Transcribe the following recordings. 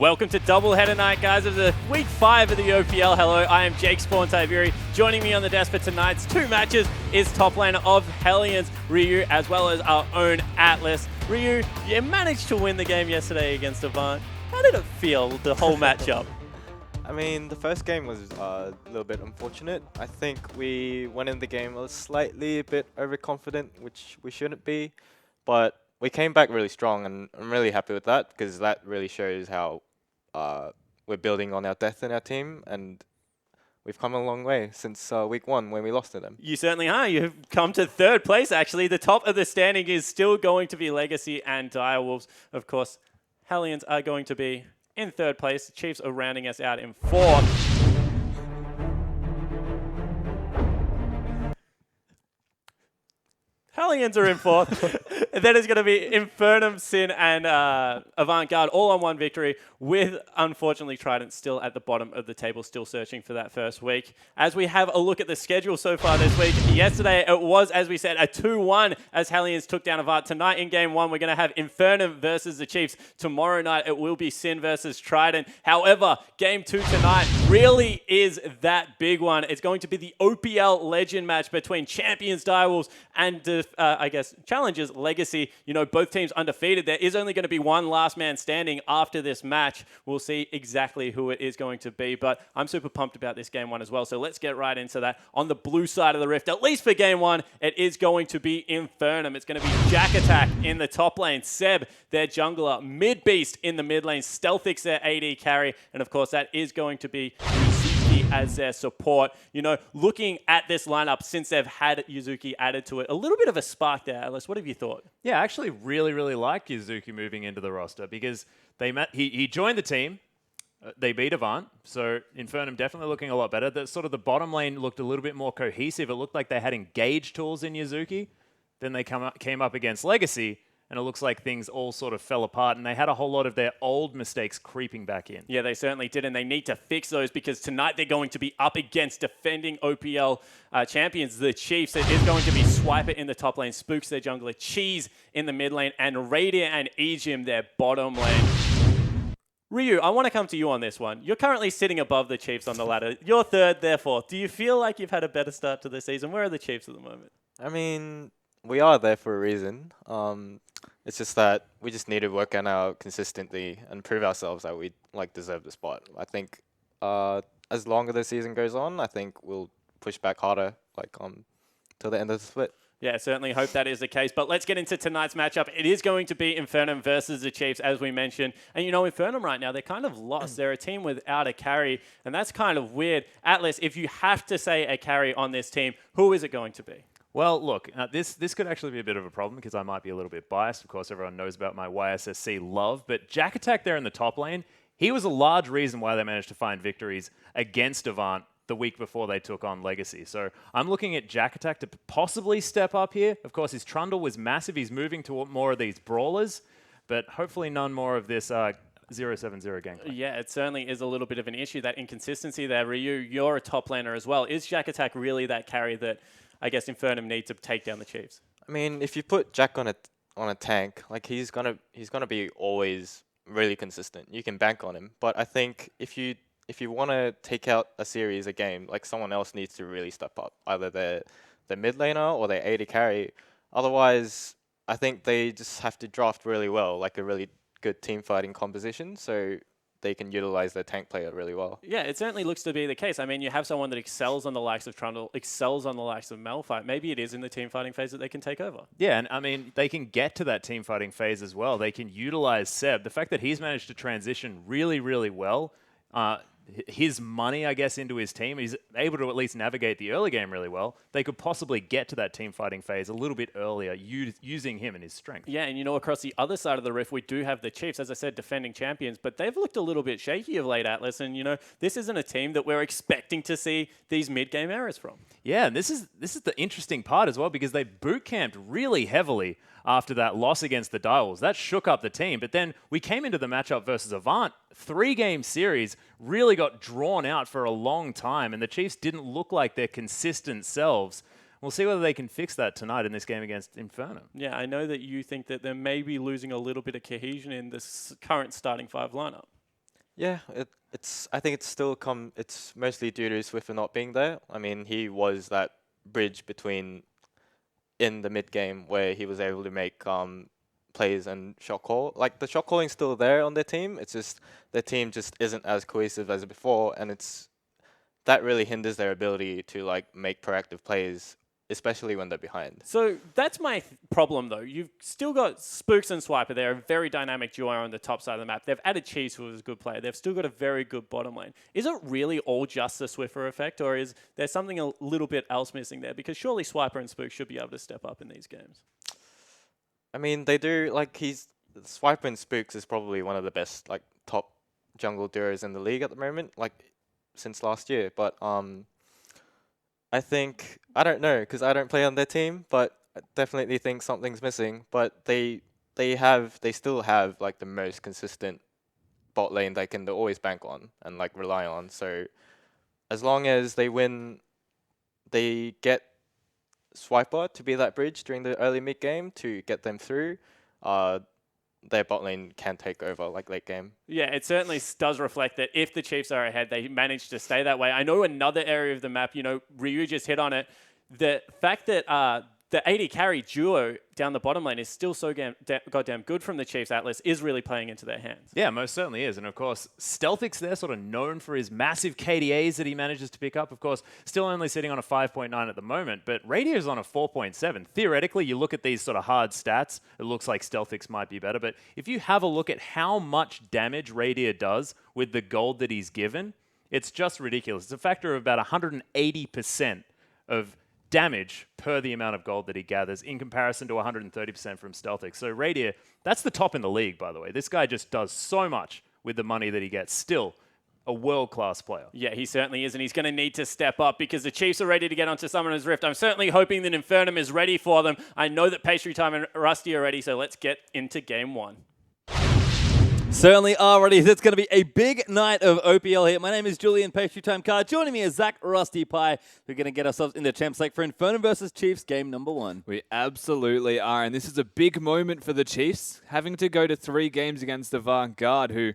Welcome to Doubleheader Night, guys, of the Week 5 of the OPL. Hello, I am Jake Spawn Tiberi. Joining me on the desk for tonight's two matches is top laner of Hellions, Ryu, as well as our own Atlas. Ryu, you managed to win the game yesterday against Avant. How did it feel, the whole matchup? I mean, the first game was a little bit unfortunate. I think we went in the game a bit overconfident, which we shouldn't be. But we came back really strong, and I'm really happy with that because that really shows how we're building on our depth in our team, and we've come a long way since week 1 when we lost to them. You certainly are. You've come to third place, actually. The top of the standing is still going to be Legacy and Direwolves. Of course, Hellions are going to be in third place. The Chiefs are rounding us out in fourth. Hellions are in fourth. Then it's going to be Infernum, Sin, and Avant-Garde all on one victory, with, unfortunately, Trident still at the bottom of the table, still searching for that first week. As we have a look at the schedule so far this week, yesterday it was, as we said, a 2-1 as Hellions took down Avant. Tonight in Game 1, we're going to have Infernum versus the Chiefs. Tomorrow night, it will be Sin versus Trident. However, Game 2 tonight really is that big one. It's going to be the OPL Legend match between Champions Direwolves and I guess, Challengers Legacy. You know, both teams undefeated. There is only going to be one last man standing after this match. We'll see exactly who it is going to be, but I'm super pumped about this Game 1 as well, so let's get right into that. On the blue side of the rift, at least for Game 1, it is going to be Infernum. It's going to be Jack Attack in the top lane, Seb, their jungler, Mid Beast in the mid lane, Stealthix their AD carry, and of course that is going to be as their support. You know, looking at this lineup since they've had Yuzuki added to it, a little bit of a spark there, Alice. What have you thought? Yeah, I actually really like Yuzuki moving into the roster because he joined the team. They beat Avant, so Infernum definitely looking a lot better. The bottom lane looked a little bit more cohesive. It looked like they had engage tools in Yuzuki. Then they came up against Legacy, and it looks like things all sort of fell apart, and they had a whole lot of their old mistakes creeping back in. Yeah, they certainly did, and they need to fix those because tonight they're going to be up against defending OPL champions, the Chiefs. It is going to be Swiper in the top lane, Spooks their jungler, Cheese in the mid lane, and Radiant and Ejim their bottom lane. Ryu, I want to come to you on this one. You're currently sitting above the Chiefs on the ladder. You're third, they're fourth. Do you feel like you've had a better start to the season? Where are the Chiefs at the moment? I mean, we are there for a reason. It's just that we just need to work on our consistency and prove ourselves that we deserve the spot. I think as longer the season goes on, I think we'll push back harder till the end of the split. Yeah, certainly hope that is the case. But let's get into tonight's matchup. It is going to be Infernum versus the Chiefs, as we mentioned. And you know, Infernum right now, they're kind of lost. They're a team without a carry, and that's kind of weird. Atlas, if you have to say a carry on this team, who is it going to be? Well, look, this could actually be a bit of a problem because I might be a little bit biased. Of course, everyone knows about my YSSC love, but Jack Attack there in the top lane, he was a large reason why they managed to find victories against Avant the week before they took on Legacy. So I'm looking at Jack Attack to possibly step up here. Of course, his Trundle was massive. He's moving to more of these brawlers, but hopefully none more of this 0-7-0 gameplay. Yeah, it certainly is a little bit of an issue, that inconsistency there. Ryu, you're a top laner as well. Is Jack Attack really that carry that I guess Infernum need to take down the Chiefs? I mean, if you put Jack on a tank, he's gonna be always really consistent. You can bank on him. But I think if you want to take out a series, a game, someone else needs to really step up, either the mid laner or their AD carry. Otherwise, I think they just have to draft really well, a really good team fighting composition, so they can utilize their tank player really well. Yeah, it certainly looks to be the case. I mean, you have someone that excels on the likes of Trundle, excels on the likes of Malphite. Maybe it is in the team fighting phase that they can take over. Yeah, and I mean, they can get to that team fighting phase as well. They can utilize Seb. The fact that he's managed to transition really well, his money, I guess, into his team, he's able to at least navigate the early game really well. They could possibly get to that team fighting phase a little bit earlier using him and his strength. Yeah, and you know, across the other side of the rift, we do have the Chiefs, as I said, defending champions, but they've looked a little bit shaky of late, Atlas, and you know, this isn't a team that we're expecting to see these mid-game errors from. Yeah, and this is the interesting part as well, because they boot camped really heavily after that loss against the Direwolves. That shook up the team, but then we came into the matchup versus Avant. 3-game series really got drawn out for a long time, and the Chiefs didn't look like their consistent selves. We'll see whether they can fix that tonight in this game against Infernum. Yeah, I know that you think that they may be losing a little bit of cohesion in this current starting 5 lineup. Yeah, I think it's mostly due to Swiffer not being there. I mean, he was that bridge between in the mid game where he was able to make plays and shot call. Like the shot calling's still there on their team. It's just their team just isn't as cohesive as before, and that really hinders their ability to like make proactive plays, especially when they're behind. So that's my problem, though. You've still got Spooks and Swiper. They're a very dynamic duo on the top side of the map. They've added Cheese, who is a good player. They've still got a very good bottom lane. Is it really all just the Swiffer effect, or is there something a little bit else missing there? Because surely Swiper and Spooks should be able to step up in these games. I mean, they do, like, Swiper and Spooks is probably one of the best, like, top jungle duos in the league at the moment, like, since last year. But I think, I don't know, because I don't play on their team, but I definitely think something's missing. But they still have, like, the most consistent bot lane they can always bank on and, like, rely on. So as long as they win, they get Swiper to be that bridge during the early mid game to get them through, their bot lane can take over like late game. Yeah, it certainly does reflect that if the Chiefs are ahead, they manage to stay that way. I know another area of the map, you know, Ryu just hit on it. The fact that the AD carry duo down the bottom lane is still so goddamn good from the Chiefs. Atlas is really playing into their hands. Yeah, most certainly is. And of course, Stealthic's there, sort of known for his massive KDAs that he manages to pick up. Of course, still only sitting on a 5.9 at the moment, but Radio's on a 4.7. Theoretically, you look at these sort of hard stats, it looks like Stealthic's might be better. But if you have a look at how much damage Radio does with the gold that he's given, it's just ridiculous. It's a factor of about 180% of damage per the amount of gold that he gathers in comparison to 130% from Stealthic. So Radier, that's the top in the league, by the way. This guy just does so much with the money that he gets. Still a world-class player. Yeah, he certainly is, and he's going to need to step up because the Chiefs are ready to get onto Summoner's Rift. I'm certainly hoping that Infernum is ready for them. I know that Pastry Time and Rusty are ready, so let's get into Game 1. Certainly are ready. It's going to be a big night of OPL here. My name is Julian Pastry Time Card. Joining me is Zach Rusty Pie. We're going to get ourselves into Champs League for Infernum versus Chiefs game number 1. We absolutely are, and this is a big moment for the Chiefs, having to go to 3 games against Avant-Garde, who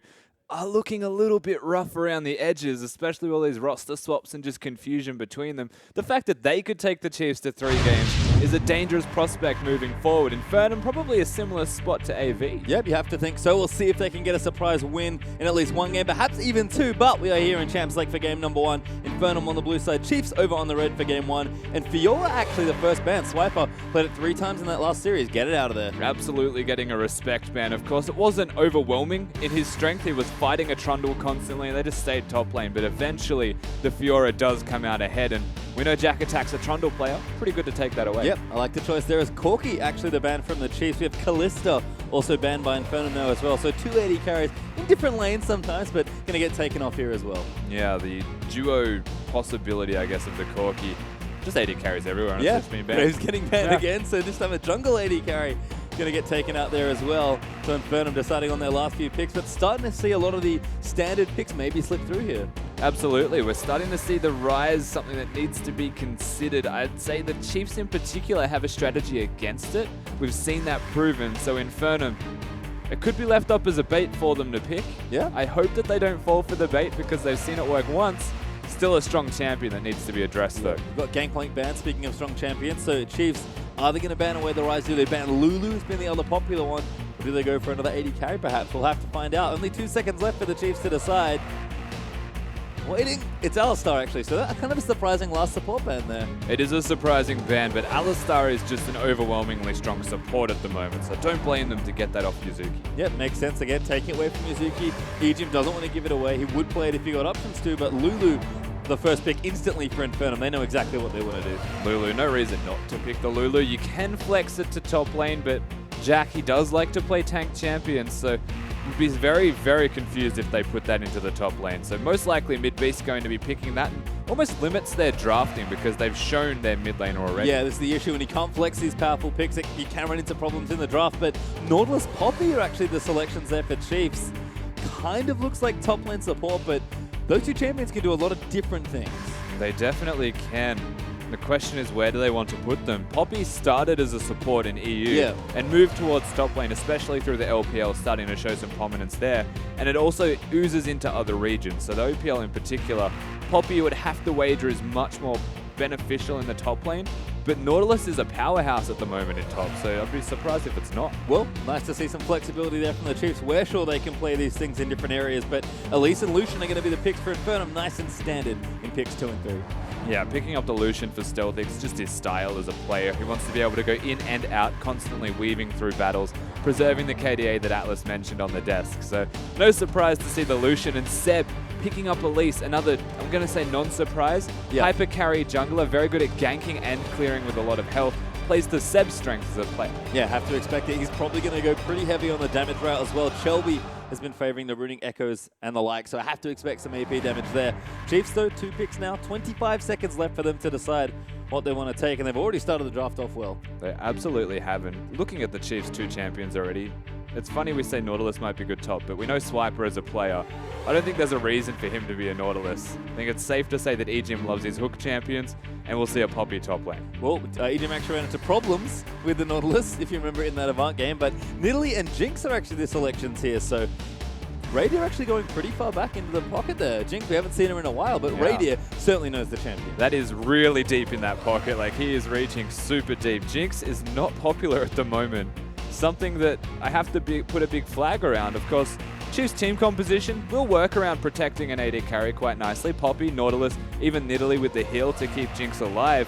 are looking a little bit rough around the edges, especially all these roster swaps and just confusion between them. The fact that they could take the Chiefs to 3 games is a dangerous prospect moving forward. Infernum probably a similar spot to AV. Yep, you have to think so. We'll see if they can get a surprise win in at least 1 game, perhaps even 2, but we are here in Champs League for game number 1. Infernum on the blue side, Chiefs over on the red for game 1, and Fiora actually the first ban. Swiper played it 3 times in that last series. Get it out of there. Absolutely getting a respect ban. Of course, it wasn't overwhelming in his strength. He was fighting a Trundle constantly, and they just stayed top lane. But eventually, the Fiora does come out ahead, and we know Jack Attack's a Trundle player. Pretty good to take that away. Yep, I like the choice there. Is Corki actually the ban from the Chiefs? We have Callista also banned by Infernum now as well. So 2 AD carries in different lanes sometimes, but going to get taken off here as well. Yeah, the duo possibility, I guess, of the Corki. Just AD carries everywhere, and it's been banned. He's getting banned again, so this time a jungle AD carry going to get taken out there as well. So Infernum deciding on their last few picks, but starting to see a lot of the standard picks maybe slip through here. Absolutely. We're starting to see the rise, something that needs to be considered. I'd say the Chiefs in particular have a strategy against it. We've seen that proven. So Infernum, it could be left up as a bait for them to pick. Yeah. I hope that they don't fall for the bait because they've seen it work once. Still a strong champion that needs to be addressed, though. We've got Gangplank banned, speaking of strong champions. So Chiefs, are they going to ban away the rise? Do they ban Lulu, who's been the other popular one? Or do they go for another 80 carry, perhaps? We'll have to find out. Only 2 seconds left for the Chiefs to decide. Waiting. It's Alistar, actually. So that's kind of a surprising last support ban there. It is a surprising ban, but Alistar is just an overwhelmingly strong support at the moment, so don't blame them to get that off Yuzuki. Yep, makes sense. Again, taking it away from Yuzuki. Ejim doesn't want to give it away. He would play it if he got options to, but Lulu, the first pick instantly for Infernum. They know exactly what they want to do. Lulu, no reason not to pick the Lulu. You can flex it to top lane, but Jack, he does like to play tank champion, so would be very, very confused if they put that into the top lane. So most likely mid-beast going to be picking that, and almost limits their drafting because they've shown their mid lane already. Yeah, this is the issue. When you can't flex these powerful picks, you can run into problems in the draft, but Nautilus Poppy are actually the selections there for Chiefs. Kind of looks like top lane support, but those 2 champions can do a lot of different things. They definitely can. The question is, where do they want to put them? Poppy started as a support in EU and moved towards top lane, especially through the LPL, starting to show some prominence there. And it also oozes into other regions. So the OPL in particular, Poppy would have to wager is much more beneficial in the top lane. But Nautilus is a powerhouse at the moment in top, so I'd be surprised if it's not. Well, nice to see some flexibility there from the Chiefs. We're sure they can play these things in different areas, but Elise and Lucian are going to be the picks for Infernum, nice and standard in picks 2 and 3. Yeah, picking up the Lucian for stealth, it's just his style as a player. He wants to be able to go in and out, constantly weaving through battles, preserving the KDA that Atlas mentioned on the desk. So no surprise to see the Lucian and Seb picking up Elise, another, I'm going to say non-surprise. Hyper carry jungler, very good at ganking and clearing with a lot of health. Plays to Seb's strength as a player. Yeah, have to expect it. He's probably going to go pretty heavy on the damage route as well. Shelby has been favoring the runic echoes and the like, so I have to expect some AP damage there. Chiefs, though, 2 picks now. 25 seconds left for them to decide what they want to take, and they've already started the draft off well. They absolutely haven't. Looking at the Chiefs' 2 champions already, it's funny we say Nautilus might be good top, but we know Swiper as a player. I don't think there's a reason for him to be a Nautilus. I think it's safe to say that EGM loves his hook champions, and we'll see a Poppy top lane. Well, EGM actually ran into problems with the Nautilus, if you remember in that Avant game, but Nidalee and Jinx are actually the selections here, so Radier actually going pretty far back into the pocket there. Jinx, we haven't seen her in a while, but Radier certainly knows the champion. That is really deep in that pocket. Like, he is reaching super deep. Jinx is not popular at the moment. Something that I have to put a big flag around. Of course, Chiefs team composition will work around protecting an AD carry quite nicely. Poppy, Nautilus, even Nidalee with the heal to keep Jinx alive.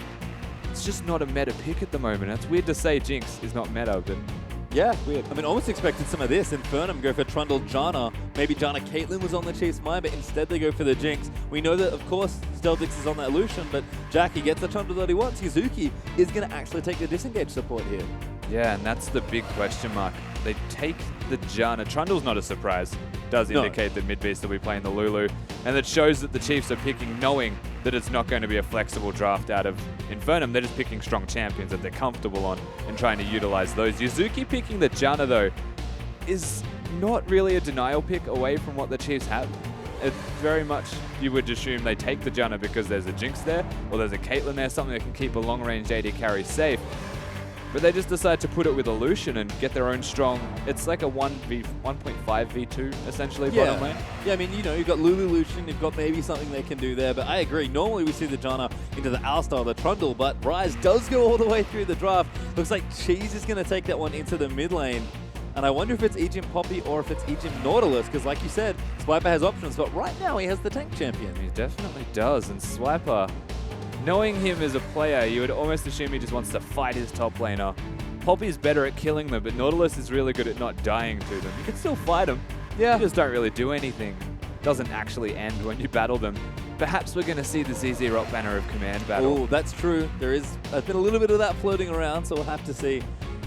It's just not a meta pick at the moment. It's weird to say Jinx is not meta, but yeah, weird. I mean, almost expected some of this. Infernum go for Trundle Janna. Maybe Janna Caitlyn was on the Chiefs' mind, but instead they go for the Jinx. We know that, of course, Steldix is on that Lucian, but Jackie gets the Trundle that he wants. Yuzuki is going to actually take the disengage support here. Yeah, and that's the big question mark. They take the Janna. Trundle's not a surprise. Does indicate that Mid-Beast will be playing the Lulu. And it shows that the Chiefs are picking knowing that it's not going to be a flexible draft out of Infernum. They're just picking strong champions that they're comfortable on and trying to utilize those. Yuzuki picking the Janna, though, is not really a denial pick away from what the Chiefs have. It's very much, you would assume they take the Janna because there's a Jinx there, or there's a Caitlyn there, something that can keep a long-range AD carry safe. But they just decide to put it with a Lucian and get their own strong, it's like a 1.5v2 essentially bottom lane. Yeah, I mean, you know, you've got Lulu Lucian, you've got maybe something they can do there, but I agree. Normally we see the Janna into the Alistar, the Trundle, but Rise does go all the way through the draft. Looks like Cheese is going to take that one into the mid lane. And I wonder if it's EGM Poppy or if it's EGM Nautilus, because like you said, Swiper has options, but right now he has the tank champion. He definitely does, and Swiper, knowing him as a player, you would almost assume he just wants to fight his top laner. Poppy's better at killing them, but Nautilus is really good at not dying to them. You can still fight them. Yeah. You just don't really do anything. Doesn't actually end when you battle them. Perhaps we're going to see the ZZ Rock Banner of Command battle. Oh, that's true. There's been a little bit of that floating around, so we'll have to see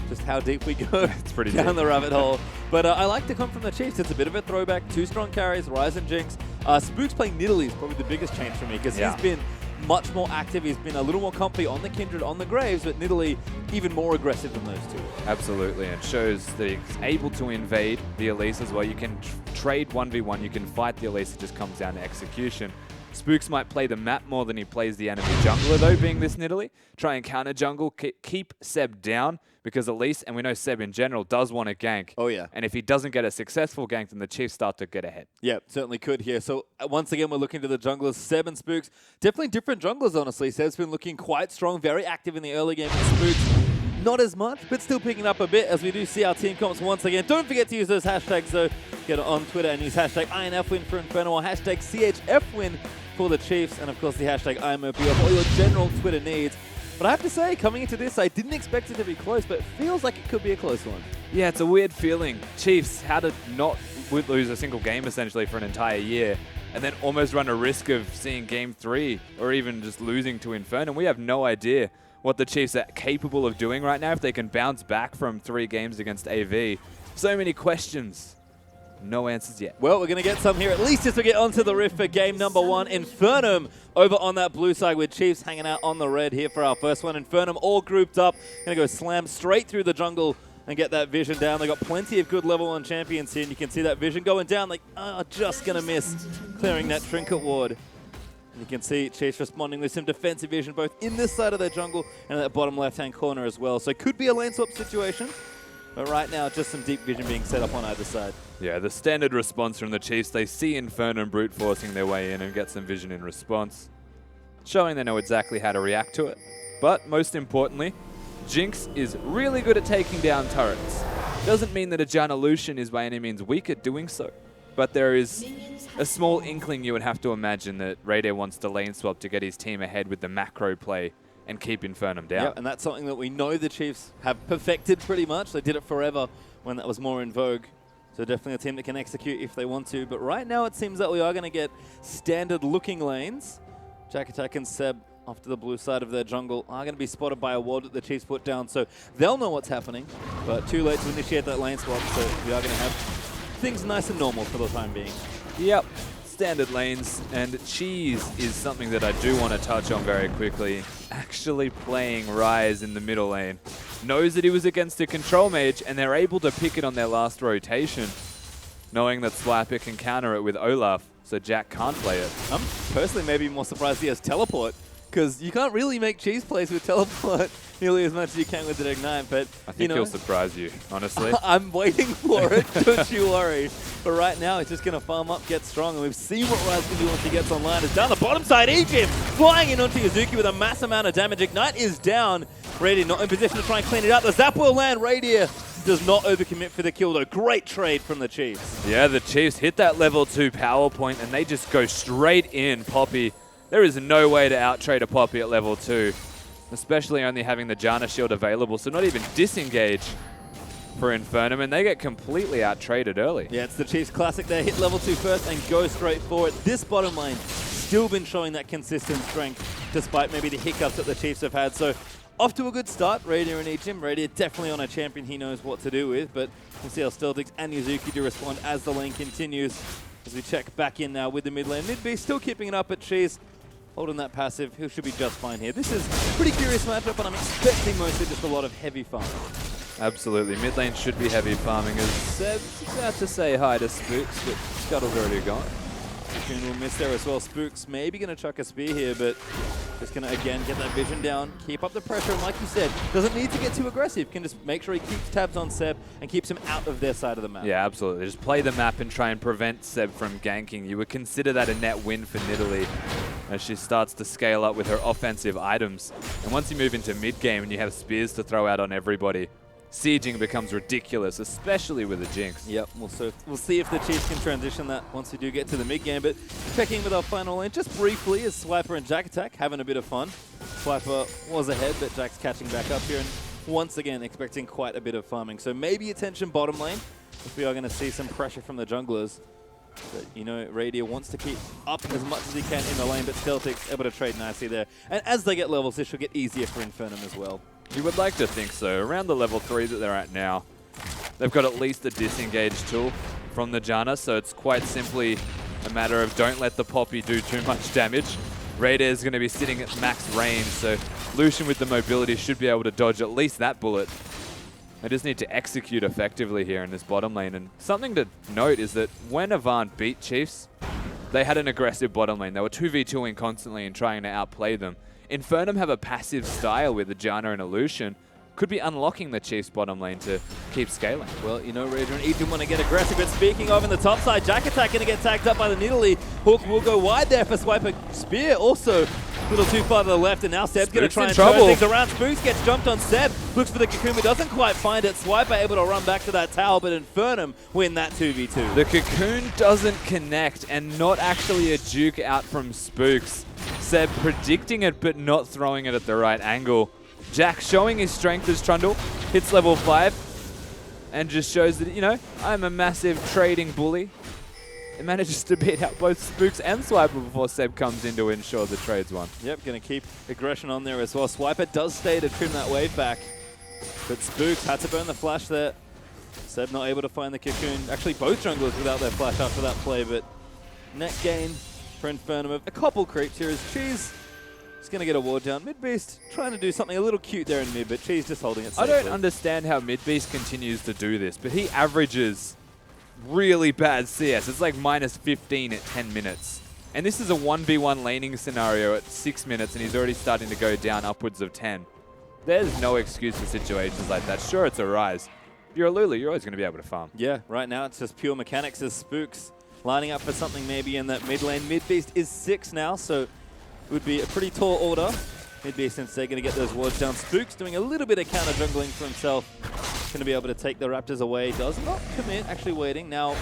just how deep we go it's pretty down deep. the rabbit hole. But I like to come from the Chiefs. It's a bit of a throwback. 2 strong carries, Rise and Jinx. Spook's playing Nidalee is probably the biggest change for me, because he's been much more active. He's been a little more comfy on the Kindred, on the Graves, but Nidalee even more aggressive than those two. Absolutely, and it shows that he's able to invade the Elise as well. You can trade 1v1, you can fight the Elise, it just comes down to execution. Spooks might play the map more than he plays the enemy jungler, though, being this Nidalee. Try and counter jungle, keep Seb down, because Elise, and we know Seb in general, does want to gank. Oh, yeah. And if he doesn't get a successful gank, then the Chiefs start to get ahead. Yeah, certainly could here. So once again, we're looking to the junglers, Seb and Spooks. Definitely different junglers, honestly. Seb's been looking quite strong, very active in the early game, and Spooks not as much, but still picking up a bit as we do see our team comps once again. Don't forget to use those hashtags, though. Get on Twitter and use hashtag INFWin for Infernum or hashtag CHFWin for the Chiefs, and of course the hashtag IMOPL for all your general Twitter needs. But I have to say, coming into this, I didn't expect it to be close, but it feels like it could be a close one. Yeah, it's a weird feeling. Chiefs, how to not lose a single game essentially for an entire year, and then almost run a risk of seeing Game 3 or even just losing to Infernum. We have no idea what the Chiefs are capable of doing right now if they can bounce back from 3 games against AV. So many questions. No answers yet. Well, we're going to get some here, at least as we get onto the riff for game number 1. Infernum over on that blue side with Chiefs hanging out on the red here for our first one. Infernum all grouped up. Going to go slam straight through the jungle and get that vision down. They got plenty of good level 1 champions here, and you can see that vision going down like, just going to miss clearing that trinket ward. You can see Chiefs responding with some defensive vision both in this side of their jungle and in that bottom left-hand corner as well. So could be a lane swap situation, but right now just some deep vision being set up on either side. Yeah, the standard response from the Chiefs, they see Infernum brute forcing their way in and get some vision in response, showing they know exactly how to react to it. But most importantly, Jinx is really good at taking down turrets. Doesn't mean that a Janna Lucian is by any means weak at doing so, but there is a small inkling you would have to imagine that Rayday wants to lane swap to get his team ahead with the macro play and keep Infernum down. Yeah, and that's something that we know the Chiefs have perfected pretty much. They did it forever when that was more in vogue. So definitely a team that can execute if they want to. But right now it seems that we are going to get standard looking lanes. Jack Attack and Seb off to the blue side of their jungle are going to be spotted by a ward that the Chiefs put down. So they'll know what's happening, but too late to initiate that lane swap. So we are going to have things nice and normal for the time being. Yep, standard lanes, and Cheese is something that I do want to touch on very quickly. Actually playing Rise in the middle lane. Knows that he was against a control mage, and they're able to pick it on their last rotation, knowing that Swiper can counter it with Olaf, so Jack can't play it. I'm personally maybe more surprised he has teleport, because you can't really make Cheese plays with teleport nearly as much as you can with the Ignite, but I think he'll surprise you, honestly. I'm waiting for it, don't you worry. But right now, he's just going to farm up, get strong, and we've seen what Rise can do once he gets online. It's down the bottom side, Egypt flying in onto Yuzuki with a mass amount of damage. Ignite is down. Radiant not in position to try and clean it out. The Zap will land. Radiant does not overcommit for the kill, though. Great trade from the Chiefs. Yeah, the Chiefs hit that level 2 power point, and they just go straight in Poppy. There is no way to out-trade a Poppy at level 2, especially only having the Janna shield available, so not even disengage for Infernum, and they get completely out-traded early. Yeah, it's the Chiefs classic there. Hit level 2 first and go straight for it. This bottom lane still been showing that consistent strength, despite maybe the hiccups that the Chiefs have had. So off to a good start, Radiant and Egypt. Radiant definitely on a champion he knows what to do with, but we'll see how Stealthix and Yuzuki do respond as the lane continues. As we check back in now with the mid lane. Mid-beast still keeping it up at Cheese. Holding that passive, he should be just fine here. This is a pretty curious matchup, but I'm expecting mostly just a lot of heavy farming. Absolutely. Mid lane should be heavy farming, as Seb's about to say hi to Spooks, but Scuttle's already gone. Cocoon will miss there as well. Spooks maybe going to chuck a spear here, but just going to, again, get that vision down, keep up the pressure, and like you said, doesn't need to get too aggressive. Can just make sure he keeps tabs on Seb and keeps him out of their side of the map. Yeah, absolutely. Just play the map and try and prevent Seb from ganking. You would consider that a net win for Nidalee as she starts to scale up with her offensive items. And once you move into mid-game and you have spears to throw out on everybody, sieging becomes ridiculous, especially with a Jinx. Yep, we'll see if the Chiefs can transition that once we do get to the mid-game. But checking with our final lane just briefly is Swiper and Jack Attack having a bit of fun. Swiper was ahead, but Jack's catching back up here. And once again, expecting quite a bit of farming. So maybe attention bottom lane if we are going to see some pressure from the junglers. But, you know, Radiant wants to keep up as much as he can in the lane, but Stealthix able to trade nicely there. And as they get levels, this should get easier for Infernum as well. You would like to think so. Around the level 3 that they're at now, they've got at least a disengage tool from the Janna, so it's quite simply a matter of don't let the Poppy do too much damage. Raider is going to be sitting at max range, so Lucian with the mobility should be able to dodge at least that bullet. They just need to execute effectively here in this bottom lane. And something to note is that when Avant beat Chiefs, they had an aggressive bottom lane. They were 2v2ing constantly and trying to outplay them. Infernum have a passive style with a Janna and a Lucian. Could be unlocking the Chiefs bottom lane to keep scaling. Well, you know, Raider and Egypt want to get aggressive, but speaking of in the top side, Jack Attack going to get tagged up by the Nidalee. Hook will go wide there for Swiper. Spear also a little too far to the left, and now Seb's going to try and turn things around. Spooks gets jumped on Seb, looks for the Cocoon, but doesn't quite find it. Swiper able to run back to that tower, but Infernum win that 2v2. The Cocoon doesn't connect, and not actually a juke out from Spooks. Seb predicting it, but not throwing it at the right angle. Jack showing his strength as Trundle, hits level 5, and just shows that, you know, I'm a massive trading bully. It manages to beat out both Spooks and Swiper before Seb comes in to ensure the trade's won. Yep, going to keep aggression on there as well. Swiper does stay to trim that wave back, but Spooks had to burn the flash there. Seb not able to find the Cocoon. Actually, both junglers without their flash after that play, but net gain for Infernum of a couple creeps here as Cheese is going to get a ward down. Mid-Beast trying to do something a little cute there in mid, but Cheese just holding it safely. I don't understand how Mid-Beast continues to do this, but he averages really bad CS. It's like -15 at 10 minutes. And this is a 1v1 laning scenario at 6 minutes, and he's already starting to go down upwards of 10. There's no excuse for situations like that. Sure, it's a Rise. If you're a Lulu, you're always going to be able to farm. Yeah, right now it's just pure mechanics as Spooks lining up for something maybe in that mid lane. Mid Beast is 6 now, so it would be a pretty tall order. Mid Beast, since they're going to get those wards down. Spooks doing a little bit of counter jungling for himself. Going to be able to take the Raptors away. Does not commit, actually waiting. Now,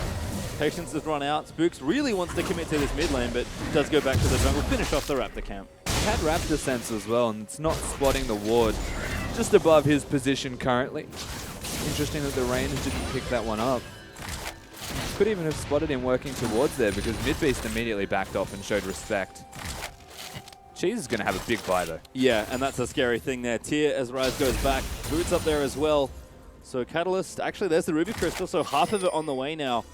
patience has run out. Spooks really wants to commit to this mid lane, but does go back to the jungle, finish off the Raptor camp. He had Raptor sense as well, and it's not spotting the ward just above his position currently. Interesting that the Rangers didn't pick that one up. Could even have spotted him working towards there because Midbeast immediately backed off and showed respect. Cheese is going to have a big buy though. Yeah, and that's a scary thing there. Tier as Rise goes back. Boots up there as well. So Catalyst, actually there's the Ruby Crystal, so half of it on the way now.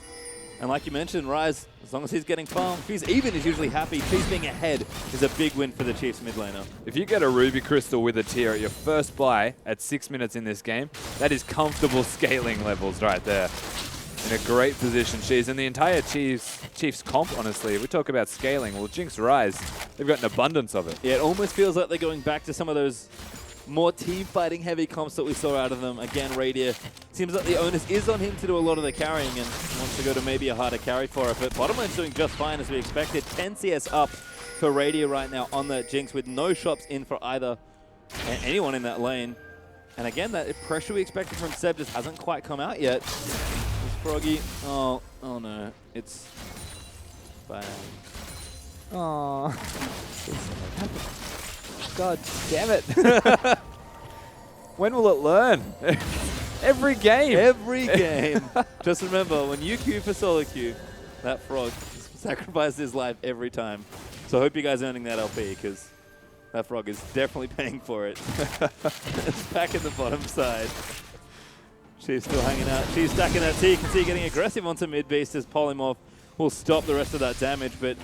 And like you mentioned, Rise, as long as he's getting farm, if he's even, he's usually happy. Cheese being ahead is a big win for the Chiefs mid laner. If you get a Ruby Crystal with a tier at your first buy at 6 minutes in this game, that is comfortable scaling levels right there. In a great position, Cheese. And the entire Chiefs comp, honestly, if we talk about scaling, well, Jinx Rise, they've got an abundance of it. Yeah, it almost feels like they're going back to some of those more team fighting heavy comps that we saw out of them. Again, Radier, seems like the onus is on him to do a lot of the carrying and wants to go to maybe a harder carry for it. But bottom lane's doing just fine as we expected. 10 CS up for Radier right now on the Jinx with no shops in for either anyone in that lane. And again, that pressure we expected from Seb just hasn't quite come out yet. It's Froggy. Oh no. It's bad. Aww. God damn it. When will it learn? Every game. Every game. Just remember, when you queue for solo queue, that frog sacrifices his life every time. So I hope you guys are earning that LP, because that frog is definitely paying for it. It's back in the bottom side. She's still hanging out. She's stacking that T. You can see getting aggressive onto mid-beast as Polymorph will stop the rest of that damage, but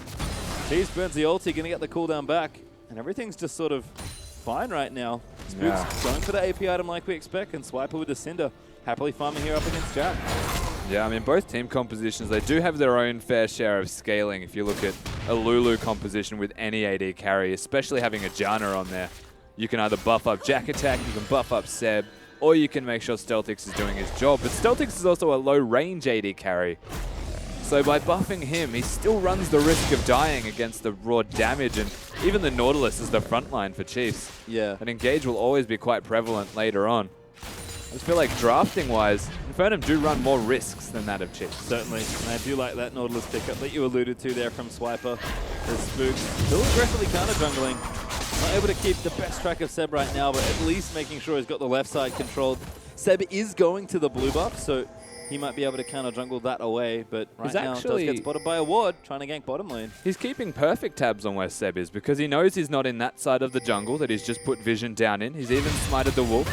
Cheese burns the ulti, going to get the cooldown back. And everything's just sort of fine right now. Spooks going for the AP item like we expect, and Swiper with the Cinder happily farming here up against Jack. Yeah, I mean, both team compositions, they do have their own fair share of scaling. If you look at a Lulu composition with any AD carry, especially having a Janna on there, you can either buff up Jack Attack, you can buff up Seb, or you can make sure Stealthix is doing his job. But Stealthix is also a low-range AD carry. So by buffing him, he still runs the risk of dying against the raw damage, and even the Nautilus is the front line for Chiefs. Yeah. And Engage will always be quite prevalent later on. I just feel like drafting-wise, Infernum do run more risks than that of Chiefs. Certainly. And I do like that Nautilus pickup that you alluded to there from Swiper. The Spooks still aggressively counter-jungling. Not able to keep the best track of Seb right now, but at least making sure he's got the left side controlled. Seb is going to the blue buff, so he might be able to counter-jungle that away, but right now does get spotted by a ward, trying to gank bottom lane. He's keeping perfect tabs on where Seb is because he knows he's not in that side of the jungle that he's just put vision down in. He's even smited the wolf.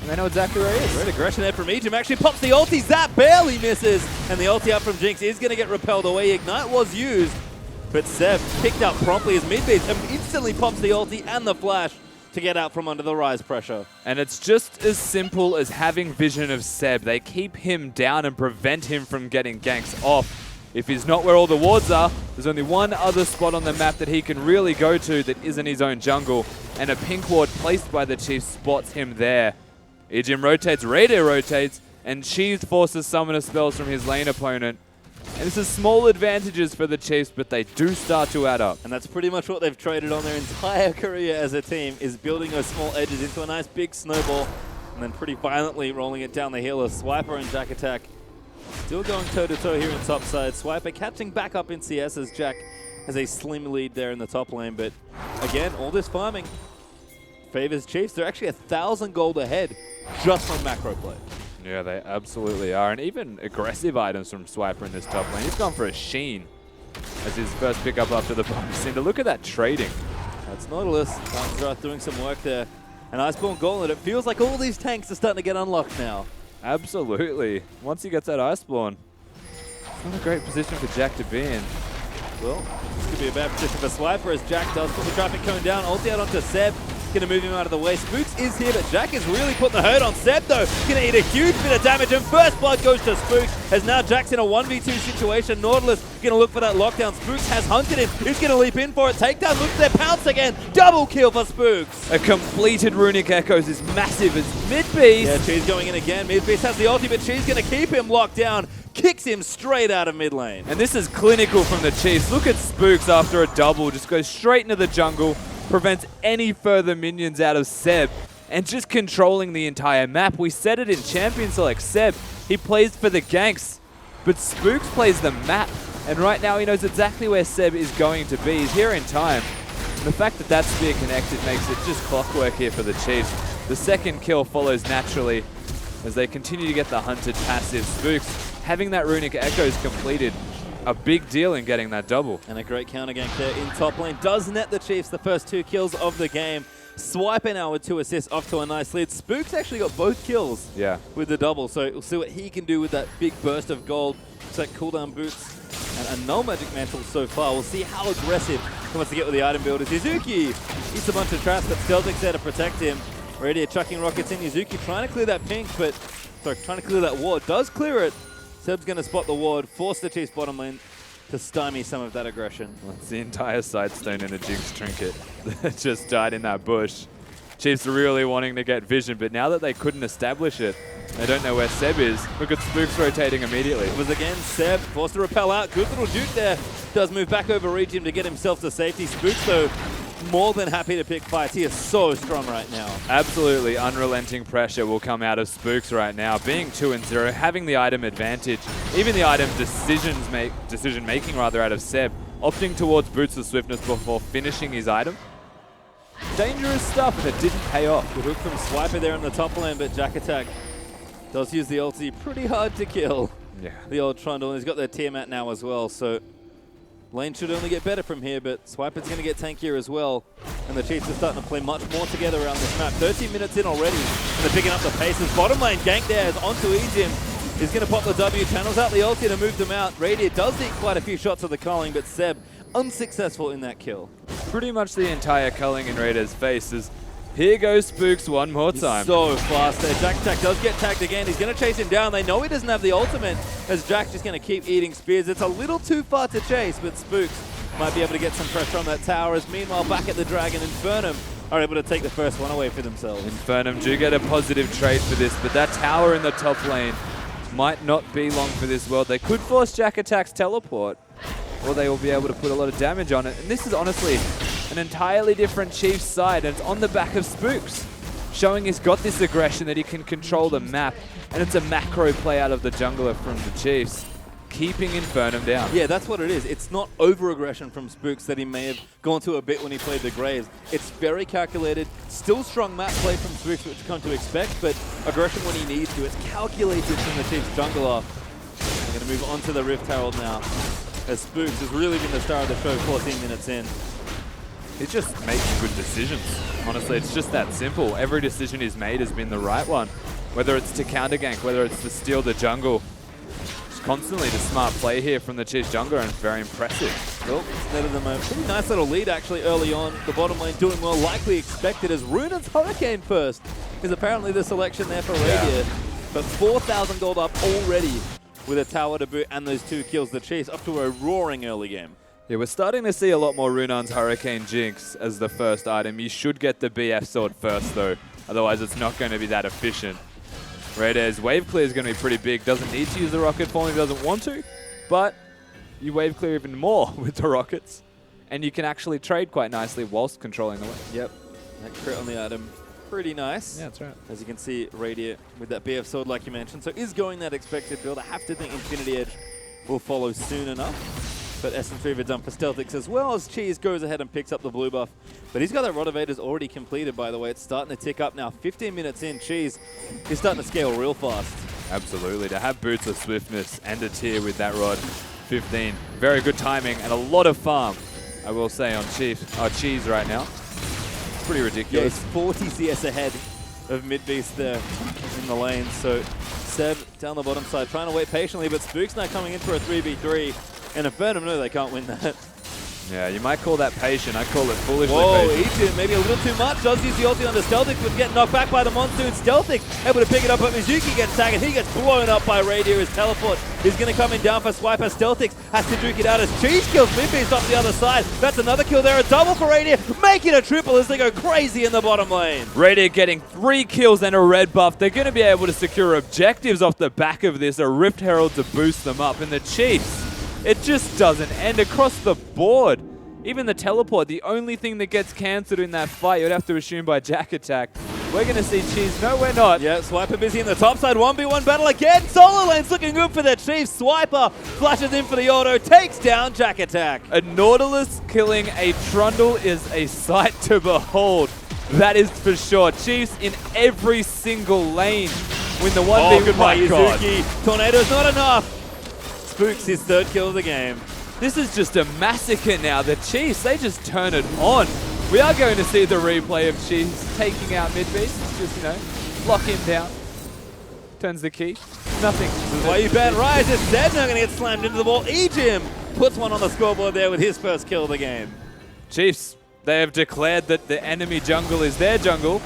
And they know exactly where he is. Great aggression there from Ejim. Actually pops the ulti. Zap barely misses. And the ulti up from Jinx is going to get repelled away. Ignite was used, but Seb picked up promptly as mid-beast and instantly pops the ulti and the flash to get out from under the Rise pressure. And it's just as simple as having vision of Seb. They keep him down and prevent him from getting ganks off. If he's not where all the wards are, there's only one other spot on the map that he can really go to that isn't his own jungle, and a pink ward placed by the Chiefs spots him there. Ejim rotates, Raider rotates, and Cheese forces summoner spells from his lane opponent. And this is small advantages for the Chiefs, but they do start to add up. And that's pretty much what they've traded on their entire career as a team, is building those small edges into a nice big snowball, and then pretty violently rolling it down the hill as Swiper and Jack Attack still going toe-to-toe here in top side. Swiper catching back up in CS as Jack has a slim lead there in the top lane, but again, all this farming favors Chiefs. They're actually 1,000 gold ahead just from macro play. Yeah, they absolutely are. And even aggressive items from Swiper in this top lane. He's gone for a Sheen as his first pickup after the bomb cinder. Look at that trading. That's Nautilus. Dark doing some work there. And Iceborne Gauntlet, it feels like all these tanks are starting to get unlocked now. Absolutely. Once he gets that Iceborne, it's not a great position for Jack to be in. Well, this could be a bad position for Swiper as Jack does put the traffic cone down. Ulti out onto Seb. Gonna move him out of the way. Spooks is here, but Jack is really putting the hurt on Seb, though. Gonna eat a huge bit of damage, and first blood goes to Spooks, as now Jack's in a 1v2 situation. Nautilus gonna look for that lockdown. Spooks has hunted him. He's gonna leap in for it. Takedown, looks there, pounce again. Double kill for Spooks. A completed Runic Echoes is massive as Mid-Beast. Yeah, Cheese going in again. Mid-Beast has the ulti, but Cheese gonna keep him locked down. Kicks him straight out of mid lane. And this is clinical from the Chiefs. Look at Spooks after a double. Just goes straight into the jungle, prevents any further minions out of Seb, and just controlling the entire map. We said it in Champion Select. Seb, he plays for the ganks, but Spooks plays the map. And right now he knows exactly where Seb is going to be. He's here in time. And the fact that that spear connected makes it just clockwork here for the Chiefs. The second kill follows naturally as they continue to get the hunted passive. Spooks having that Runic Echoes completed, a big deal in getting that double. And a great counter gank there in top lane. Does net the Chiefs the first 2 kills of the game. Swiper now with 2 assists off to a nice lead. Spooks actually got both kills with the double, so we'll see what he can do with that big burst of gold. Set cooldown boots and a null magic mantle so far. We'll see how aggressive he wants to get with the item builders. Yuzuki eats a bunch of traps, but Stealthic's there to protect him. Already chucking rockets in. Yuzuki trying to clear that pink, but trying to clear that ward. Does clear it. Seb's going to spot the ward, force the Chiefs bottom lane to stymie some of that aggression. Well, it's the entire Sightstone and a Jinx Trinket that just died in that bush. Chiefs are really wanting to get vision, but now that they couldn't establish it, they don't know where Seb is. Look at Spooks rotating immediately. It was again Seb, forced to repel out. Good little juke there. Does move back over Regime to get himself to safety. Spooks, though, more than happy to pick fights. He is so strong right now. Absolutely unrelenting pressure will come out of Spooks right now. Being 2-0, having the item advantage, even the item decision making rather out of Seb, opting towards Boots of Swiftness before finishing his item. Dangerous stuff, and it didn't pay off. Good hook from Swiper there in the top lane, but Jack Attack does use the ulti. Pretty hard to kill. Yeah. The old Trundle. And he's got their Tiamat now as well, so lane should only get better from here, but Swiper's going to get tankier as well. And the Chiefs are starting to play much more together around this map. 13 minutes in already, and they're picking up the paces. Bottom lane gank there is onto Ejim. He's going to pop the W, channels out the ulti to move them out. Radiant does eat quite a few shots of the culling, but Seb unsuccessful in that kill. Pretty much the entire culling in Raider's face is, here goes Spooks one more time. So fast there. Jack Attack does get tagged again. He's going to chase him down. They know he doesn't have the ultimate, as Jack's just going to keep eating spears. It's a little too far to chase, but Spooks might be able to get some pressure on that tower, as meanwhile back at the Dragon, Infernum are able to take the first one away for themselves. Infernum do get a positive trade for this, but that tower in the top lane might not be long for this world. They could force Jack Attack's teleport, or they will be able to put a lot of damage on it. And this is honestly an entirely different Chiefs side, and it's on the back of Spooks, showing he's got this aggression that he can control the map, and it's a macro play out of the jungler from the Chiefs, keeping Infernum down. Yeah, that's what it is. It's not over-aggression from Spooks that he may have gone to a bit when he played the Graves. It's very calculated, still strong map play from Spooks, which you come to expect, but aggression when he needs to. It's calculated from the Chiefs jungler. I'm going to move on to the Rift Herald now, as Spooks has really been the star of the show 14 minutes in. He just makes good decisions. Honestly, it's just that simple. Every decision he's made has been the right one. Whether it's to counter gank, whether it's to steal the jungle. Just constantly the smart play here from the Chiefs jungler, and it's very impressive. Well, it's netted them a pretty nice little lead actually early on. The bottom lane doing well, likely expected, as Runan's Hurricane first is apparently the selection there for Radiant. But 4,000 gold up already with a tower to boot and those 2 kills. The Chiefs up to a roaring early game. Yeah, we're starting to see a lot more Runan's Hurricane Jinx as the first item. You should get the BF sword first though, otherwise it's not going to be that efficient. Raiders wave clear is going to be pretty big. Doesn't need to use the rocket form if he doesn't want to, but you wave clear even more with the rockets, and you can actually trade quite nicely whilst controlling the wave. Yep, that crit on the item, pretty nice. Yeah, that's right. As you can see, Radiant with that BF sword like you mentioned, so is going that expected build. I have to think Infinity Edge will follow soon enough. But SM3 are done for Stealthix, as well as Cheese goes ahead and picks up the blue buff. But he's got that Rotovators already completed, by the way. It's starting to tick up now. 15 minutes in, Cheese is starting to scale real fast. Absolutely. To have Boots of Swiftness and a tier with that rod, 15. Very good timing and a lot of farm, I will say, on Cheese right now. It's pretty ridiculous. Yeah, it's 40 CS ahead of Mid-Beast there in the lane. So Seb down the bottom side trying to wait patiently, but Spook's now coming in for a 3v3. And Infernum, no, they can't win that. Yeah, you might call that patient. I call it foolishly Whoa, patient. Ejin, maybe a little too much. Does use the ulti onto Stealthix, but get knocked back by the Monsoon. Stealthix able to pick it up, but Mizuki gets tagged. He gets blown up by Radio. His teleport is going to come in down for Swiper. Stealthix has to duke it out as Cheese kills Midbeast off the other side. That's another kill there. A double for Radio, making a triple as they go crazy in the bottom lane. Radiant getting 3 kills and a red buff. They're going to be able to secure objectives off the back of this. A Rift Herald to boost them up. And the Chiefs, it just doesn't end across the board. Even the teleport, the only thing that gets cancelled in that fight, you'd have to assume by Jack Attack. We're going to see Cheese. No, we're not. Yeah, Swiper busy in the top side. 1v1 battle again. Solo lane's looking good for the Chiefs. Swiper flashes in for the auto, takes down Jack Attack. A Nautilus killing a Trundle is a sight to behold. That is for sure. Chiefs in every single lane win the 1v1. Good by My God. Yuzuki. Tornado's not enough. Spooks his 3rd kill of the game. This is just a massacre now. The Chiefs, they just turn it on. We are going to see the replay of Chiefs taking out Midbeast. Just, you know, lock him down. Turns the key. Nothing. Why you bet Rise is Zed now going to get slammed into the wall. Ejim puts one on the scoreboard there with his 1st kill of the game. Chiefs, they have declared that the enemy jungle is their jungle,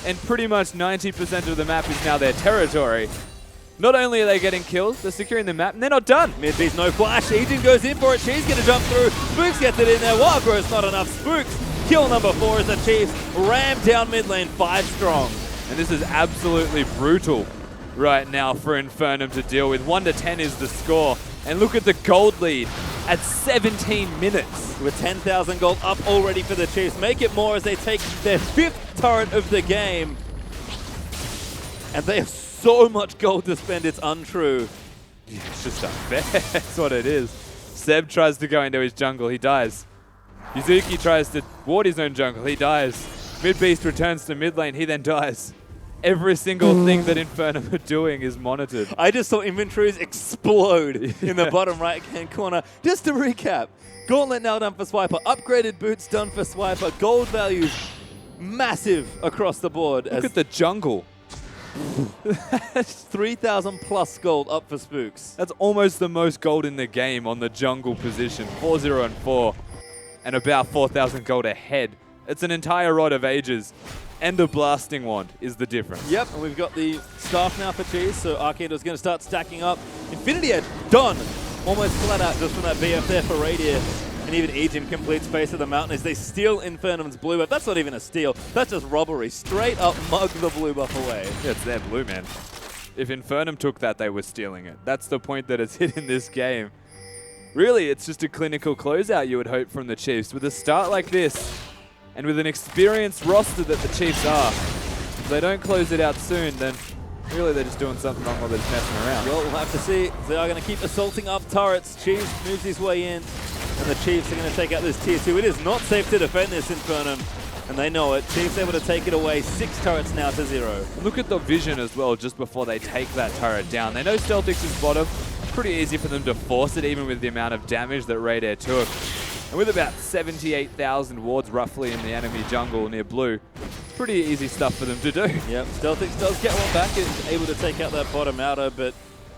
and pretty much 90% of the map is now their territory. Not only are they getting kills, they're securing the map, and they're not done. Midbeast no flash. Ejin goes in for it. She's going to jump through. Spooks gets it in there. Wild Growth's not enough. Spooks kill number 4 as the Chiefs ram down mid lane 5 strong. And this is absolutely brutal right now for Infernum to deal with. 1-10 is the score. And look at the gold lead at 17 minutes. With 10,000 gold up already for the Chiefs. Make it more as they take their 5th turret of the game. And they have so much gold to spend, it's untrue. Yeah, it's just unfair. That's what it is. Seb tries to go into his jungle. He dies. Yuzuki tries to ward his own jungle. He dies. Midbeast returns to mid lane. He then dies. Every single thing that Infernum are doing is monitored. I just saw inventories explode in the bottom right-hand corner. Just to recap, Gauntlet now done for Swiper. Upgraded boots done for Swiper. Gold values massive across the board. Look at the jungle. 3,000 plus gold up for Spooks. That's almost the most gold in the game on the jungle position. 4-0 and 4. And about 4,000 gold ahead. It's an entire Rod of Ages. And a blasting wand is the difference. Yep, and we've got the staff now for Cheese, so Arcado's going to start stacking up. Infinity Edge, done! Almost flat out just from that BF there for Radiant. And even Ejim completes Face of the Mountain as they steal Infernum's blue buff. That's not even a steal, that's just robbery. Straight up mug the blue buff away. Yeah, it's their blue, man. If Infernum took that, they were stealing it. That's the point that it's hit in this game. Really, it's just a clinical closeout you would hope from the Chiefs. With a start like this, and with an experienced roster that the Chiefs are, if they don't close it out soon, then really they're just doing something wrong while they're just messing around. Well, we'll have to see. They are going to keep assaulting up turrets. Chiefs moves his way in, and the Chiefs are going to take out this tier 2. It is not safe to defend this Infernum, and they know it. Chiefs able to take it away. 6 turrets now to 0. Look at the vision as well just before they take that turret down. They know Stealthix is bottom. Pretty easy for them to force it, even with the amount of damage that Radair took. And with about 78,000 wards roughly in the enemy jungle near blue, pretty easy stuff for them to do. Yep, Stealthix does get one back. Is able to take out that bottom outer, but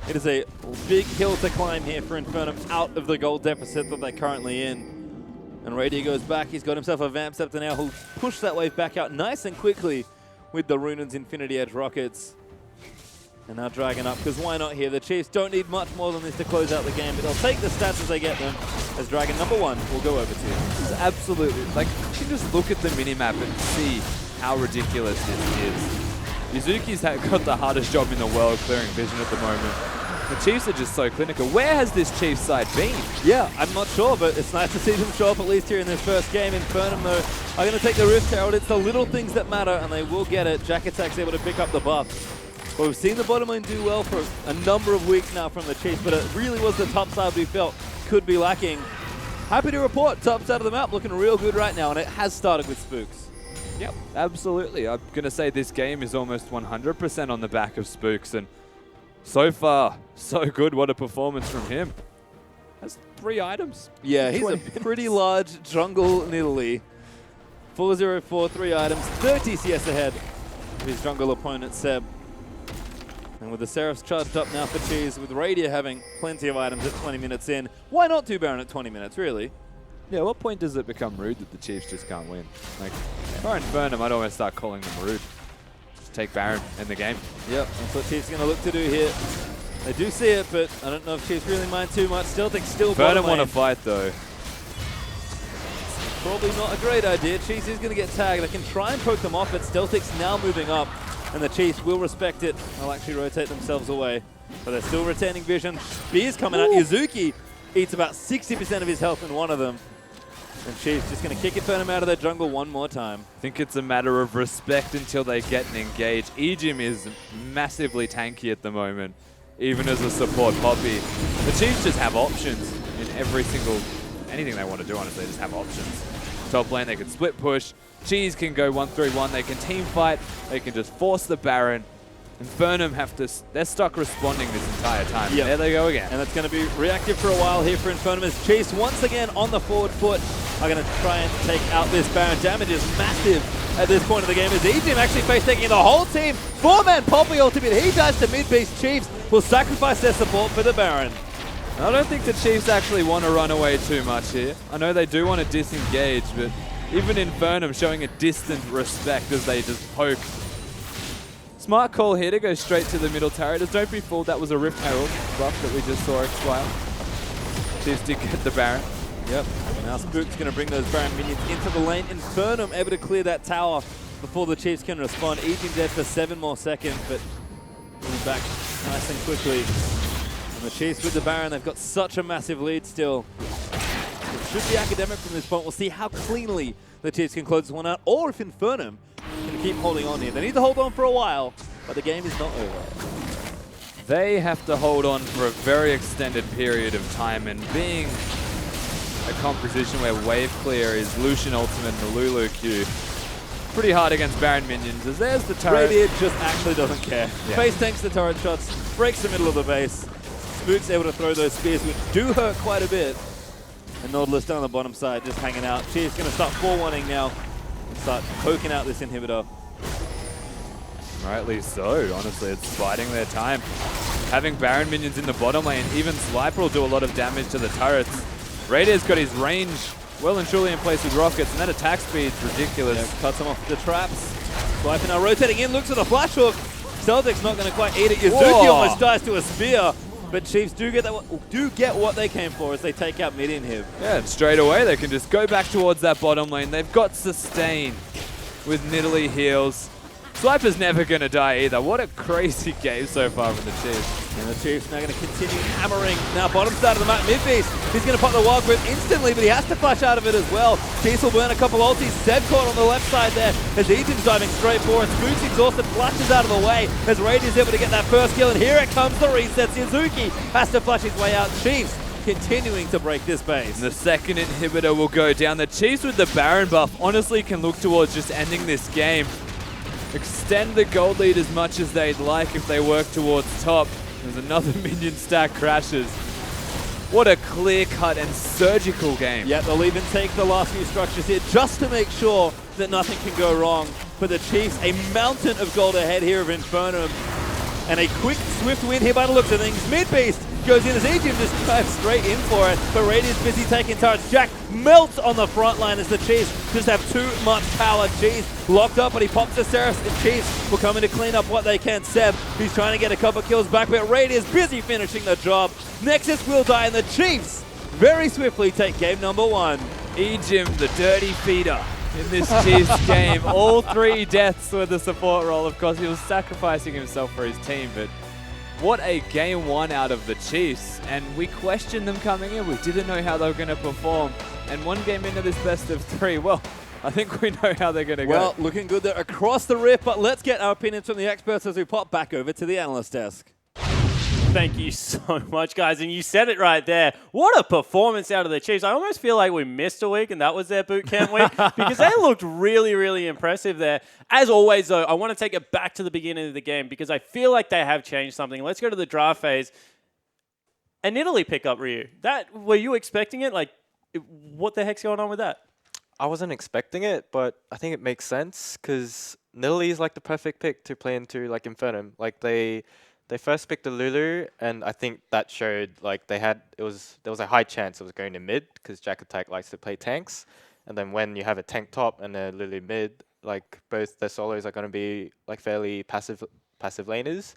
it is a big hill to climb here for Infernum out of the gold deficit that they're currently in. And Radier goes back. He's got himself a Vamp Scepter now. He'll push that wave back out nice and quickly with the Runan's Infinity Edge rockets. And now Dragon up, because why not here? The Chiefs don't need much more than this to close out the game, but they'll take the stats as they get them, as Dragon number 1 will go over to you. This is absolutely, like, you can just look at the minimap and see how ridiculous this is. Yuzuki's got the hardest job in the world clearing vision at the moment. The Chiefs are just so clinical. Where has this Chiefs side been? Yeah, I'm not sure, but it's nice to see them show up at least here in this first game. Infernum, though, are going to take the Rift Herald. It's the little things that matter, and they will get it. Jack Attack's able to pick up the buff. Well, we've seen the bottom lane do well for a number of weeks now from the Chiefs, but it really was the top side we felt could be lacking. Happy to report, top side of the map looking real good right now, and it has started with Spooks. Yep, absolutely. I'm going to say this game is almost 100% on the back of Spooks, and so far, so good. What a performance from him. Has 3 items. Yeah, he's a pretty large jungle Nidalee. 4-0-4, 3 items, 30 CS ahead of his jungle opponent, Seb. And with the Seraphs charged up now for Cheese, with Radier having plenty of items at 20 minutes in. Why not 2 Baron at 20 minutes, really? Yeah, what point does it become rude that the Chiefs just can't win? Like, if I were Infernum, I'd almost start calling them rude. Just take Baron in the game. Yep, that's what Chiefs are going to look to do here. They do see it, but I don't know if Chiefs really mind too much. Stealthic's still bottom Infernum want to lane. fight, though. Probably not a great idea. Chiefs is going to get tagged. They can try and poke them off, but Stealthic's now moving up, and the Chiefs will respect it. They'll actually rotate themselves away, but they're still retaining vision. Spears coming out. Izuki eats about 60% of his health in one of them. And Chiefs just going to kick Infernum out of their jungle one more time. I think it's a matter of respect until they get an engage. Ejim is massively tanky at the moment, even as a support Poppy. The Chiefs just have options in every single, anything they want to do, honestly, they just have options. Top lane, they can split push. Cheese can go 1-3-1. They can team fight. They can just force the Baron. Infernum have to, they're stuck responding this entire time. Yep. There they go again. And that's going to be reactive for a while here for Infernum as Chiefs once again on the forward foot are going to try and take out this Baron. Damage is massive at this point of the game as Ejim actually face taking the whole team. 4-man Poppy ultimate. He dies to mid-beast. Chiefs will sacrifice their support for the Baron. I don't think the Chiefs actually want to run away too much here. I know they do want to disengage, but even Infernum showing a distant respect as they just poke. Smart call here to go straight to the middle turret. Just don't be fooled, that was a Rift Herald buff that we just saw expire. Chiefs did get the Baron. Yep. Now Spook's going to bring those Baron minions into the lane. Infernum able to clear that tower before the Chiefs can respond. Ejim dead for 7 more seconds, but we'll be back nice and quickly. And the Chiefs with the Baron, they've got such a massive lead still. It should be academic from this point. We'll see how cleanly the Chiefs can close this one out, or if Infernum can keep holding on here. They need to hold on for a while, but the game is not over. They have to hold on for a very extended period of time, and being a composition where wave clear is Lucian ultimate and the Lulu Q, pretty hard against Baron minions, as there's the turret. Radiant just actually doesn't care. Yeah. Face tanks the turret shots, breaks the middle of the base. Spook's able to throw those spears, which do hurt quite a bit. And Nautilus down the bottom side, just hanging out. Chiefs going to start 4-1-ing now and start poking out this inhibitor. Rightly so, honestly, it's biding their time. Having Baron minions in the bottom lane, even Sliper will do a lot of damage to the turrets. Raider's got his range well and truly in place with rockets, and that attack speed's ridiculous. Yeah, cuts him off the traps. Sliper now rotating in, looks at the flash hook. Celtic's not going to quite eat it. Izuki Whoa. almost dies to a spear. But Chiefs do get what they came for as they take out mid-inhib. Yeah, and straight away they can just go back towards that bottom lane. They've got sustain with Nidalee heals. Swiper's never going to die either. What a crazy game so far from the Chiefs. And the Chiefs now going to continue hammering. Now bottom side of the map, mid-beast. He's going to pop the wild grip instantly, but he has to flash out of it as well. Chiefs will burn a couple ultis. Zed caught on the left side there as Ejim's diving straight forward. Spook's exhausted, flashes out of the way as Raiders able to get that first kill. And here it comes, the resets. Izuki has to flash his way out. Chiefs continuing to break this base. And the second inhibitor will go down. The Chiefs with the Baron buff honestly can look towards just ending this game. Extend the gold lead as much as they'd like if they work towards top. There's another minion stack crashes. What a clear-cut and surgical game. Yeah, they'll even take the last few structures here just to make sure that nothing can go wrong. For the Chiefs, a mountain of gold ahead here of Infernum. And a quick, swift win here by the looks of things. Mid-beast goes in as Ejim just drives straight in for it. But Radiant's busy taking turrets. Jack melts on the front line as the Chiefs just have too much power. Cheese locked up, but he pops the Ceres, and Chiefs will come in to clean up what they can. Seb, he's trying to get a couple kills back, but Radiant's busy finishing the job. Nexus will die, and the Chiefs very swiftly take game number 1. Ejim, the dirty feeder in this Chiefs game. All 3 deaths with the support role. Of course, he was sacrificing himself for his team, but what a game 1 out of the Chiefs. And we questioned them coming in. We didn't know how they were going to perform. And 1 game into this best of 3, well, I think we know how they're going to go. Well, looking good there across the rip, but let's get our opinions from the experts as we pop back over to the analyst desk. Thank you so much, guys. And you said it right there. What a performance out of the Chiefs. I almost feel like we missed a week and that was their boot camp week because they looked really, really impressive there. As always, though, I want to take it back to the beginning of the game because I feel like they have changed something. Let's go to the draft phase. And Italy pick up Ryu. Were you expecting it? Like, what the heck's going on with that? I wasn't expecting it, but I think it makes sense because Nidalee is like the perfect pick to play into like Infernum. Like they they first picked the Lulu, and I think that showed like there was a high chance it was going to mid because Jack Attack likes to play tanks, and then when you have a tank top and a Lulu mid, like both their solos are going to be like fairly passive laners,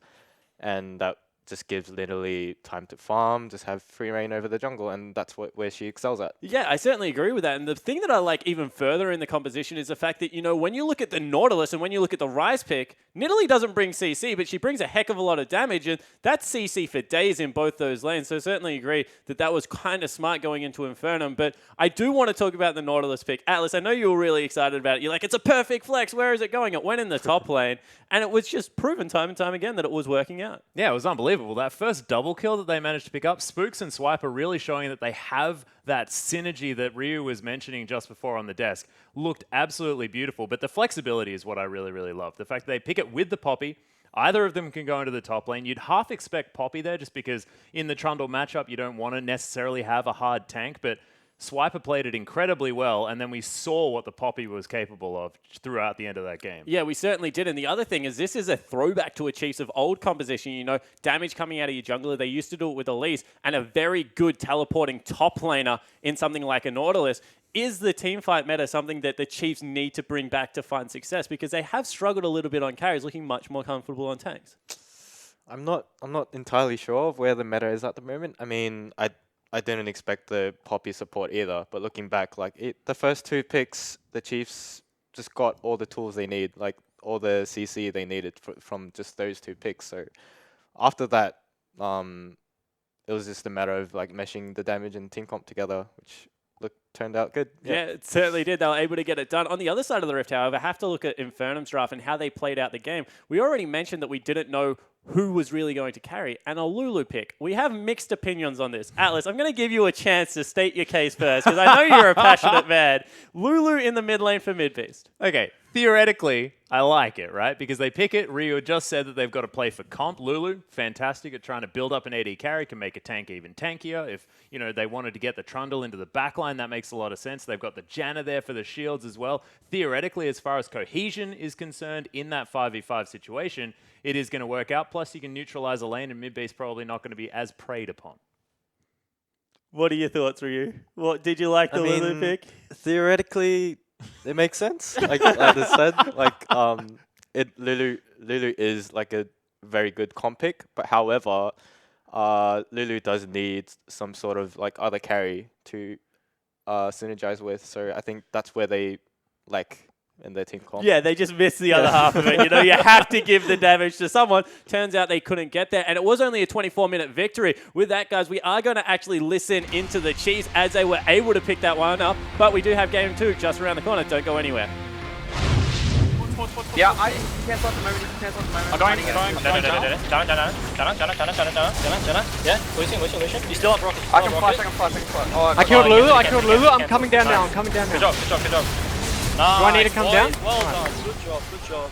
and that just gives literally time to farm, just have free reign over the jungle, and that's where she excels at. Yeah, I certainly agree with that. And the thing that I like even further in the composition is the fact that, you know, when you look at the Nautilus and when you look at the Rise pick, Nidalee doesn't bring CC, but she brings a heck of a lot of damage, and that's CC for days in both those lanes. So certainly agree that that was kind of smart going into Infernum. But I do want to talk about the Nautilus pick. Atlas, I know you were really excited about it. You're like, it's a perfect flex. Where is it going? It went in the top lane, and it was just proven time and time again that it was working out. Yeah, it was unbelievable. That first double kill that they managed to pick up, Spooks and Swipe are really showing that they have that synergy that Ryu was mentioning just before on the desk. Looked absolutely beautiful, but the flexibility is what I really, really love. The fact that they pick it with the Poppy, either of them can go into the top lane. You'd half expect Poppy there just because in the Trundle matchup, you don't want to necessarily have a hard tank, but Swiper played it incredibly well, and then we saw what the Poppy was capable of throughout the end of that game. Yeah, we certainly did. And the other thing is this is a throwback to a Chiefs of old composition. You know, damage coming out of your jungler. They used to do it with Elise, and a very good teleporting top laner in something like a Nautilus. Is the teamfight meta something that the Chiefs need to bring back to find success? Because they have struggled a little bit on carries, looking much more comfortable on tanks. I'm not entirely sure of where the meta is at the moment. I mean, I didn't expect the Poppy support either, but looking back, like the first two picks, the Chiefs just got all the tools they need, like all the CC they needed from just those two picks. So after that, it was just a matter of like meshing the damage and team comp together, which turned out good. Yeah, it certainly did. They were able to get it done. On the other side of the Rift, however, have to look at Infernum's draft and how they played out the game. We already mentioned that we didn't know who was really going to carry, and a Lulu pick. We have mixed opinions on this. Atlas, I'm going to give you a chance to state your case first, because I know you're a passionate man. Lulu in the mid lane for mid beast. Okay, theoretically, I like it, right? Because they pick it. Ryu just said that they've got to play for comp. Lulu, fantastic at trying to build up an AD carry, can make a tank even tankier. If, you know, they wanted to get the Trundle into the backline, that makes a lot of sense. They've got the Janna there for the shields as well. Theoretically, as far as cohesion is concerned, in that 5v5 situation, it is going to work out. Plus, you can neutralize a lane, and mid-base probably not going to be as preyed upon. What are your thoughts, Ryu? What did you like the Lulu pick? Theoretically, it makes sense. Like I just said, like Lulu is like a very good comp pick, but however, Lulu does need some sort of like other carry to synergize with. So I think that's where they like in their team comp. Yeah, they just missed the other half of it. You know, you have to give the damage to someone. Turns out they couldn't get there, and it was only a 24-minute victory. With that, guys, we are going to actually listen into the Chiefs as they were able to pick that one up, but we do have game 2 just around the corner. Don't go anywhere. Yeah, I can't stop the moment. Can't stop the moment. I'm going. Yeah, wishing. You still have rockets. I can flash. Oh, I killed Lulu. I'm coming down now. Good job. Nice. Do I need to come down? Well done. Good job.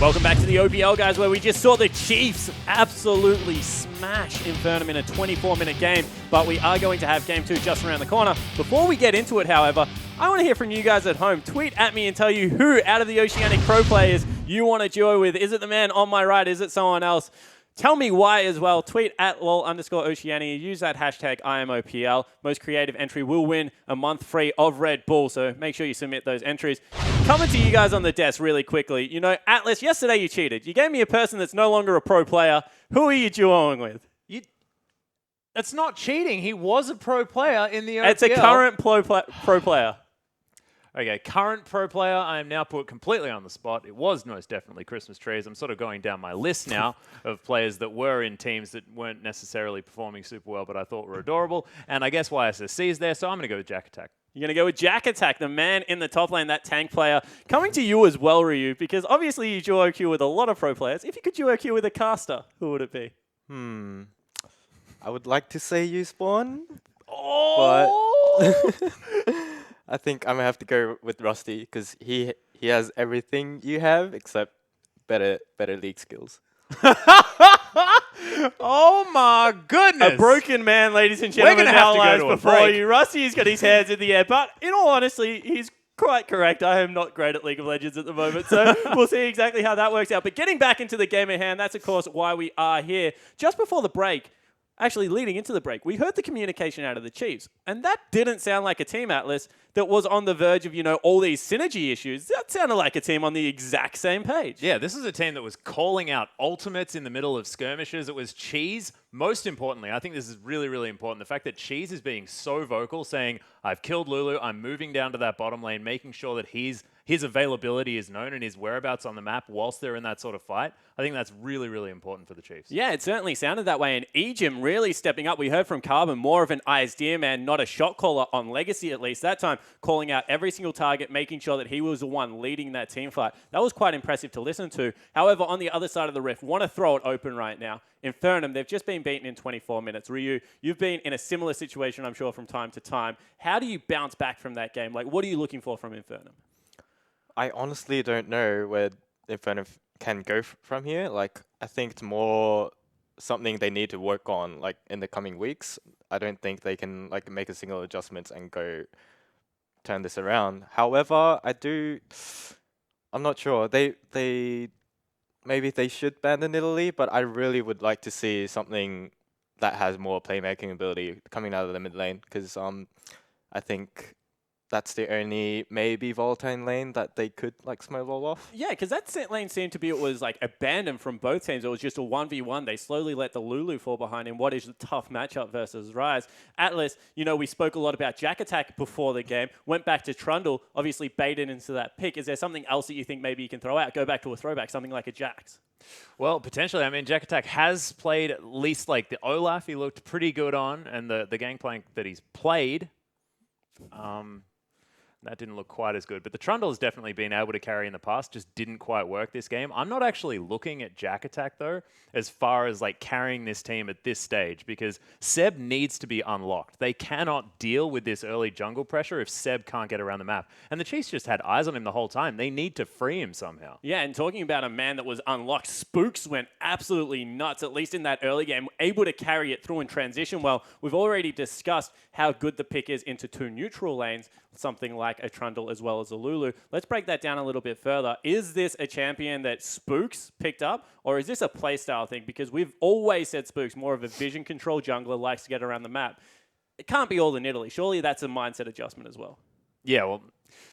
Welcome back to the OPL, guys, where we just saw the Chiefs absolutely smash Infernum in a 24-minute game, but we are going to have Game 2 just around the corner. Before we get into it, however, I want to hear from you guys at home. Tweet at me and tell you who out of the Oceanic Pro players you want to duo with. Is it the man on my right? Is it someone else? Tell me why as well. Tweet at lol_Oceania. Use that hashtag IamOPL. Most creative entry will win a month free of Red Bull, so make sure you submit those entries. Coming to you guys on the desk really quickly. You know, Atlas, yesterday you cheated. You gave me a person that's no longer a pro player. Who are you duoing with? That's not cheating. He was a pro player in the OPL. It's a current pro player. Okay, current pro player, I am now put completely on the spot. It was most definitely Christmas trees. I'm sort of going down my list now of players that were in teams that weren't necessarily performing super well, but I thought were adorable. And I guess YSSC is there, so I'm going to go with Jack Attack. You're going to go with Jack Attack, the man in the top lane, that tank player. Coming to you as well, Ryu, because obviously you duo queue with a lot of pro players. If you could duo queue with a caster, who would it be? I would like to say you Spawn, Oh! but I think I'm gonna have to go with Rusty because he has everything you have except better league skills. Oh my goodness! A broken man, ladies and gentlemen, We're gonna have now to go lies to a before break. you. Rusty's got his hands in the air, but in all honesty, he's quite correct. I am not great at League of Legends at the moment, so we'll see exactly how that works out. But getting back into the game at hand, that's of course why we are here. Just before the break, actually leading into the break, we heard the communication out of the Chiefs, and that didn't sound like a team, Atlas, that was on the verge of, you know, all these synergy issues. That sounded like a team on the exact same page. Yeah, this is a team that was calling out ultimates in the middle of skirmishes. It was Cheese. Most importantly, I think this is really, really important. The fact that Cheese is being so vocal, saying, I've killed Lulu, I'm moving down to that bottom lane, making sure that his availability is known and his whereabouts on the map whilst they're in that sort of fight. I think that's really, really important for the Chiefs. Yeah, it certainly sounded that way. And Ejim really stepping up. We heard from Carbon, more of an ISD man, not a shot caller on Legacy at least. That time, calling out every single target, making sure that he was the one leading that team fight. That was quite impressive to listen to. However, on the other side of the rift, want to throw it open right now. Infernum, they've just been beaten in 24 minutes. Ryu, you've been in a similar situation, I'm sure, from time to time. How do you bounce back from that game? Like, what are you looking for from Infernum? I honestly don't know where Infernum can go from here. Like, I think it's more something they need to work on, like, in the coming weeks. I don't think they can, like, make a single adjustments and go turn this around. However, I'm not sure. Maybe they should ban the Nidalee, but I really would like to see something that has more playmaking ability coming out of the mid lane, because I think that's the only maybe volatile lane that they could like smoke roll off. Yeah, because that set lane seemed to be, it was like abandoned from both teams. It was just a 1v1. They slowly let the Lulu fall behind in what is a tough matchup versus Ryze. Atlas, you know, we spoke a lot about Jack Attack before the game, went back to Trundle, obviously baited into that pick. Is there something else that you think maybe you can throw out? Go back to a throwback, something like a Jax. Well, potentially. I mean, Jack Attack has played at least like the Olaf he looked pretty good on, and the Gangplank that he's played, that didn't look quite as good. But the Trundle has definitely been able to carry in the past, just didn't quite work this game. I'm not actually looking at Jack Attack, though, as far as like carrying this team at this stage, because Seb needs to be unlocked. They cannot deal with this early jungle pressure if Seb can't get around the map. And the Chiefs just had eyes on him the whole time. They need to free him somehow. Yeah, and talking about a man that was unlocked, Spooks went absolutely nuts, at least in that early game, able to carry it through and transition well. We've already discussed how good the pick is into two neutral lanes, something like a Trundle as well as a Lulu. Let's break that down a little bit further. Is this a champion that Spooks picked up, or is this a playstyle thing? Because we've always said Spooks, more of a vision control jungler, likes to get around the map. It can't be all the Nidalee. Surely that's a mindset adjustment as well. Yeah, well,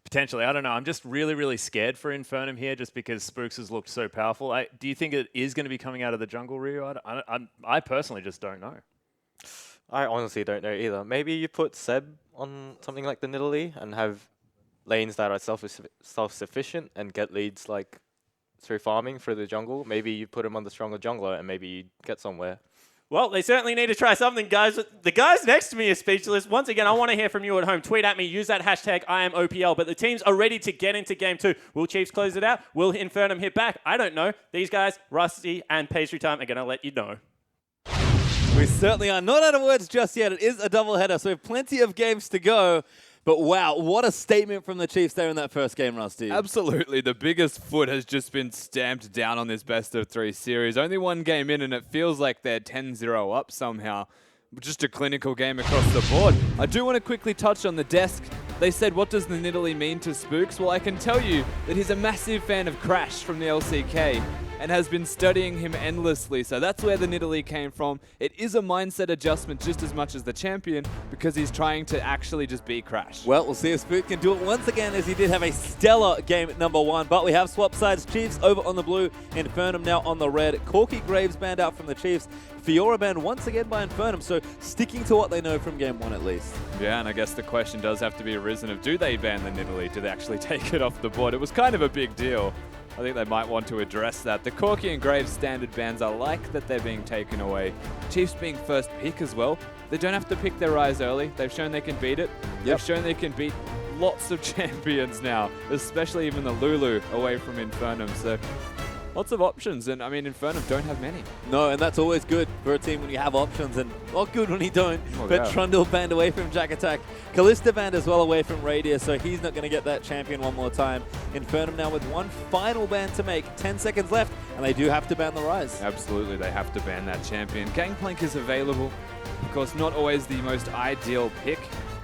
potentially. I don't know. I'm just really, really scared for Infernum here just because Spooks has looked so powerful. Do you think it is going to be coming out of the jungle, Ryu? I personally just don't know. I honestly don't know either. Maybe you put Seb on something like the Nidalee and have lanes that are self-sufficient and get leads like through farming through the jungle. Maybe you put him on the stronger jungler and maybe you get somewhere. Well, they certainly need to try something, guys. The guys next to me are speechless. Once again, I want to hear from you at home. Tweet at me. Use that hashtag IamOPL. But the teams are ready to get into Game 2. Will Chiefs close it out? Will Infernum hit back? I don't know. These guys, Rusty and Pastry Time, are going to let you know. We certainly are not out of words just yet. It is a doubleheader, so we have plenty of games to go. But wow, what a statement from the Chiefs there in that first game, Rusty. Absolutely. The biggest foot has just been stamped down on this best-of-3 series. Only one game in, and it feels like they're 10-0 up somehow. Just a clinical game across the board. I do want to quickly touch on the desk. They said, what does the Nidalee mean to Spooks? Well, I can tell you that he's a massive fan of Crash from the LCK and has been studying him endlessly. So that's where the Nidalee came from. It is a mindset adjustment just as much as the champion because he's trying to actually just be Crash. Well, we'll see if Spook can do it once again, as he did have a stellar game at number 1. But we have swap sides. Chiefs over on the blue, Infernum now on the red. Corky Graves banned out from the Chiefs. Fiora banned once again by Infernum, so sticking to what they know from game 1 at least. Yeah, and I guess the question does have to be arisen of, do they ban the Nidalee? Do they actually take it off the board? It was kind of a big deal. I think they might want to address that. The Corky and Graves standard bans, I like that they're being taken away. Chiefs being first pick as well. They don't have to pick their Ryze early. They've shown they can beat it. They've shown they can beat lots of champions now, especially even the Lulu away from Infernum. So lots of options, and I mean, Infernum don't have many. No, and that's always good for a team when you have options, and not good when you don't. Oh, but yeah. Trundle banned away from Jack Attack. Kalista banned as well away from Radius, so he's not going to get that champion one more time. Infernum now with one final ban to make. 10 seconds left, and they do have to ban the Ryze. Absolutely, they have to ban that champion. Gangplank is available. Of course, not always the most ideal pick.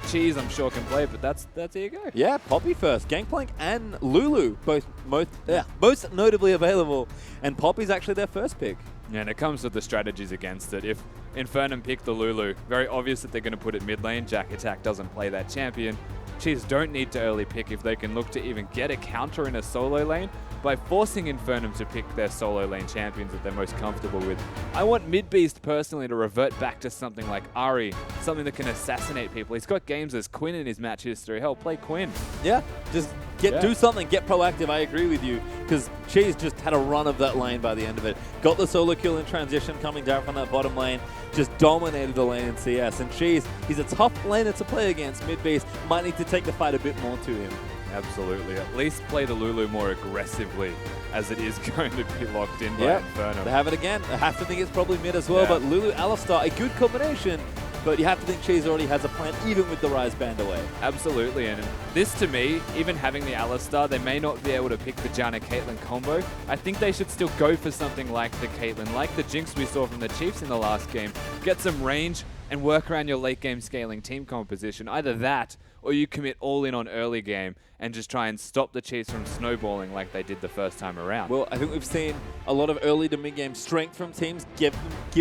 Cheese, I'm sure, can play, but that's here you go. Yeah, Poppy first. Gangplank and Lulu, both most notably available, and Poppy's actually their first pick. Yeah, and it comes with the strategies against it. If Infernum pick the Lulu, very obvious that they're going to put it mid lane. Jack Attack doesn't play that champion. Cheese don't need to early pick if they can look to even get a counter in a solo lane by forcing Infernum to pick their solo lane champions that they're most comfortable with. I want Midbeast personally to revert back to something like Ahri, something that can assassinate people. He's got games as Quinn in his match history. Hell, play Quinn. Yeah, just do something, get proactive. I agree with you, because Cheese just had a run of that lane by the end of it. Got the solo kill in transition coming down from that bottom lane, just dominated the lane in CS. And Cheese, he's a tough laner to play against. Midbeast might need to take the fight a bit more to him. Absolutely. At least play the Lulu more aggressively, as it is going to be locked in by Infernum. They have it again. I have to think it's probably mid as well, but Lulu, Alistar, a good combination. But you have to think Cheese already has a plan, even with the Ryze banned away. Absolutely, and this to me, even having the Alistar, they may not be able to pick the Janna-Caitlyn combo. I think they should still go for something like the Caitlyn, like the Jinx we saw from the Chiefs in the last game. Get some range and work around your late game scaling team composition. Either that, or you commit all in on early game and just try and stop the Chiefs from snowballing like they did the first time around. Well, I think we've seen a lot of early to mid-game strength from teams give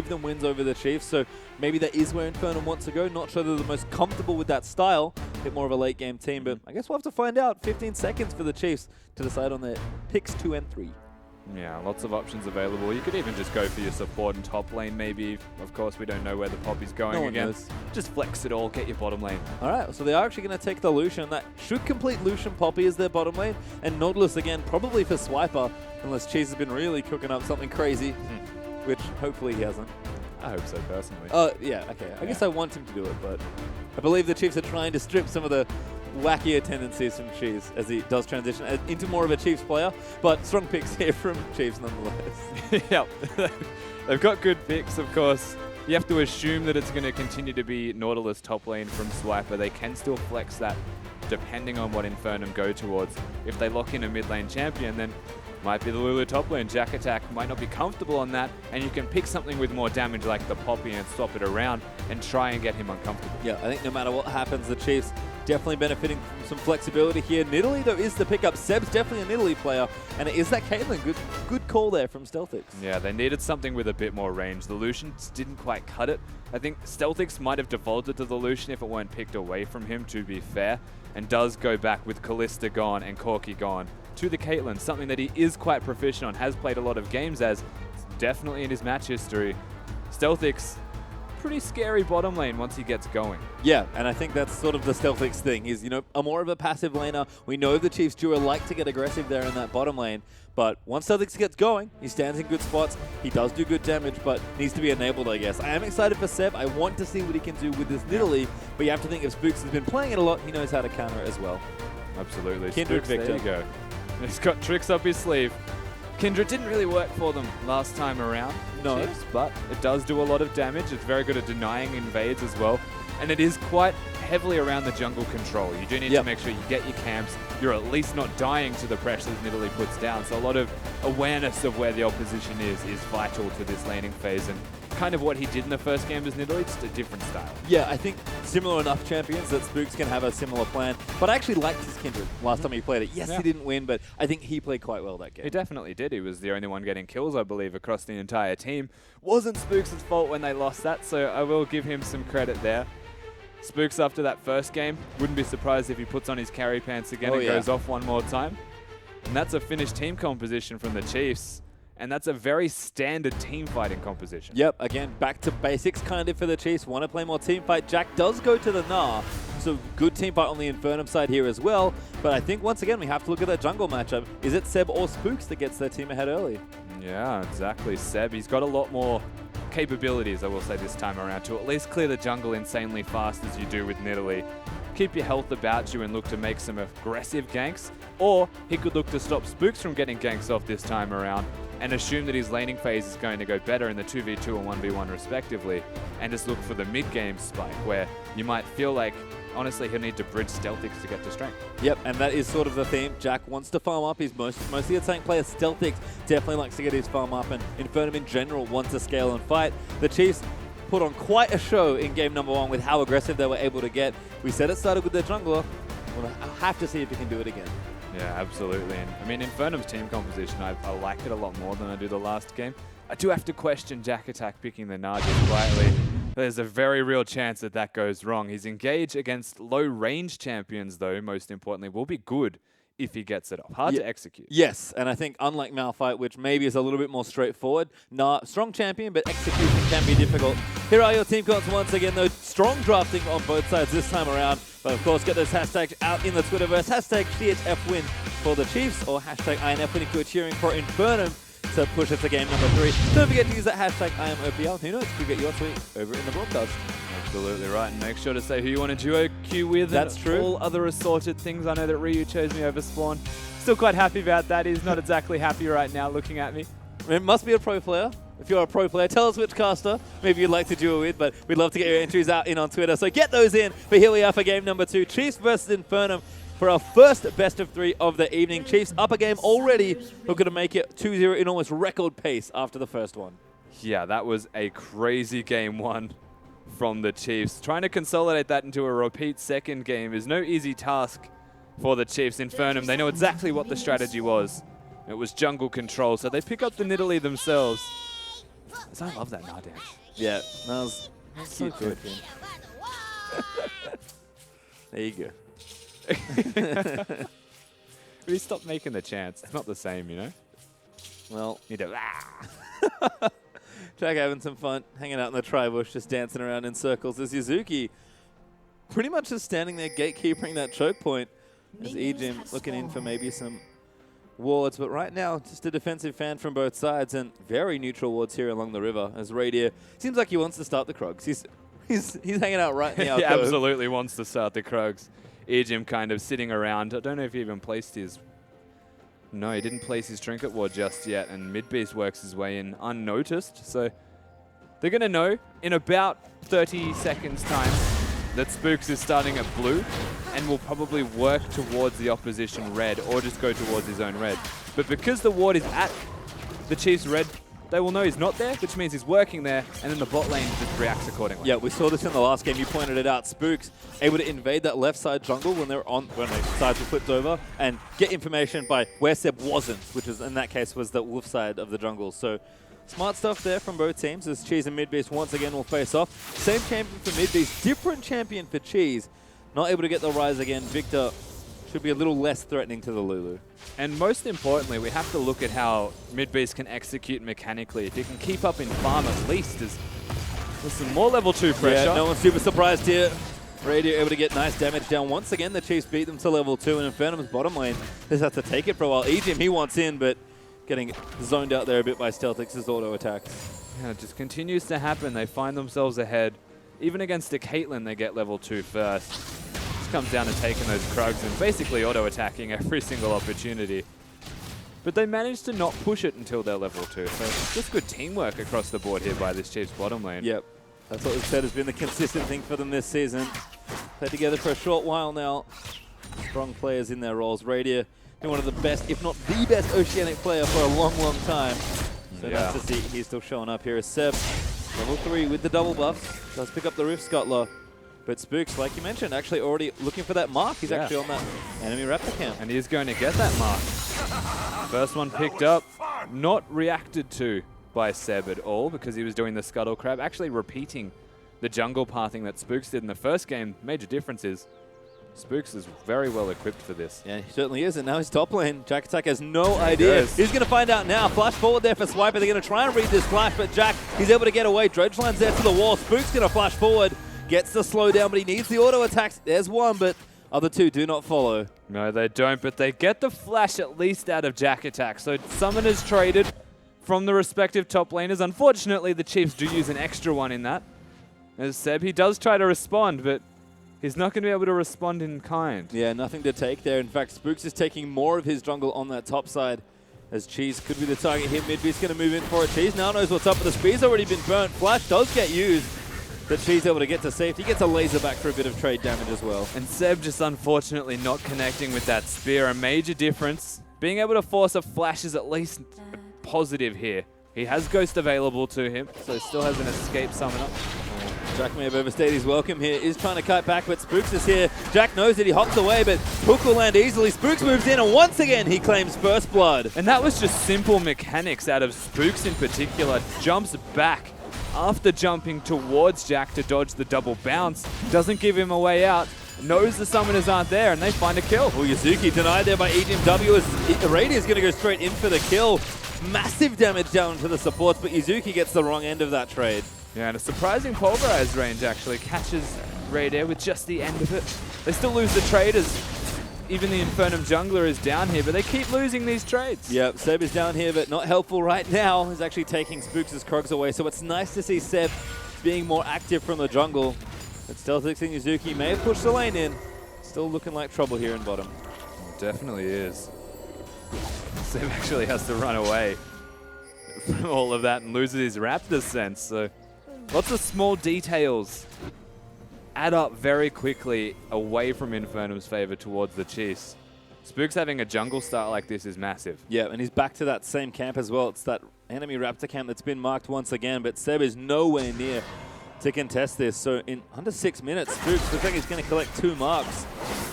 them wins over the Chiefs, so maybe that is where Infernum wants to go. Not sure they're the most comfortable with that style, a bit more of a late-game team, but I guess we'll have to find out. 15 seconds for the Chiefs to decide on their picks 2 and 3. Yeah, lots of options available. You could even just go for your support and top lane, maybe. Of course, we don't know where the Poppy's going again. Knows. Just flex it all, get your bottom lane. All right, so they are actually going to take the Lucian. That should complete Lucian Poppy as their bottom lane. And Nautilus again, probably for Swiper, unless Cheese has been really cooking up something crazy, which hopefully he hasn't. I hope so, personally. Yeah, okay. I guess I want him to do it, but I believe the Chiefs are trying to strip some of the wackier tendencies from Chiefs as he does transition into more of a Chiefs player, but strong picks here from Chiefs nonetheless. Yep. They've got good picks, of course. You have to assume that it's going to continue to be Nautilus top lane from Swiper. They can still flex that depending on what Infernum go towards. If they lock in a mid lane champion, then might be the Lulu top lane. Jack Attack might not be comfortable on that, and you can pick something with more damage like the Poppy and swap it around and try and get him uncomfortable. Yeah, I think no matter what happens, the Chiefs definitely benefiting from some flexibility here. Nidalee, though, is the pickup. Seb's definitely a Nidalee player, and it is that Caitlyn. Good call there from Stealthix. Yeah, they needed something with a bit more range. The Lucian didn't quite cut it. I think Stealthix might have defaulted to the Lucian if it weren't picked away from him, to be fair, and does go back with Kalista gone and Corky gone to the Caitlyn, something that he is quite proficient on, has played a lot of games as, definitely in his match history. Stealthix, pretty scary bottom lane once he gets going. Yeah, and I think that's sort of the Stealthix thing. He's, a more of a passive laner. We know the Chiefs duo like to get aggressive there in that bottom lane, but once Stealthix gets going, he stands in good spots. He does do good damage, but needs to be enabled, I guess. I am excited for Seb. I want to see what he can do with this Nidalee, but you have to think if Spooks has been playing it a lot, he knows how to counter it as well. Absolutely. Kindred Spooks, Victor. there you go. He's got tricks up his sleeve. Kindred didn't really work for them last time around. No. Chiefs, but it does do a lot of damage. It's very good at denying invades as well. And it is quite heavily around the jungle control. You do need to make sure you get your camps. You're at least not dying to the pressure that Italy puts down. So a lot of awareness of where the opposition is vital to this laning phase. And kind of what he did in the first game was Italy, just a different style. Yeah, I think similar enough champions that Spooks can have a similar plan. But I actually liked his Kindred last time he played it. Yes, he didn't win, but I think he played quite well that game. He definitely did. He was the only one getting kills, I believe, across the entire team. Wasn't Spooks' fault when they lost that, so I will give him some credit there. Spooks, after that first game, wouldn't be surprised if he puts on his carry pants again and goes off one more time. And that's a finished team composition from the Chiefs. And that's a very standard team fighting composition. Yep, again, back to basics kind of for the Chiefs. Want to play more team fight. Jack does go to the Gnar. So good team fight on the Infernum side here as well. But I think once again, we have to look at that jungle matchup. Is it Seb or Spooks that gets their team ahead early? Yeah, exactly. Seb, he's got a lot more capabilities, I will say, this time around to at least clear the jungle insanely fast as you do with Nidalee. Keep your health about you and look to make some aggressive ganks. Or he could look to stop Spooks from getting ganks off this time around and assume that his laning phase is going to go better in the 2v2 and 1v1 respectively, and just look for the mid-game spike where you might feel like, honestly, he'll need to bridge Stealthix to get to strength. Yep, and that is sort of the theme. Jack wants to farm up. He's mostly a tank player. Stealthix definitely likes to get his farm up, and Infernum in general wants to scale and fight. The Chiefs put on quite a show in game number 1 with how aggressive they were able to get. We said it started with their jungler. We'll have to see if he can do it again. Yeah, absolutely. And I mean, Infernum's team composition, I like it a lot more than I do the last game. I do have to question Jack Attack picking the Gnar just quietly. There's a very real chance that that goes wrong. His engage against low-range champions, though, most importantly, will be good if he gets it off. Hard to execute. Yes, and I think unlike Malphite, which maybe is a little bit more straightforward, Gnar, strong champion, but execution can be difficult. Here are your team cards once again, though. Strong drafting on both sides this time around. But of course, get those hashtags out in the Twitterverse. Hashtag CHFWin for the Chiefs, or hashtag INFWin if you're cheering for Infernum to push it to game number 3. Don't forget to use that hashtag IamOPL. Who knows, could get your tweet over in the broadcast. Absolutely right, and make sure to say who you want to duo queue with. That's and true. All other assorted things. I know that Ryu chose me over Spawn. Still quite happy about that. He's not exactly happy right now looking at me. It must be a pro player. If you're a pro player, tell us which caster maybe you'd like to duel with, but we'd love to get your entries out in on Twitter. So get those in. But here we are for game number 2, Chiefs versus Infernum, for our first best of 3 of the evening. Chiefs up a game already, looking to make it 2-0 in almost record pace after the first one. Yeah, that was a crazy game 1 from the Chiefs. Trying to consolidate that into a repeat second game is no easy task for the Chiefs. Infernum, they know exactly what the strategy was. It was jungle control, so they pick up the Nidalee themselves. I love that Gnar dance. Yeah, that was so cute. There you go. But he stopped making the chance. It's not the same, you know? Well, You do. Jack having some fun, hanging out in the tri-bush, just dancing around in circles. As Yuzuki pretty much just standing there gatekeeping that choke point. As Ejim looking in for maybe some wards. But right now, just a defensive fan from both sides and very neutral wards here along the river. As Radier seems like he wants to start the Krogs. He's hanging out right now. He absolutely wants to start the Krogs. Ejim kind of sitting around. I don't know if he even placed his... No, he didn't place his Trinket Ward just yet, and Midbeast works his way in unnoticed. So they're going to know in about 30 seconds' time that Spooks is starting at blue and will probably work towards the opposition red or just go towards his own red. But because the ward is at the Chiefs red, they will know he's not there, which means he's working there, and then the bot lane just reacts accordingly. Yeah, we saw this in the last game. You pointed it out. Spooks able to invade that left side jungle when their sides were flipped over and get information by where Seb wasn't, which is in that case was the wolf side of the jungle. So smart stuff there from both teams as Cheese and Midbeast once again will face off. Same champion for Midbeast, different champion for Cheese. Not able to get the rise again. Victor should be a little less threatening to the Lulu. And most importantly, we have to look at how Midbeast can execute mechanically. If he can keep up in farm at least, there's some more level 2 pressure. Yeah, no one's super surprised here. Radio able to get nice damage down. Once again, the Chiefs beat them to level 2, and Infernum's bottom lane just have to take it for a while. Ejim, he wants in, but getting zoned out there a bit by Stealthix's auto attacks. Yeah, it just continues to happen. They find themselves ahead. Even against a Caitlyn, they get level 2 first. Just comes down to taking those Krugs and basically auto-attacking every single opportunity. But they managed to not push it until they're level 2. So just good teamwork across the board here by this Chiefs bottom lane. Yep. That's what we've said has been the consistent thing for them this season. Played together for a short while now. Strong players in their roles. Radier, been one of the best, if not the best Oceanic player for a long, long time. So nice to see he's still showing up here as Seb. Level 3 with the double buffs. Does pick up the Rift Scuttler. But Spooks, like you mentioned, actually already looking for that mark. He's actually on that enemy Raptor camp. And he's going to get that mark. First one picked up, not reacted to by Seb at all because he was doing the Scuttle Crab, actually repeating the jungle pathing that Spooks did in the first game. Major difference is Spooks is very well equipped for this. Yeah, he certainly is. And now he's top lane. Jack Attack has no idea. He's going to find out now. Flash forward there for Swiper. They're going to try and read this flash, but Jack, he's able to get away. Dredgeline's there to the wall. Spook's going to flash forward. Gets the slowdown, but he needs the auto attacks. There's one, but other two do not follow. No, they don't, but they get the flash at least out of Jack Attack. So Summoners traded from the respective top laners. Unfortunately, the Chiefs do use an extra one in that. As Seb, he does try to respond, but he's not going to be able to respond in kind. Yeah, nothing to take there. In fact, Spooks is taking more of his jungle on that top side, as Cheese could be the target here. Midbeast's going to move in for it. Cheese now knows what's up, but the speed's already been burnt. Flash does get used, but Cheese able to get to safety. He gets a laser back for a bit of trade damage as well. And Seb just unfortunately not connecting with that spear. A major difference. Being able to force a flash is at least positive here. He has Ghost available to him, so still has an escape summoner. Jack may have overstayed his welcome here. Is trying to cut back, but Spooks is here. Jack knows it. He hops away, but Hook will land easily. Spooks moves in, and once again, he claims first blood. And that was just simple mechanics out of Spooks in particular. Jumps back after jumping towards Jack to dodge the double bounce. Doesn't give him a way out. Knows the summoners aren't there, and they find a kill. Oh, Yuzuki denied there by EGMW as Radier is going to go straight in for the kill. Massive damage down to the supports, but Yuzuki gets the wrong end of that trade. Yeah, and a surprising pulverize range actually catches Radier with just the end of it. They still lose the trade as even the Infernum jungler is down here, but they keep losing these trades. Yep, Seb is down here, but not helpful right now. He's actually taking Spooks' Krogs away, so it's nice to see Seb being more active from the jungle. But Stealthixing Yuzuki may have pushed the lane in. Still looking like trouble here in bottom. It definitely is. Seb actually has to run away from all of that and loses his Raptor sense. So lots of small details add up very quickly away from Infernum's favor towards the Chiefs. Spooks having a jungle start like this is massive. Yeah, and he's back to that same camp as well. It's that enemy Raptor camp that's been marked once again, but Seb is nowhere near to contest this. So in under 6 minutes, Spooks looks like he's going to collect 2 marks.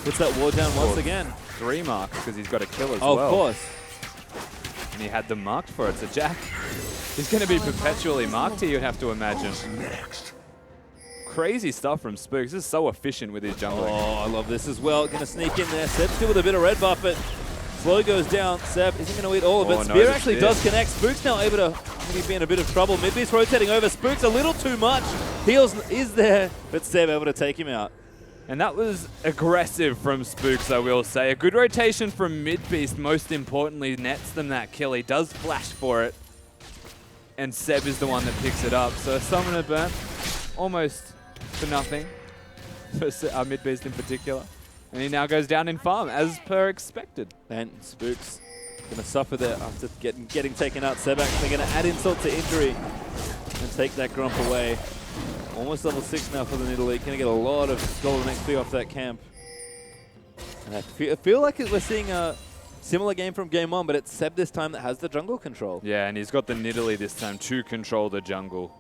Puts that ward down once again. 3 marks because he's got a kill as well. Of course. And he had them marked for it. So Jack, he's going to be perpetually marked here, you'd have to imagine. Crazy stuff from Spooks. This is so efficient with his jungling. Oh, I love this as well. Going to sneak in there. Seb still with a bit of red buff, but slow goes down. Seb isn't going to eat all of it. Spear actually does connect. Spooks now able to maybe be in a bit of trouble. Midbeast rotating over. Spooks a little too much. Heals is there, but Seb able to take him out. And that was aggressive from Spooks, I will say. A good rotation from Midbeast, most importantly, nets them that kill. He does flash for it. And Seb is the one that picks it up. So a summoner burn, almost for nothing, for Midbeast in particular. And he now goes down in farm, as per expected. And Spooks going to suffer there after getting taken out. Seb actually going to add insult to injury and take that Grump away. Almost level 6 now for the Nidalee. Going to get a lot of golden XP off that camp. And I feel like we're seeing a similar game from game 1, but it's Seb this time that has the jungle control. Yeah, and he's got the Nidalee this time to control the jungle.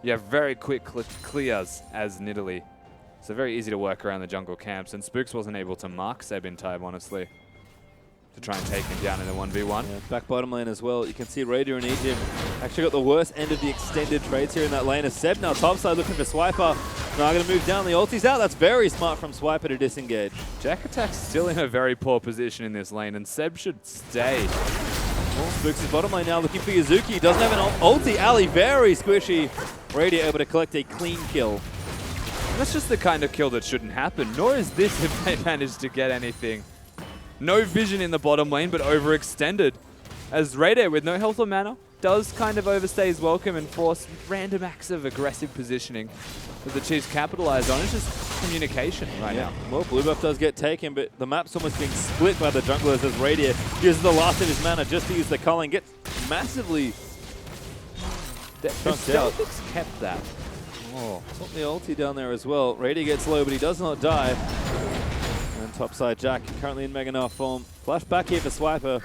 You have very quick clears as Nidalee. So very easy to work around the jungle camps, and Spooks wasn't able to mark Seb in time, honestly, to try and take him down in the 1v1. Yeah, back bottom lane as well. You can see Radier and Egypt actually got the worst end of the extended trades here in that lane. As Seb now topside looking for Swiper. Now going to move down. The ulti's out. That's very smart from Swiper to disengage. Jack Attack's still in a very poor position in this lane, and Seb should stay. Well, Spooks' bottom lane now looking for Yuzuki. Doesn't have an ulti. Ali very squishy. Radier able to collect a clean kill. That's just the kind of kill that shouldn't happen, nor is this if they managed to get anything. No vision in the bottom lane, but overextended. As Radier, with no health or mana, does kind of overstay his welcome and force random acts of aggressive positioning that the Chiefs capitalize on. It's just communication right now. Well, blue buff does get taken, but the map's almost being split by the junglers as Radier uses the last of his mana just to use the culling. Gets massively chunked out. Celtics kept that, Oh, got the ulti down there as well. Rady gets low, but he does not die. And topside Jack currently in Mega Gnar form. Flash back here for Swiper.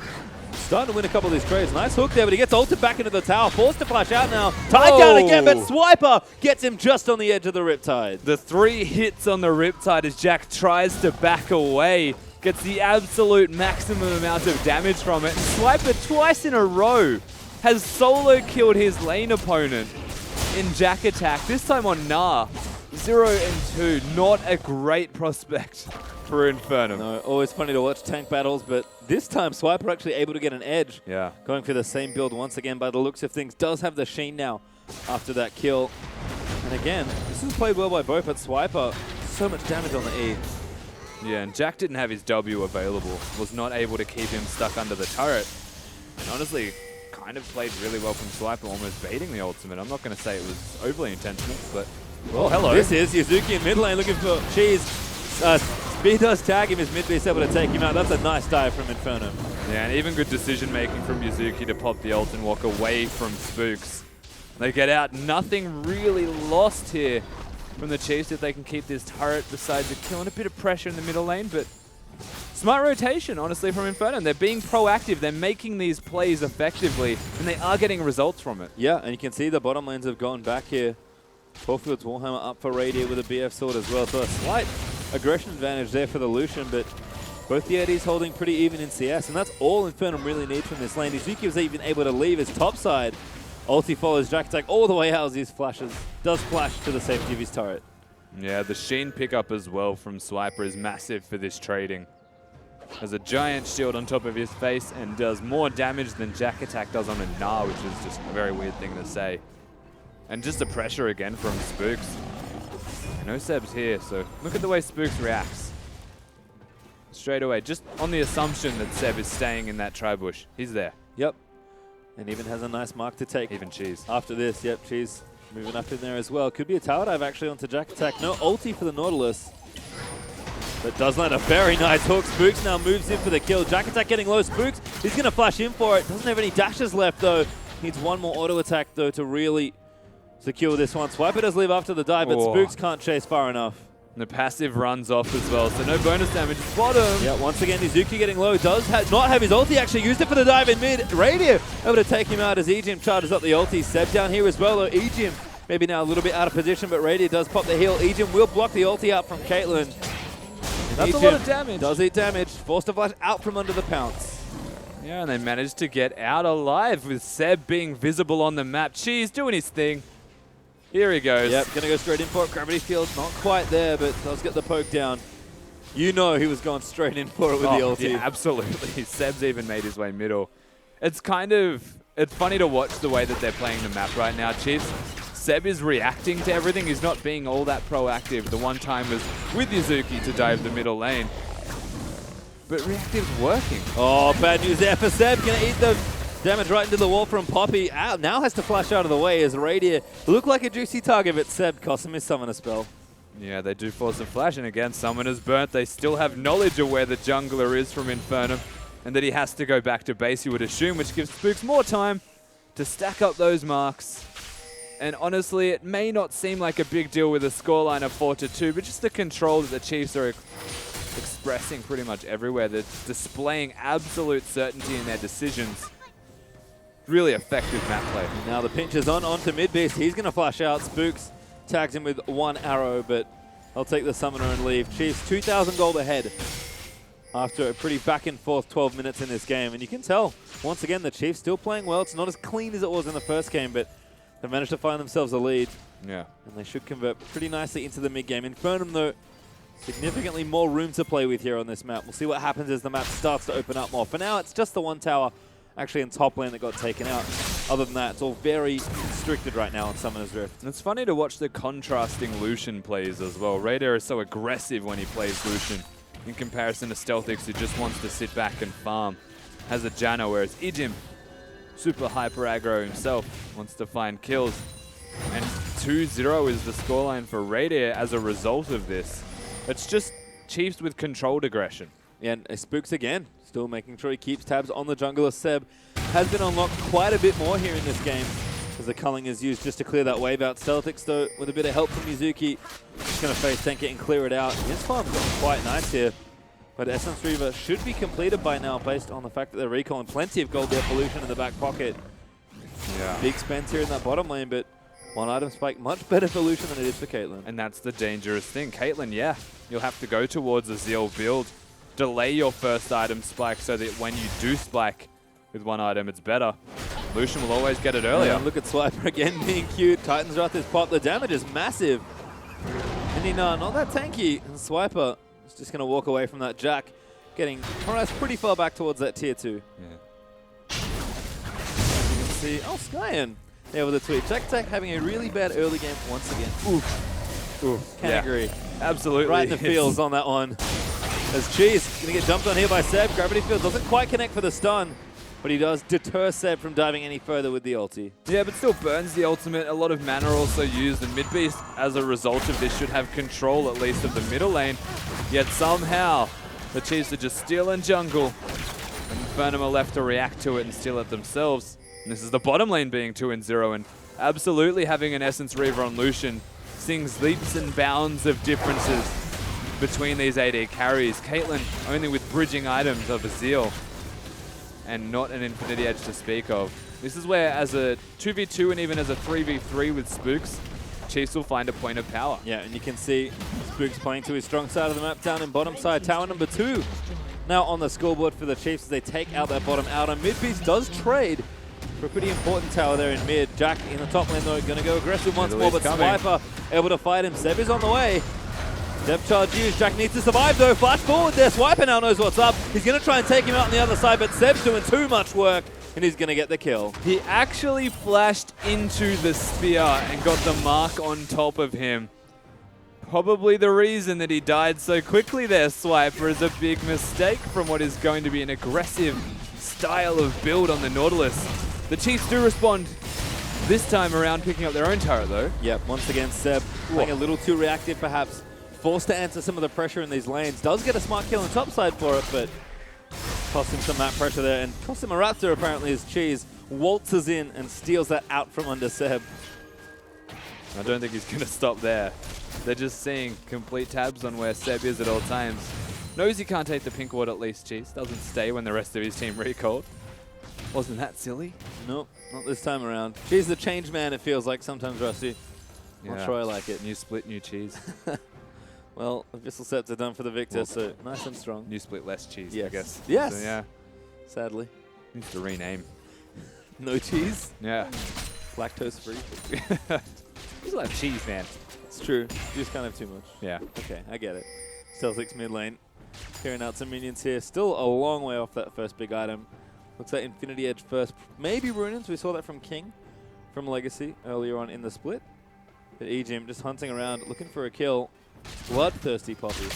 Starting to win a couple of these trades. Nice hook there, but he gets ulted back into the tower. Forced to flash out now. Tied down again, but Swiper gets him just on the edge of the Riptide. The 3 hits on the Riptide as Jack tries to back away. Gets the absolute maximum amount of damage from it. Swiper twice in a row has solo killed his lane opponent in Jack Attack. This time on Gnar. 0 and 2. Not a great prospect for Infernum. No, always funny to watch tank battles, but this time Swiper actually able to get an edge. Yeah. Going for the same build once again by the looks of things. Does have the Sheen now after that kill. And again, this is played well by both, but Swiper, so much damage on the E. Yeah, and Jack didn't have his W available. Was not able to keep him stuck under the turret. And honestly, kind of played really well from Swiper, almost baiting the ultimate. I'm not going to say it was overly intentional, but... Well, hello. This is Yuzuki in mid lane looking for Cheese. Speed does tag him, his mid beast able to take him out. That's a nice dive from Infernum. Yeah, and even good decision making from Yuzuki to pop the ult and walk away from Spooks. They get out. Nothing really lost here from the Chiefs if they can keep this turret besides the kill and a bit of pressure in the middle lane, but smart rotation, honestly, from Infernum. They're being proactive. They're making these plays effectively, and they are getting results from it. Yeah, and you can see the bottom lanes have gone back here. Caulfield's Warhammer up for Radiant with a BF sword as well, so a slight aggression advantage there for the Lucian, but both the ADs holding pretty even in CS, and that's all Infernum really needs from this lane. Yuzuki was even able to leave his top side. Ulti follows Jack Attack all the way out as he flashes. Does flash to the safety of his turret. Yeah, the Sheen pickup as well from Swiper is massive for this trading. Has a giant shield on top of his face and does more damage than Jack Attack does on a Gnar, which is just a very weird thing to say. And just the pressure again from Spooks. No Seb's here, so look at the way Spooks reacts. Straight away, just on the assumption that Seb is staying in that tri-bush. He's there. Yep. And even has a nice mark to take. Even Cheese. After this, yep, Cheese moving up in there as well. Could be a tower dive actually onto Jack Attack. No ulti for the Nautilus. But does land a very nice hook. Spooks now moves in for the kill. Jack Attack getting low. Spooks, he's going to flash in for it. Doesn't have any dashes left though. Needs one more auto attack though to really secure this one. Swiper does leave after the dive, but Spooks can't chase far enough. And the passive runs off as well, so no bonus damage. Bottom. Yeah, once again, Yuzuki getting low. Does not have his ulti. Actually used it for the dive in mid. Radio able to take him out as Ejim charges up the ulti. Seb down here as well, though. Ejim maybe now a little bit out of position, but Radio does pop the heal. Ejim will block the ulti out from Caitlyn. That's a lot of damage. Does eat damage. Forced to flash out from under the pounce. Yeah, and they managed to get out alive with Seb being visible on the map. Cheese doing his thing. Here he goes. Yep, going to go straight in for it. Gravity field, not quite there, but does get the poke down. You know he was going straight in for it with the ulti. Yeah, absolutely. Seb's even made his way middle. It's funny to watch the way that they're playing the map right now, Chiefs. Seb is reacting to everything. He's not being all that proactive. The one time was with Yuzuki to dive the middle lane. But reactive's working. Oh, bad news there for Seb. Going to eat the damage right into the wall from Poppy. Now has to flash out of the way as Radiant looked like a juicy target, but Seb cost him his summoner spell. Yeah, they do force a flash, and again, Summoner's burnt. They still have knowledge of where the jungler is from Infernum, and that he has to go back to base, you would assume, which gives Spooks more time to stack up those marks. And honestly, it may not seem like a big deal with a scoreline of 4-2, but just the control that the Chiefs are expressing pretty much everywhere. They're displaying absolute certainty in their decisions. Really effective map play. Now the pinch is onto mid-beast. He's going to flash out. Spooks tags him with one arrow, but I'll take the summoner and leave. Chiefs 2,000 gold ahead after a pretty back and forth 12 minutes in this game. And you can tell, once again, the Chiefs still playing well. It's not as clean as it was in the first game, but they've managed to find themselves a lead. Yeah. And they should convert pretty nicely into the mid-game. Infernum, though, significantly more room to play with here on this map. We'll see what happens as the map starts to open up more. For now, it's just the one tower actually in top lane that got taken out. Other than that, it's all very constricted right now on Summoner's Rift. And it's funny to watch the contrasting Lucian plays as well. Raider is so aggressive when he plays Lucian in comparison to Stealthix, who just wants to sit back and farm. Has a Janna, whereas Ejim, super hyper aggro himself, wants to find kills. And 2-0 is the scoreline for Raider as a result of this. It's just Chiefs with controlled aggression. Yeah, and Spooks again, still making sure he keeps tabs on the jungler. Seb has been unlocked quite a bit more here in this game. as the culling is used just to clear that wave out. Celtics, though, with a bit of help from Yuzuki, just going to face tank it and clear it out. His farm's gotten quite nice here. But Essence Reaver should be completed by now based on the fact that they're recalling plenty of gold there for Lucian in the back pocket. Yeah. Big spends here in that bottom lane, but one item spike much better for Lucian than it is for Caitlyn. And that's the dangerous thing. Caitlyn, yeah, you'll have to go towards a Zeal build. Delay your first item spike so that when you do spike with one item, it's better. Lucian will always get it earlier. Yeah, look at Swiper again being cute. Titan's Wrath is popped. The damage is massive. And not that tanky. And Swiper is just going to walk away from that Jack, getting harassed pretty far back towards that tier 2. Yeah. As you can see, Skyen there with a tweet. Jack Attack having a really bad early game once again. Oof. Can't agree. Absolutely. Right in the feels on that one. As Cheese going to get dumped on here by Seb. Gravity Field doesn't quite connect for the stun, but he does deter Seb from diving any further with the ulti. Yeah, but still burns the ultimate. A lot of mana also used, and Midbeast, as a result of this, should have control at least of the middle lane. Yet somehow, the Chiefs are just stealing jungle, and Infernum are left to react to it and steal it themselves. And this is the bottom lane being 2-0, and absolutely having an Essence Reaver on Lucian sings leaps and bounds of differences between these AD carries. Caitlyn only with bridging items of a Zeal, and not an Infinity Edge to speak of. This is where, as a 2v2 and even as a 3v3 with Spooks, Chiefs will find a point of power. Yeah, and you can see Spooks playing to his strong side of the map down in bottom side. Tower number 2 now on the scoreboard for the Chiefs as they take out that bottom outer. Midbeast does trade for a pretty important tower there in mid. Jack in the top lane, though, going to go aggressive once more, but Swiper able to fight him. Seb is on the way. Depth charge used. Jack needs to survive, though. Flash forward there. Swiper now knows what's up. He's going to try and take him out on the other side, but Seb's doing too much work, and he's going to get the kill. He actually flashed into the spear and got the mark on top of him. Probably the reason that he died so quickly there, Swiper, is a big mistake from what is going to be an aggressive style of build on the Nautilus. The Chiefs do respond this time around, picking up their own turret, though. Yep, once again, Seb playing a little too reactive, perhaps. Forced to answer some of the pressure in these lanes. Does get a smart kill on the top side for it, but costs him some map pressure there. And costs him a Raptor, apparently, as Cheese waltzes in and steals that out from under Seb. I don't think he's going to stop there. They're just seeing complete tabs on where Seb is at all times. Knows he can't take the pink ward at least, Cheese. Doesn't stay when the rest of his team recalled. Wasn't that silly? Nope, not this time around. Cheese the change man, it feels like sometimes, Rusty. Not sure I like it. New split, new cheese. Well, Abyssal Sets are done for the victor, so nice and strong. New split, less cheese, Yes. I guess. Yes. So, yeah. Sadly. Needs to rename. No cheese? Yeah. Lactose free? He's like cheese, man. It's true. You just can't have too much. Yeah. Okay, I get it. Celtics mid lane. Clearing out some minions here. Still a long way off that first big item. Looks like Infinity Edge first. Maybe Runins. We saw that from King from Legacy earlier on in the split. But Ejim just hunting around, looking for a kill. Bloodthirsty Poppy.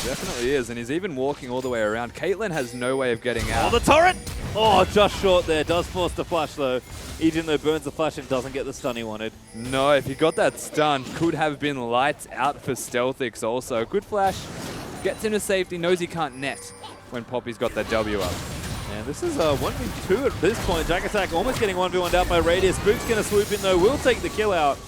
Definitely is, and he's even walking all the way around. Caitlyn has no way of getting out. Oh, the turret! Oh, just short there. Does force the flash, though. Ejim, though, burns the flash and doesn't get the stun he wanted. No, if he got that stun, could have been lights out for Stealthix also. Good flash. Gets him to safety, knows he can't net when Poppy's got that W up. And this is a 1v2 at this point. Jack Attack almost getting 1v1'd out by Radius. Spook's going to swoop in, though. Will take the kill out.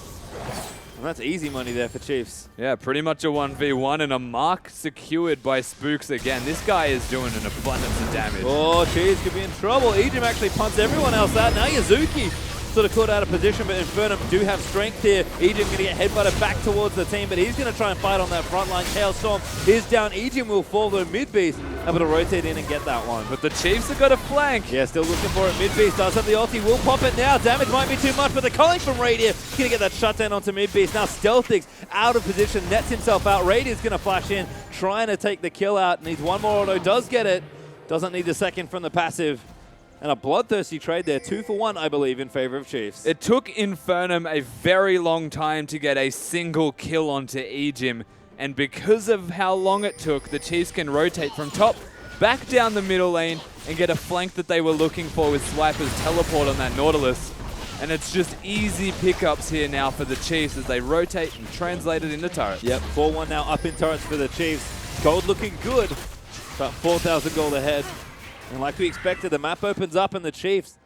And that's easy money there for Chiefs. Yeah, pretty much a 1v1 and a mark secured by Spooks again. This guy is doing an abundance of damage. Oh, Cheese could be in trouble. Ejim actually punts everyone else out. Now Yuzuki sort of caught out of position, but Infernum do have strength here. Ejim going to get headbutted back towards the team, but he's going to try and fight on that front line. Chaos Storm is down. Ejim will fall, though Midbeast able to rotate in and get that one. But the Chiefs have got a flank. Yeah, still looking for it. Midbeast does have the ulti. Will pop it now. Damage might be too much, but the calling from Radius going to get that shutdown onto Midbeast. Now Stealthix out of position, nets himself out. Radius going to flash in, trying to take the kill out. Needs one more auto, does get it. Doesn't need the second from the passive. And a bloodthirsty trade there, 2 for 1, I believe, in favor of Chiefs. It took Infernum a very long time to get a single kill onto Ejim, and because of how long it took, the Chiefs can rotate from top back down the middle lane and get a flank that they were looking for with Swiper's teleport on that Nautilus. And it's just easy pickups here now for the Chiefs as they rotate and translate it into turrets. Yep, 4-1 now up in turrets for the Chiefs. Gold looking good, about 4,000 gold ahead. And like we expected, the map opens up and the Chiefs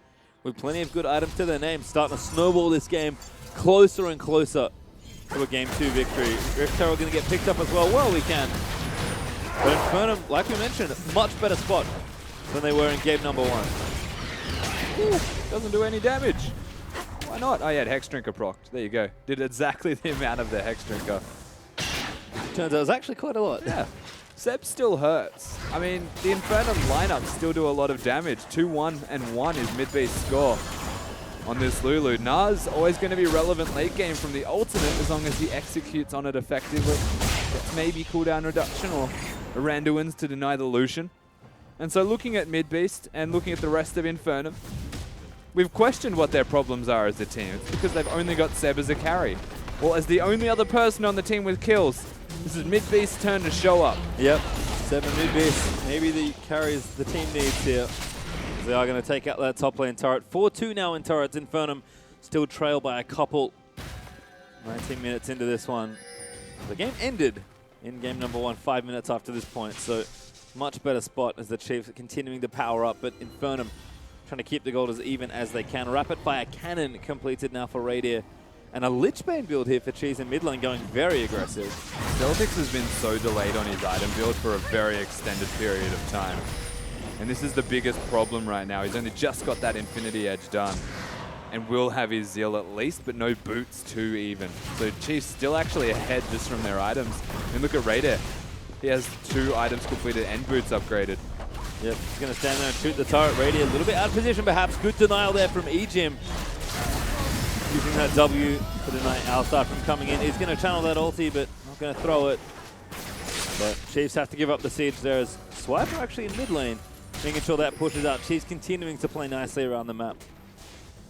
with plenty of good items to their name, starting to snowball this game closer and closer to a Game 2 victory. Rift Terror going to get picked up as well. Well, we can. But Infernum, like we mentioned, much better spot than they were in game number 1. Ooh, doesn't do any damage. Why not? Oh, yeah, Hex Drinker procced. There you go. Did exactly the amount of the Hex Drinker. Turns out it was actually quite a lot. Yeah. Seb still hurts. I mean, the Infernum lineup still do a lot of damage. 2-1 and 1 is mid-base score on this Lulu. Nas always going to be relevant late game from the ultimate as long as he executes on it effectively. Gets maybe cooldown reduction or Randuin's to deny the Lucian. And so looking at mid-beast and looking at the rest of Infernum, we've questioned what their problems are as a team. It's because they've only got Seb as a carry. Well, as the only other person on the team with kills, this is mid-beast's turn to show up. Yep, 7 mid-beast. Maybe the carries the team needs here. They are going to take out that top lane turret. 4-2 now in turrets. Infernum still trail by a couple. 19 minutes into this one. The game ended in game number 1, 5 minutes after this point. So much better spot as the Chiefs are continuing to power up. But Infernum trying to keep the gold as even as they can. Rapid fire cannon completed now for Radier. And a Lichbane build here for Cheese in mid lane going very aggressive. Celtics has been so delayed on his item build for a very extended period of time. And this is the biggest problem right now. He's only just got that Infinity Edge done. And will have his Zeal at least, but no boots too even. So Chiefs still actually ahead just from their items. And look at Raider. He has 2 items completed and boots upgraded. Yep, he's going to stand there and shoot the turret. Radier a little bit out of position perhaps. Good denial there from Ejim. Using that W to deny Alistar from coming in. He's going to channel that ulti, but not going to throw it. But Chiefs have to give up the siege there as Swiper actually in mid lane, making sure that pushes out. Chiefs continuing to play nicely around the map.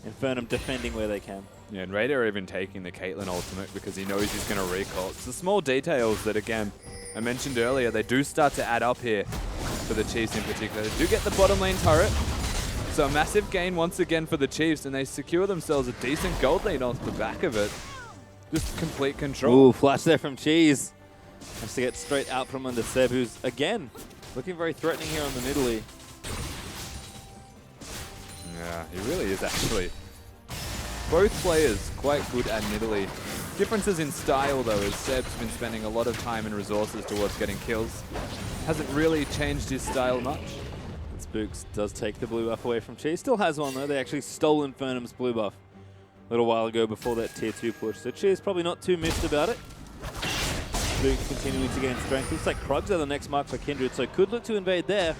Infernum defending where they can. Yeah, and Raider even taking the Caitlyn ultimate because he knows he's going to recall. It's the small details that, again, I mentioned earlier, they do start to add up here for the Chiefs in particular. They do get the bottom lane turret. So a massive gain once again for the Chiefs, and they secure themselves a decent gold lead off the back of it. Just complete control. Ooh, flash there from Cheese. Has to get straight out from under Seb, who's, again, looking very threatening here on the middle-y. Yeah, he really is actually. Both players quite good at middle-y. Differences in style, though, as Seb's been spending a lot of time and resources towards getting kills. Hasn't really changed his style much. Spooks does take the blue buff away from Cheese. Still has one though. They actually stole Infernum's blue buff a little while ago before that tier 2 push. So Cheese probably not too missed about it. Spooks continuing to gain strength. Looks like Krugs are the next mark for Kindred, so could look to invade there.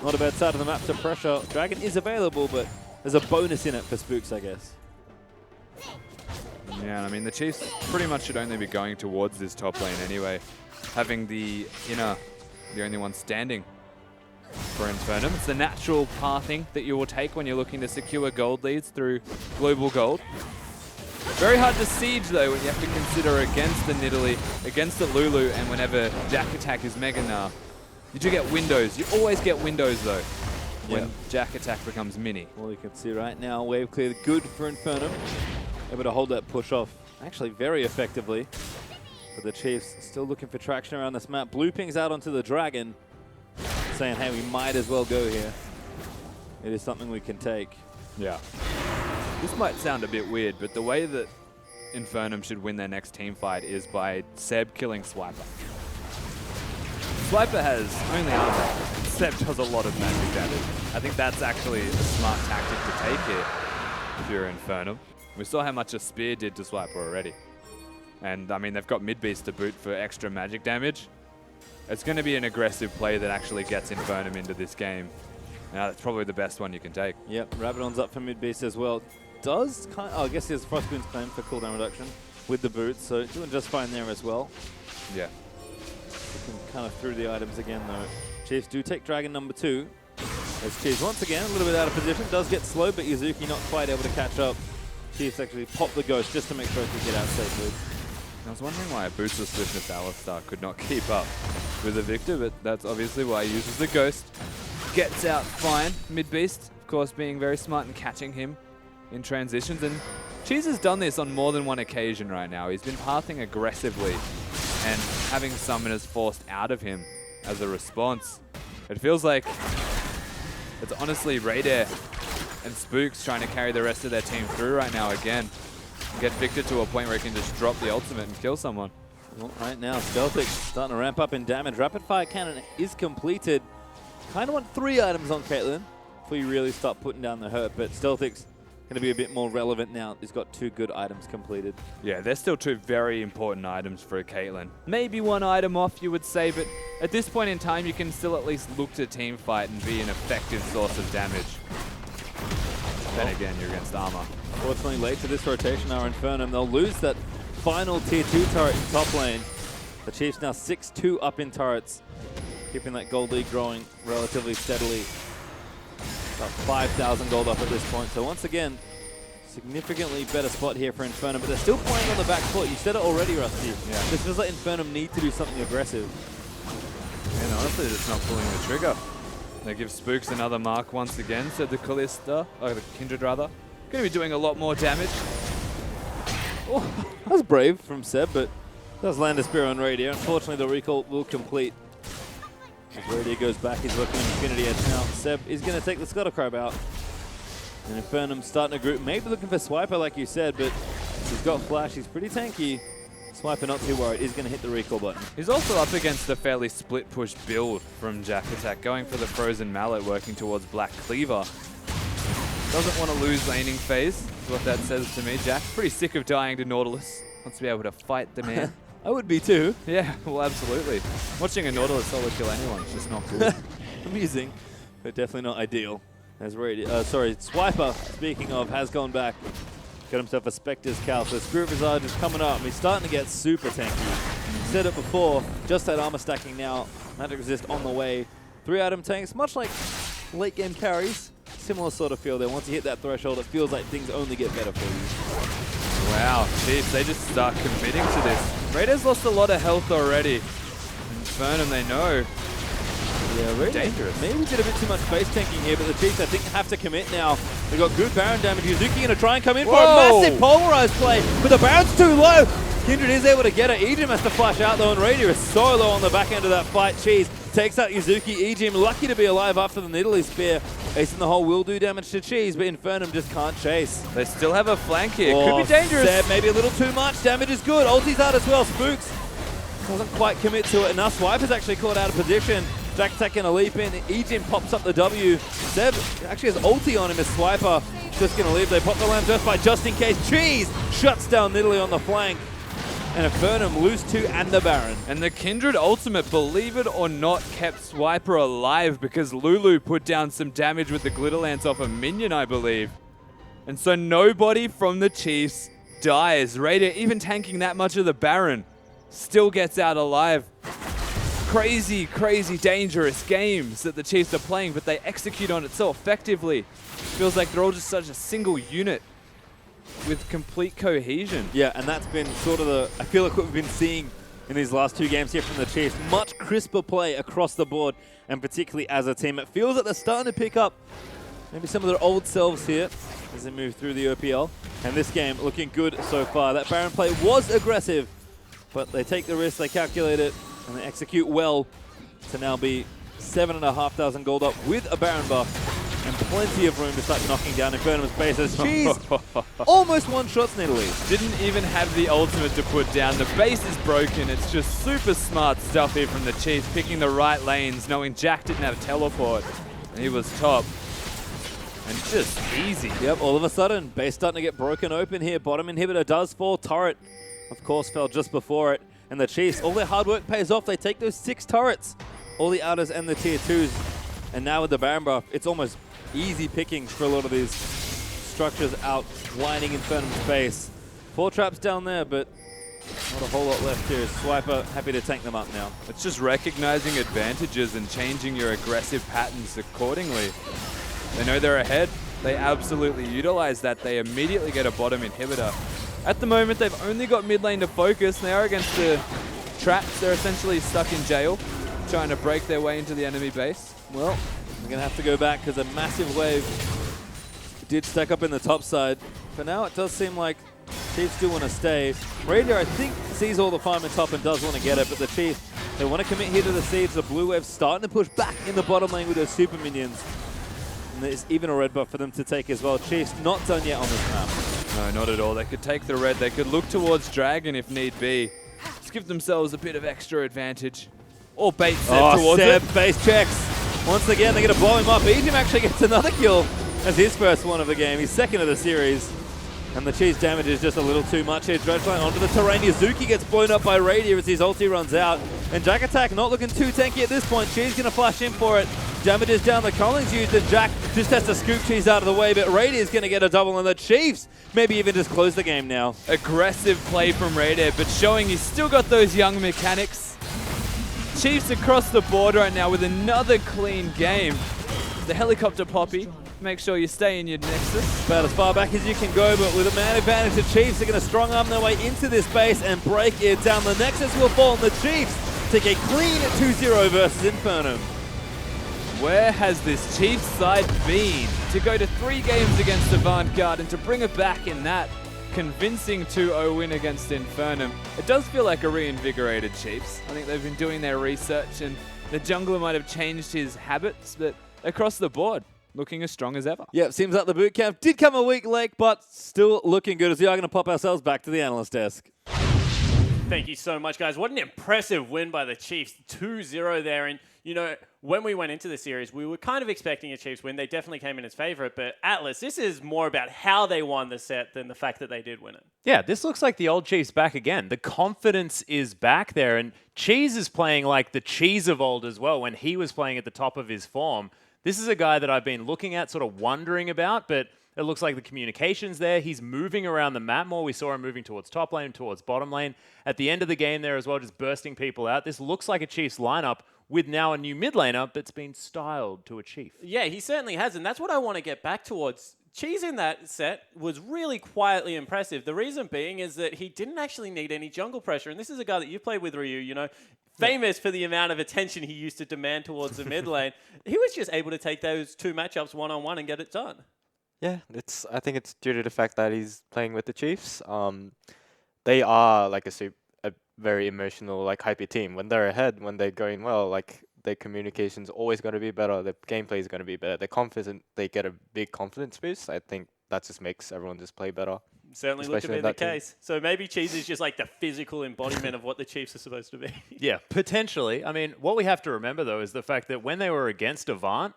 Not a bad side of the map to pressure. Dragon is available, but there's a bonus in it for Spooks, I guess. Yeah, I mean, the Chiefs pretty much should only be going towards this top lane anyway. Having the inner, the only one standing for Infernum. It's the natural pathing that you will take when you're looking to secure gold leads through global gold. Very hard to siege though when you have to consider against the Nidalee, against the Lulu, and whenever Jack Attack is Mega Gnar. You do get windows. You always get windows though when Jack Attack becomes mini. Well, you can see right now, wave clear good for Infernum. Able to hold that push off actually very effectively. But the Chiefs still looking for traction around this map. Blue pings out onto the Dragon, saying, hey, we might as well go here. It is something we can take. Yeah. This might sound a bit weird, but the way that Infernum should win their next team fight is by Seb killing Swiper. Swiper has only armor. Seb does a lot of magic damage. I think that's actually a smart tactic to take here if you're Infernum. We saw how much a spear did to Swiper already. And, I mean, they've got mid-beast to boot for extra magic damage. It's going to be an aggressive play that actually gets Infernum into this game. Now, that's probably the best one you can take. Yep, Rabadon's up for mid-beast as well. Does kind of, I guess he has Frostbone's claim for cooldown reduction with the boots, so doing just fine there as well. Yeah. Looking kind of through the items again, though. Chiefs do take Dragon number 2. As Chiefs, once again, a little bit out of position. Does get slow, but Yuzuki not quite able to catch up. Chiefs actually pop the Ghost just to make sure he can get out safely. I was wondering why a boost of Swiftness Alistar could not keep up with the Victor, but that's obviously why he uses the Ghost. Gets out fine. Mid-beast, of course, being very smart and catching him in transitions. And Cheese has done this on more than one occasion right now. He's been pathing aggressively and having summoners forced out of him as a response. It feels like it's honestly Raider And Spooks trying to carry the rest of their team through right now again. Get Victor to a point where he can just drop the ultimate and kill someone. Well, right now, Stealthic's starting to ramp up in damage. Rapid Fire Cannon is completed. Kind of want 3 items on Caitlyn before you really start putting down the hurt, but Stealthic's going to be a bit more relevant now. He's got 2 good items completed. Yeah, there's still 2 very important items for Caitlyn. Maybe 1 item off, you would say, but at this point in time, you can still at least look to team fight and be an effective source of damage. Then again, you're against armor. Fortunately, late to this rotation are Infernum. They'll lose that final tier 2 turret in top lane. The Chiefs now 6-2 up in turrets, keeping that gold lead growing relatively steadily. About 5,000 gold up at this point. So once again, significantly better spot here for Infernum, but they're still playing on the back foot. You said it already, Rusty. Yeah. This feels like Infernum need to do something aggressive. And honestly, they're just not pulling the trigger. They give Spooks another mark once again, so the Callista, or the Kindred rather, going to be doing a lot more damage. Oh, that was brave from Seb, but does land a spear on Radier. Unfortunately, the recall will complete. As Radier goes back, he's working on Infinity Edge now. Seb is going to take the Scuttle Crab out. And Infernum starting a group, maybe looking for Swiper like you said, but he's got Flash, he's pretty tanky. Swiper not too worried, he's going to hit the recall button. He's also up against a fairly split push build from Jack Attack, going for the Frozen Mallet, working towards Black Cleaver. Doesn't want to lose laning phase, is what that says to me. Jack, pretty sick of dying to Nautilus. Wants to be able to fight the man. I would be too. Yeah, well, absolutely. Watching a Nautilus solo kill anyone is just not good. Amusing, but definitely not ideal. As Swiper, speaking of, has gone back. Got himself a Spectre's Cal. So Spirit Visage is coming up, and he's starting to get super tanky. Said it before, just that armor stacking now. Magic Resist on the way. 3 item tanks, much like late game carries. Similar sort of feel there. Once you hit that threshold, it feels like things only get better for you. Wow, Chiefs, they just start committing to this. Raiders lost a lot of health already. Infernum, they know. Yeah, really dangerous. Maybe did a bit too much face tanking here, but the Chiefs, I think, have to commit now. They've got good Baron damage. Yuzuki going to try and come in for a massive polarized play, but the Baron's too low. Kindred is able to get it. Ejim has to flash out though, and Radier is so low on the back end of that fight. Cheese takes out Yuzuki. Ejim lucky to be alive after the Nidalee Spear. Acing the hole will do damage to Cheese, but Infernum just can't chase. They still have a flank here. Could be dangerous. Seb, maybe a little too much. Damage is good. Ulti's out as well. Spooks doesn't quite commit to it enough. Swiper's actually caught out of position. Jack Attack going to leap in. Ejim pops up the W. Seb actually has ulti on him as Swiper just going to leave. They pop the lamp just in case. Cheese shuts down Nidalee on the flank. And Infernum lose 2 and the Baron. And the Kindred ultimate, believe it or not, kept Swiper alive because Lulu put down some damage with the Glitter Lance off a minion, I believe. And so nobody from the Chiefs dies. Raider, even tanking that much of the Baron, still gets out alive. Crazy, crazy dangerous games that the Chiefs are playing, but they execute on it so effectively. Feels like they're all just such a single unit with complete cohesion. Yeah, and that's been sort of I feel like what we've been seeing in these last 2 games here from the Chiefs. Much crisper play across the board, and particularly as a team. It feels like they're starting to pick up maybe some of their old selves here as they move through the OPL. And this game looking good so far. That Baron play was aggressive, but they take the risk, they calculate it, and they execute well to now be 7,500 gold up with a Baron buff. And plenty of room to start knocking down Infernum's bases. Cheese almost one-shots Nidalee. Didn't even have the ultimate to put down. The base is broken. It's just super smart stuff here from the Chiefs, picking the right lanes, knowing Jack didn't have teleport. And he was top. And just easy. Yep, all of a sudden, base starting to get broken open here. Bottom inhibitor does fall. Turret, of course, fell just before it. And the Chiefs, all their hard work pays off. They take those 6 turrets, all the outers and the tier 2s. And now with the Baron buff, it's almost easy pickings for a lot of these structures out lining Infernum's base. 4 traps down there, but not a whole lot left here. Swiper happy to tank them up now. It's just recognizing advantages and changing your aggressive patterns accordingly. They know they're ahead. They absolutely utilize that. They immediately get a bottom inhibitor. At the moment, they've only got mid lane to focus. They are against the traps. They're essentially stuck in jail, trying to break their way into the enemy base. Well, we're going to have to go back because a massive wave did stack up in the top side. For now, it does seem like Chiefs do want to stay. Radier, I think, sees all the farm in top and does want to get it, but the Chiefs, they want to commit here to the siege. The blue wave's starting to push back in the bottom lane with those super minions. And there's even a red buff for them to take as well. Chiefs not done yet on this map. No, not at all. They could take the red. They could look towards Dragon if need be. Just give themselves a bit of extra advantage. Or bait Seb towards it. Seb base checks. Once again, they're going to blow him up. Egypt actually gets another kill as his first one of the game. He's second of the series. And the Chiefs' damage is just a little too much here. Dredgeline onto the terrain. Yuzuki gets blown up by Radier as his ulti runs out. And Jack Attack not looking too tanky at this point. Cheese going to flash in for it. Damages down the Collins used, and Jack just has to scoop Cheese out of the way. But Radier's going to get a double, and the Chiefs maybe even just close the game now. Aggressive play from Radier, but showing he's still got those young mechanics. Chiefs across the board right now with another clean game. The helicopter poppy. Make sure you stay in your Nexus. About as far back as you can go, but with a man advantage, the Chiefs are going to strong arm their way into this base and break it down. The Nexus will fall, and the Chiefs take a clean 2-0 versus Infernum. Where has this Chiefs side been to go to 3 games against Avant-Garde and to bring it back in that convincing 2-0 win against Infernum? It does feel like a reinvigorated Chiefs. I think they've been doing their research, and the jungler might have changed his habits, but across the board, looking as strong as ever. Yep, seems like the boot camp did come a week late, but still looking good as we are going to pop ourselves back to the analyst desk. Thank you so much, guys. What an impressive win by the Chiefs. 2-0 there. And, you know, when we went into the series, we were kind of expecting a Chiefs win. They definitely came in as favorite. But Atlas, this is more about how they won the set than the fact that they did win it. Yeah, this looks like the old Chiefs back again. The confidence is back there. And Cheese is playing like the Cheese of old as well when he was playing at the top of his form. This is a guy that I've been looking at, sort of wondering about, but it looks like the communication's there. He's moving around the map more. We saw him moving towards top lane, towards bottom lane. At the end of the game there as well, just bursting people out. This looks like a Chiefs lineup with now a new mid laner that's been styled to a Chief. Yeah, he certainly has, and that's what I want to get back towards. Cheese in that set was really quietly impressive. The reason being is that he didn't actually need any jungle pressure, and this is a guy that you played with, Ryu, you know, famous for the amount of attention he used to demand towards the mid lane. He was just able to take those 2 matchups one-on-one and get it done. Yeah, I think it's due to the fact that he's playing with the Chiefs. They are like a very emotional, like hypey team. When they're ahead, when they're going well, like their communication's always going to be better. Their gameplay is going to be better. They're confident. They get a big confidence boost. I think that just makes everyone just play better. Certainly looked to be the case. So maybe Cheese is just like the physical embodiment of what the Chiefs are supposed to be. Yeah, potentially. I mean, what we have to remember, though, is the fact that when they were against Avant,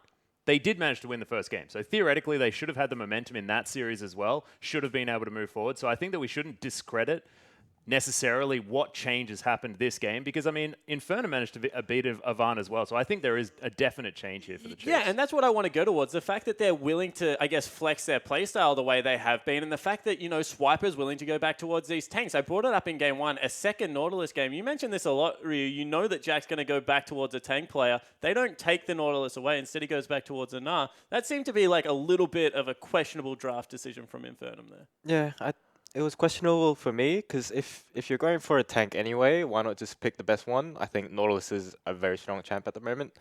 they did manage to win the first game. So theoretically, they should have had the momentum in that series as well, should have been able to move forward. So I think that we shouldn't discredit necessarily what changes happened this game, because I mean Infernum managed to beat Avant as well, so I think there is a definite change here for the Chiefs. Yeah, and that's what I want to go towards, the fact that they're willing to, I guess, flex their playstyle the way they have been, and the fact that, you know, Swiper's willing to go back towards these tanks. I brought it up in game 1, a second Nautilus game. You mentioned this a lot, Ryu. You know that Jack's going to go back towards a tank player. They don't take the Nautilus away. Instead, he goes back towards a Gnar. That seemed to be like a little bit of a questionable draft decision from Infernum there. Yeah, it was questionable for me, because if you're going for a tank anyway, why not just pick the best one? I think Nautilus is a very strong champ at the moment.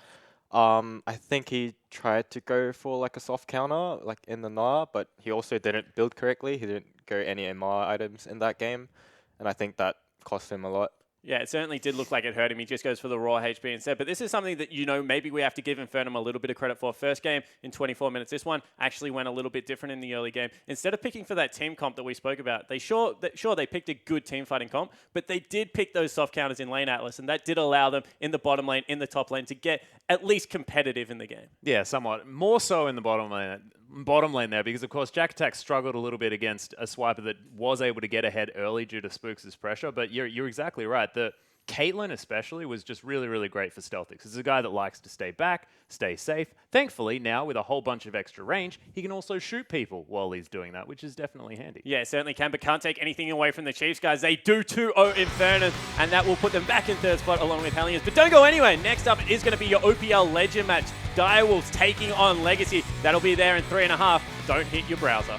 I think he tried to go for like a soft counter, like in the Gnar, but he also didn't build correctly. He didn't go any MR items in that game, and I think that cost him a lot. Yeah, it certainly did look like it hurt him. He just goes for the raw HP instead. But this is something that, you know, maybe we have to give Infernum a little bit of credit for. First game in 24 minutes. This one actually went a little bit different in the early game. Instead of picking for that team comp that we spoke about, they picked a good team fighting comp, but they did pick those soft counters in lane Atlas, and that did allow them in the bottom lane, in the top lane, to get at least competitive in the game. Yeah, somewhat. More so in the bottom lane there, because of course Jack Attack struggled a little bit against a Swiper that was able to get ahead early due to Spooks' pressure, but you're exactly right. The Caitlyn especially was just really, really great for Stealthix. He's a guy that likes to stay back, stay safe. Thankfully, now with a whole bunch of extra range, he can also shoot people while he's doing that, which is definitely handy. Yeah, it certainly can, but can't take anything away from the Chiefs, guys. They do 2-0 Infernum, and that will put them back in third spot along with Hellions. But don't go anywhere. Next up is going to be your OPL Legend match. Direwolves taking on Legacy. That'll be there in 3.5. Don't hit your browser.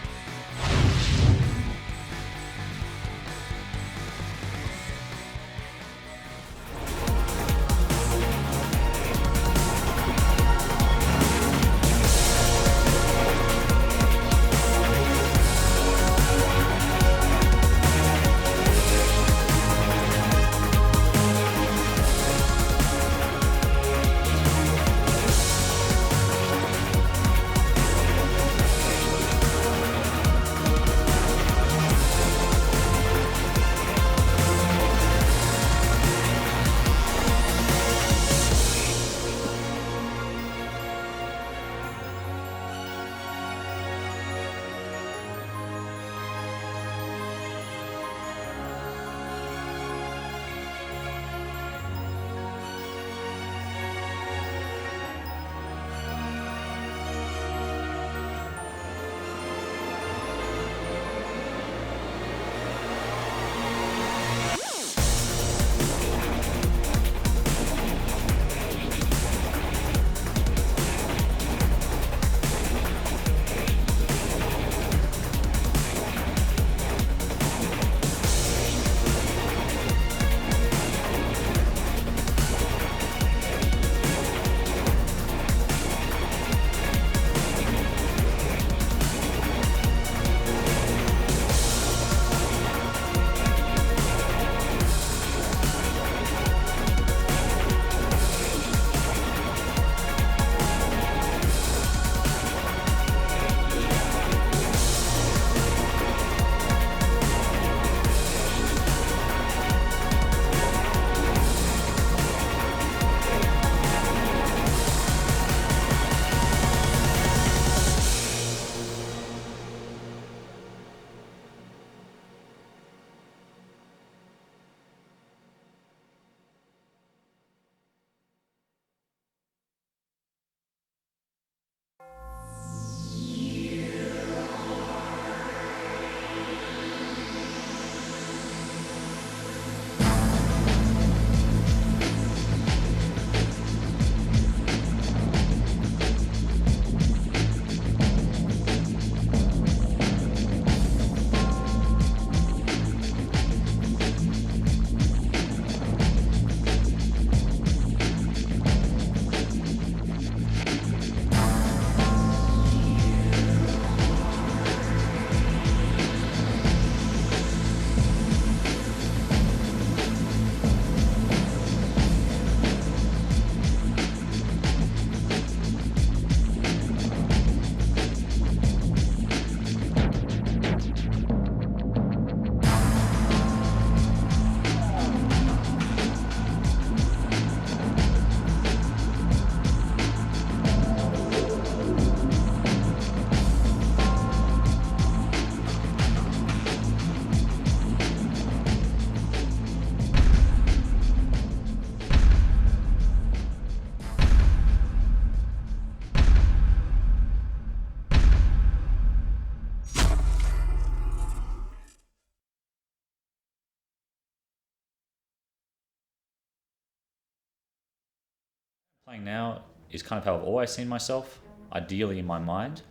Playing now is kind of how I've always seen myself, ideally in my mind.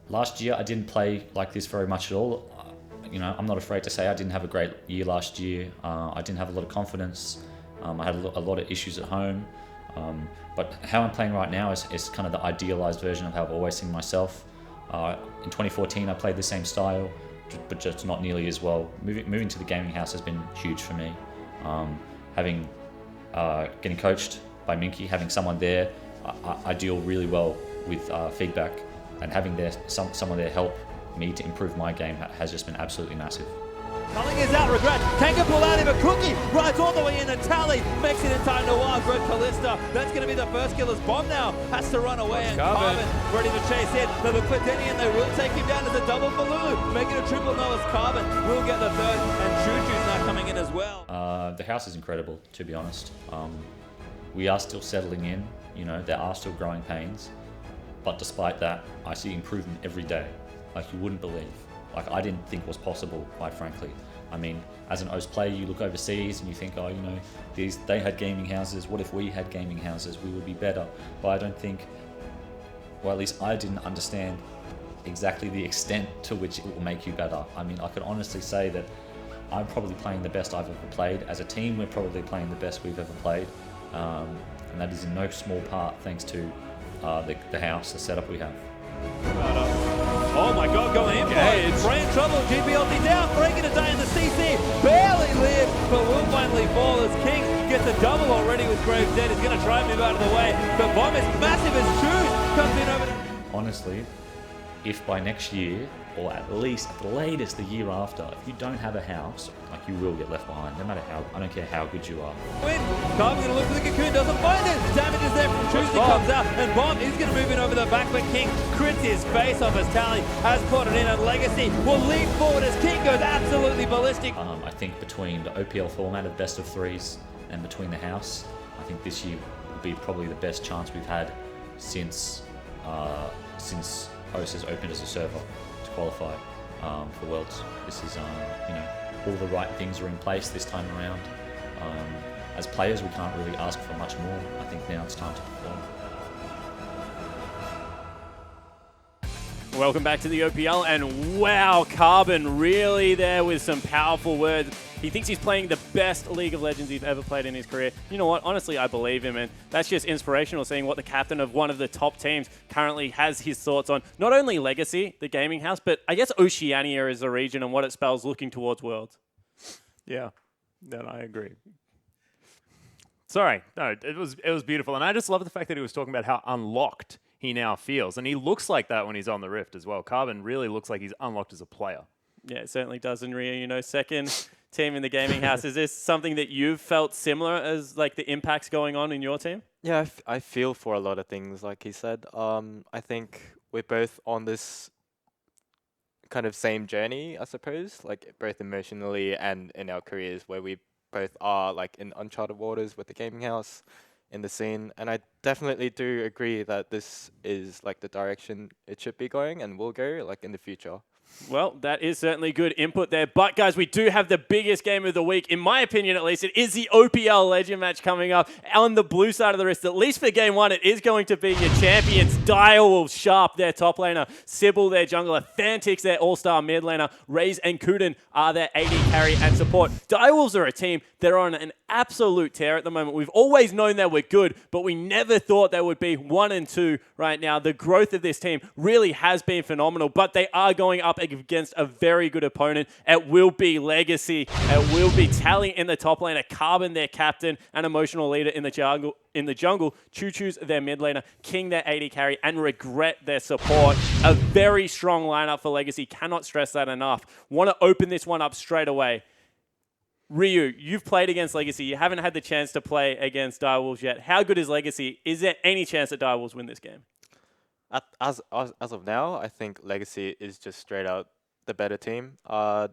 Last year I didn't play like this very much at all. I'm not afraid to say I didn't have a great year last year. I didn't have a lot of confidence. I had a lot of issues at home. But how I'm playing right now is kind of the idealized version of how I've always seen myself. In 2014 I played the same style, but just not nearly as well. Moving to the gaming house has been huge for me. Getting coached by Minky, having someone there, I deal really well with feedback, and having someone there help me to improve my game has just been absolutely massive. Culling is out, regret. Kanka pull out of a cookie. Rides all the way in, and Tally makes it in time to wild Greg Callista. That's going to be the first killer's bomb now. Has to run away, and Carbon ready to chase in. They look for Denny, and they will take him down as a double for Lulu. Making a triple now as Carbon will get the third, and Choo-Choo's now coming in as well. The house is incredible, to be honest. We are still settling in. There are still growing pains. But despite that, I see improvement every day, like you wouldn't believe. Like I didn't think was possible, quite frankly. I mean, as an OS player, you look overseas and you think, oh, they had gaming houses. What if we had gaming houses? We would be better. But I don't think, well, at least I didn't understand exactly the extent to which it will make you better. I mean, I could honestly say that I'm probably playing the best I've ever played. As a team, we're probably playing the best we've ever played. And that is in no small part thanks to the house, the setup we have. Oh my god, going in for it. Brain trouble, GPLT down, breaking a day in the CC. Barely live, but will finally fall as King gets a double already with Graves dead. He's going to try and move out of the way, but Bomb is massive as Choose comes in over the... Honestly, if by next year, or at least at the latest the year after, if you don't have a house, like you will get left behind, no matter how, I don't care how good you are. Win. Carbon's going to look for the Cocoon, doesn't find it. Damage is there from Tuesday, comes out, and Bomb is going to move in over the back, but King crits his face off as Tally has put it in, and Legacy will lead forward as King goes absolutely ballistic. I think between the OPL format of best of threes and between the house, I think this year will be probably the best chance we've had since OS has opened as a server to qualify for Worlds. This is, all the right things are in place this time around. As players, we can't really ask for much more. I think now it's time to perform. Welcome back to the OPL, and wow, Carbon really there with some powerful words. He thinks he's playing the best League of Legends he's ever played in his career. You know what? Honestly, I believe him, and that's just inspirational, seeing what the captain of one of the top teams currently has his thoughts on. Not only Legacy, the gaming house, but I guess Oceania is the region and what it spells looking towards Worlds. Yeah, no, I agree. Sorry, no, it was beautiful, and I just love the fact that he was talking about how unlocked he now feels, and he looks like that when he's on the Rift as well. Carbon really looks like he's unlocked as a player. Yeah, it certainly does. And Ria, second team in the gaming house. Is this something that you've felt similar as like the impacts going on in your team? Yeah, I feel for a lot of things, like he said. I think we're both on this kind of same journey, I suppose, like both emotionally and in our careers, where we both are like in uncharted waters with the gaming house, in the scene. And I definitely do agree that this is like the direction it should be going and will go like in the future. Well, that is certainly good input there. But, guys, we do have the biggest game of the week, in my opinion at least. It is the OPL Legend match coming up on the blue side of the wrist. At least for game one, it is going to be your champions. Direwolves, Sharp, their top laner. Sybil, their jungler. Fantix, their all-star mid laner. Raze and Kuden are their AD carry and support. Direwolves are a team that are on an absolute tear at the moment. We've always known they were good, but we never thought they would be 1 and 2 right now. The growth of this team really has been phenomenal, but they are going up against a very good opponent. It will be Legacy. It will be Tally in the top lane, a Carbon, their captain, and emotional leader in the jungle. Choo-Choo's their mid laner, King their AD carry, and Regret their support. A very strong lineup for Legacy. Cannot stress that enough. Want to open this one up straight away. Ryu, you've played against Legacy. You haven't had the chance to play against Direwolves yet. How good is Legacy? Is there any chance that Direwolves win this game? As of now, I think Legacy is just straight out the better team. I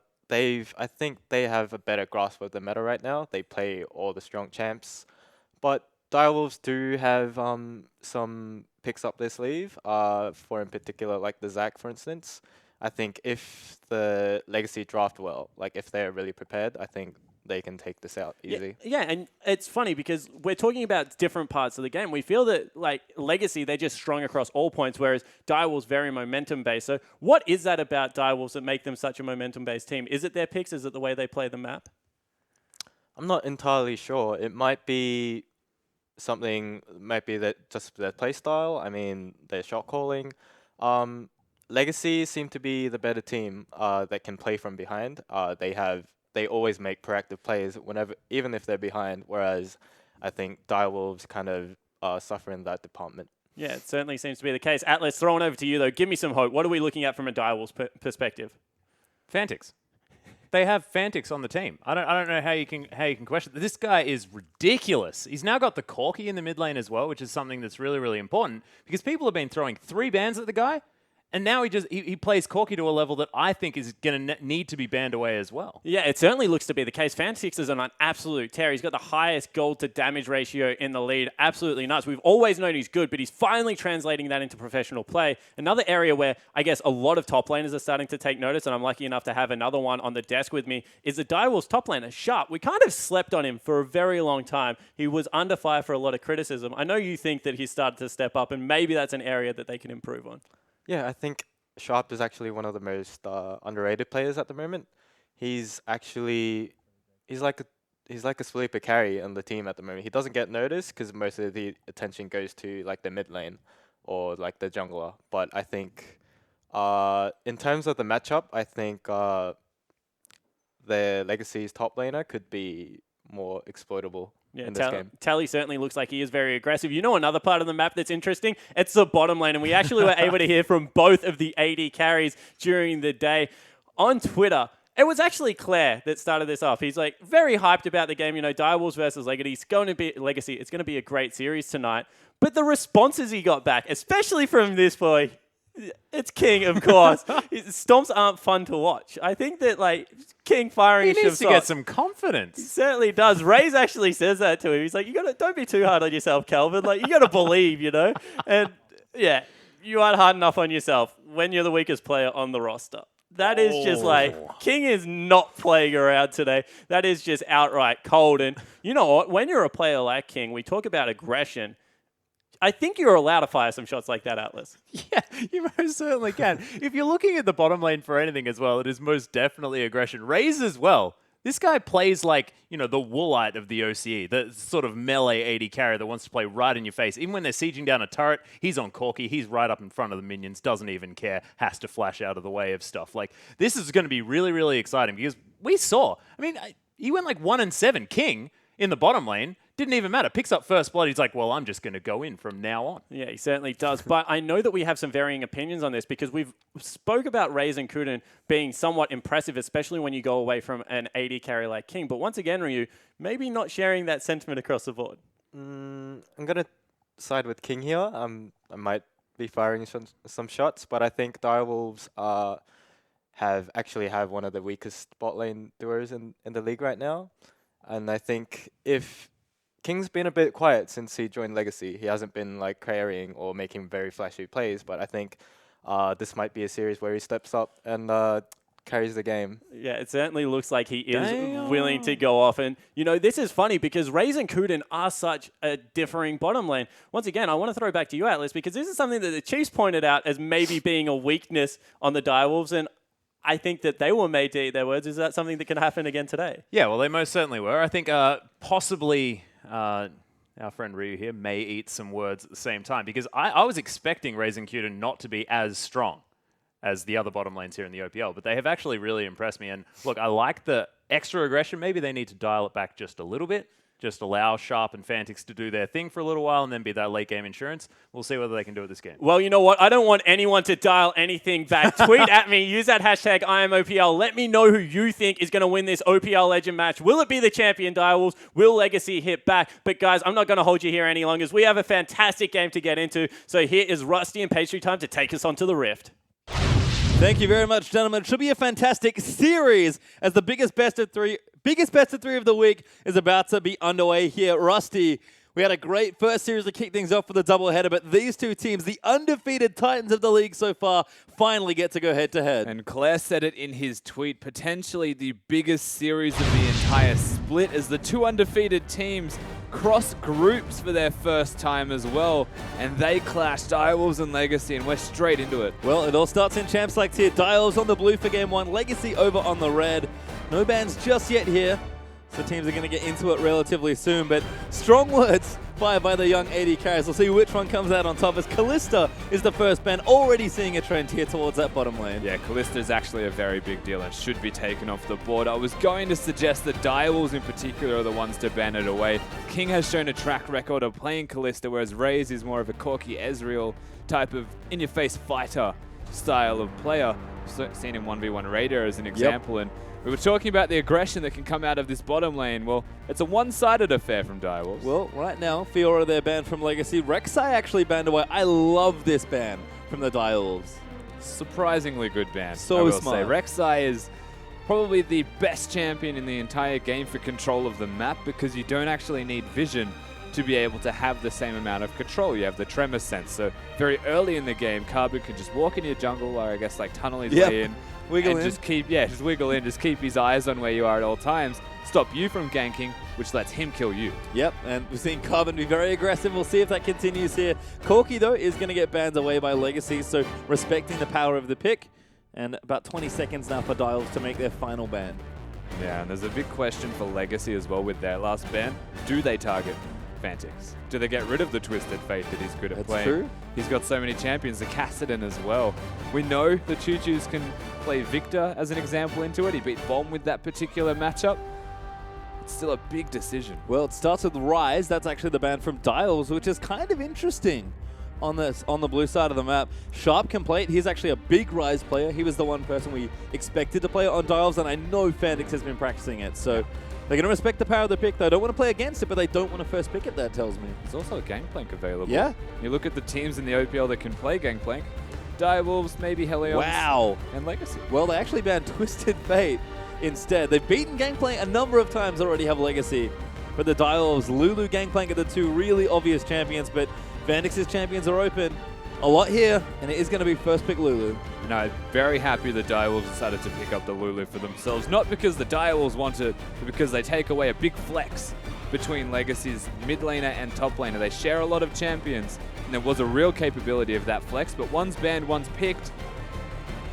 think they have a better grasp of the meta right now. They play all the strong champs, but Direwolves do have some picks up their sleeve. For in particular, like the Zac, for instance. I think if the Legacy draft well, like if they're really prepared, I think they can take this out easy. Yeah, and it's funny because we're talking about different parts of the game. We feel that, like, Legacy, they're just strong across all points, whereas Direwolves very momentum-based. So what is that about Direwolves that make them such a momentum-based team? Is it their picks? Is it the way they play the map? I'm not entirely sure. It might be something, that just their play style. I mean, their shot calling. Legacy seem to be the better team that can play from behind. They always make proactive plays even if they're behind. Whereas I think Direwolves kind of suffer in that department. Yeah, it certainly seems to be the case. Atlas, throwing over to you though. Give me some hope. What are we looking at from a Direwolves perspective? Fantics. They have Fantics on the team. I don't know how you can question. This guy is ridiculous. He's now got the Corki in the mid lane as well, which is something that's really, really important because people have been throwing 3 bans at the guy, and now he plays Corki to a level that I think is going to need to be banned away as well. Yeah, it certainly looks to be the case. Fantics is on an absolute tear. He's got the highest gold to damage ratio in the lead. Absolutely nuts. We've always known he's good, but he's finally translating that into professional play. Another area where I guess a lot of top laners are starting to take notice, and I'm lucky enough to have another one on the desk with me, is the Direwolves top laner, Sharp. We kind of slept on him for a very long time. He was under fire for a lot of criticism. I know you think that he's started to step up, and maybe that's an area that they can improve on. Yeah, I think Sharp is actually one of the most underrated players at the moment. He's like a sleeper carry on the team at the moment. He doesn't get noticed because most of the attention goes to like the mid lane or like the jungler. But I think in terms of the matchup, I think the Legacy's top laner could be more exploitable. Yeah, in this game. Tally certainly looks like he is very aggressive. You know another part of the map that's interesting? It's the bottom lane, and we actually were able to hear from both of the AD carries during the day. On Twitter, it was actually Claire that started this off. He's like very hyped about the game. You know, Direwolves versus Legacy. It's going to be a great series tonight. But the responses he got back, especially from this boy, it's King, of course. Stomps aren't fun to watch. I think that, like, King firing He needs to get some confidence. He certainly does. Ray's actually says that to him. He's like, don't be too hard on yourself, Calvin. Like, you got to believe, you know? And, yeah, you aren't hard enough on yourself when you're the weakest player on the roster. That is just like, King is not playing around today. That is just outright cold. And you know what? When you're a player like King, we talk about aggression. I think you're allowed to fire some shots like that, Atlas. Yeah, you most certainly can. If you're looking at the bottom lane for anything as well, it is most definitely aggression. Raze as well. This guy plays like, you know, the Woolite of the OCE, the sort of melee AD carry that wants to play right in your face. Even when they're sieging down a turret, he's on Corki, he's right up in front of the minions, doesn't even care, has to flash out of the way of stuff. Like, this is going to be really, really exciting because we saw, I mean, he went like 1-7, King, in the bottom lane. Didn't even matter. Picks up first blood. He's like, well, I'm just going to go in from now on. Yeah, he certainly does. But I know that we have some varying opinions on this because we've spoke about Raze and Kuden being somewhat impressive, especially when you go away from an AD carry like King. But once again, Ryu, maybe not sharing that sentiment across the board. I'm going to side with King here. I might be firing some shots, but I think Direwolves have one of the weakest bot lane duos in the league right now. And I think if King's been a bit quiet since he joined Legacy. He hasn't been like carrying or making very flashy plays, but I think this might be a series where he steps up and carries the game. Yeah, it certainly looks like he is willing to go off. And, you know, this is funny because Raze and Kuden are such a differing bottom lane. Once again, I want to throw back to you, Atlas, because this is something that the Chiefs pointed out as maybe being a weakness on the Direwolves, and I think that they were made to eat their words. Is that something that can happen again today? Yeah, well, they most certainly were. I think possibly our friend Ryu here may eat some words at the same time because I was expecting Raze and Kuden not to be as strong as the other bottom lanes here in the OPL, but they have actually really impressed me. And look, I like the extra aggression. Maybe they need to dial it back just a little bit. Just allow Sharp and Fantics to do their thing for a little while and then be that late game insurance. We'll see whether they can do it this game. Well, you know what? I don't want anyone to dial anything back. Tweet at me. Use that hashtag IamOPL. Let me know who you think is going to win this OPL Legend match. Will it be the champion Direwolves? Will Legacy hit back? But guys, I'm not going to hold you here any longer as we have a fantastic game to get into. So here is Rusty and Pastry time to take us onto the Rift. Thank you very much, gentlemen. It should be a fantastic series as the biggest best of three of the week is about to be underway here. Rusty, We had a great first series to kick things off for the doubleheader, but these two teams, the undefeated Titans of the league so far, finally get to go head-to-head. And Claire said it in his tweet, potentially the biggest series of the entire split as the two undefeated teams cross groups for their first time as well. And they clashed, Direwolves and Legacy, and we're straight into it. Well, it all starts in Champ Select here. Direwolves on the blue for game one, Legacy over on the red. No bans just yet here. So teams are going to get into it relatively soon, but strong words fired by the young AD carries. We'll see which one comes out on top as Callista is the first ban, already seeing a trend here towards that bottom lane. Yeah, Callista is actually a very big deal and should be taken off the board. I was going to suggest that Direwolves in particular are the ones to ban it away. King has shown a track record of playing Callista, whereas Raze is more of a Corki Ezreal type of in-your-face fighter style of player. Seen in 1v1 Raider as an example, and we were talking about the aggression that can come out of this bottom lane. Well, it's a one-sided affair from Direwolves. Well, right now, Fiora, they're banned from Legacy. Rek'Sai actually banned away. I love this ban from the Direwolves. Surprisingly good ban. So I will smart. say. Rek'Sai is probably the best champion in the entire game for control of the map because you don't actually need vision to be able to have the same amount of control. You have the tremor sense. So very early in the game, Carbon can just walk into your jungle, or I guess like tunnel his way in. Wiggle and in. just wiggle in, just keep his eyes on where you are at all times, stop you from ganking, which lets him kill you. Yep, and we've seen Carbon be very aggressive. We'll see if that continues here. Corki, though, is going to get banned away by Legacy, so respecting the power of the pick. And about 20 seconds now for Dials to make their final ban. Yeah, and there's a big question for Legacy as well with their last ban. Do they target Fantix? Do they get rid of the Twisted Fate that he's good at That's playing? true. He's got so many champions, the Kassadin as well. We know the Choo-Choos can play Victor as an example into it. He beat Bomb with that particular matchup. It's still a big decision. Well, it starts with Rise. That's actually the ban from Dials, which is kind of interesting on the blue side of the map. Sharp Complete, he's actually a big Rise player. He was the one person we expected to play on Dials, and I know Fantix has been practicing it. So they're going to respect the power of the pick. They don't want to play against it, but they don't want to first pick it, that tells me. There's also a Gangplank available. Yeah. You look at the teams in the OPL that can play Gangplank. Direwolves, maybe Helios. Wow. And Legacy. Well, they actually banned Twisted Fate instead. They've beaten Gangplank a number of times already, have Legacy. But the Direwolves, Lulu, Gangplank are the two really obvious champions, but Fantix's champions are open a lot here, and it is going to be first pick Lulu. No, very happy the Direwolves decided to pick up the Lulu for themselves. Not because the Direwolves want it, but because they take away a big flex between Legacy's mid laner and top laner. They share a lot of champions, and there was a real capability of that flex, but one's banned, one's picked,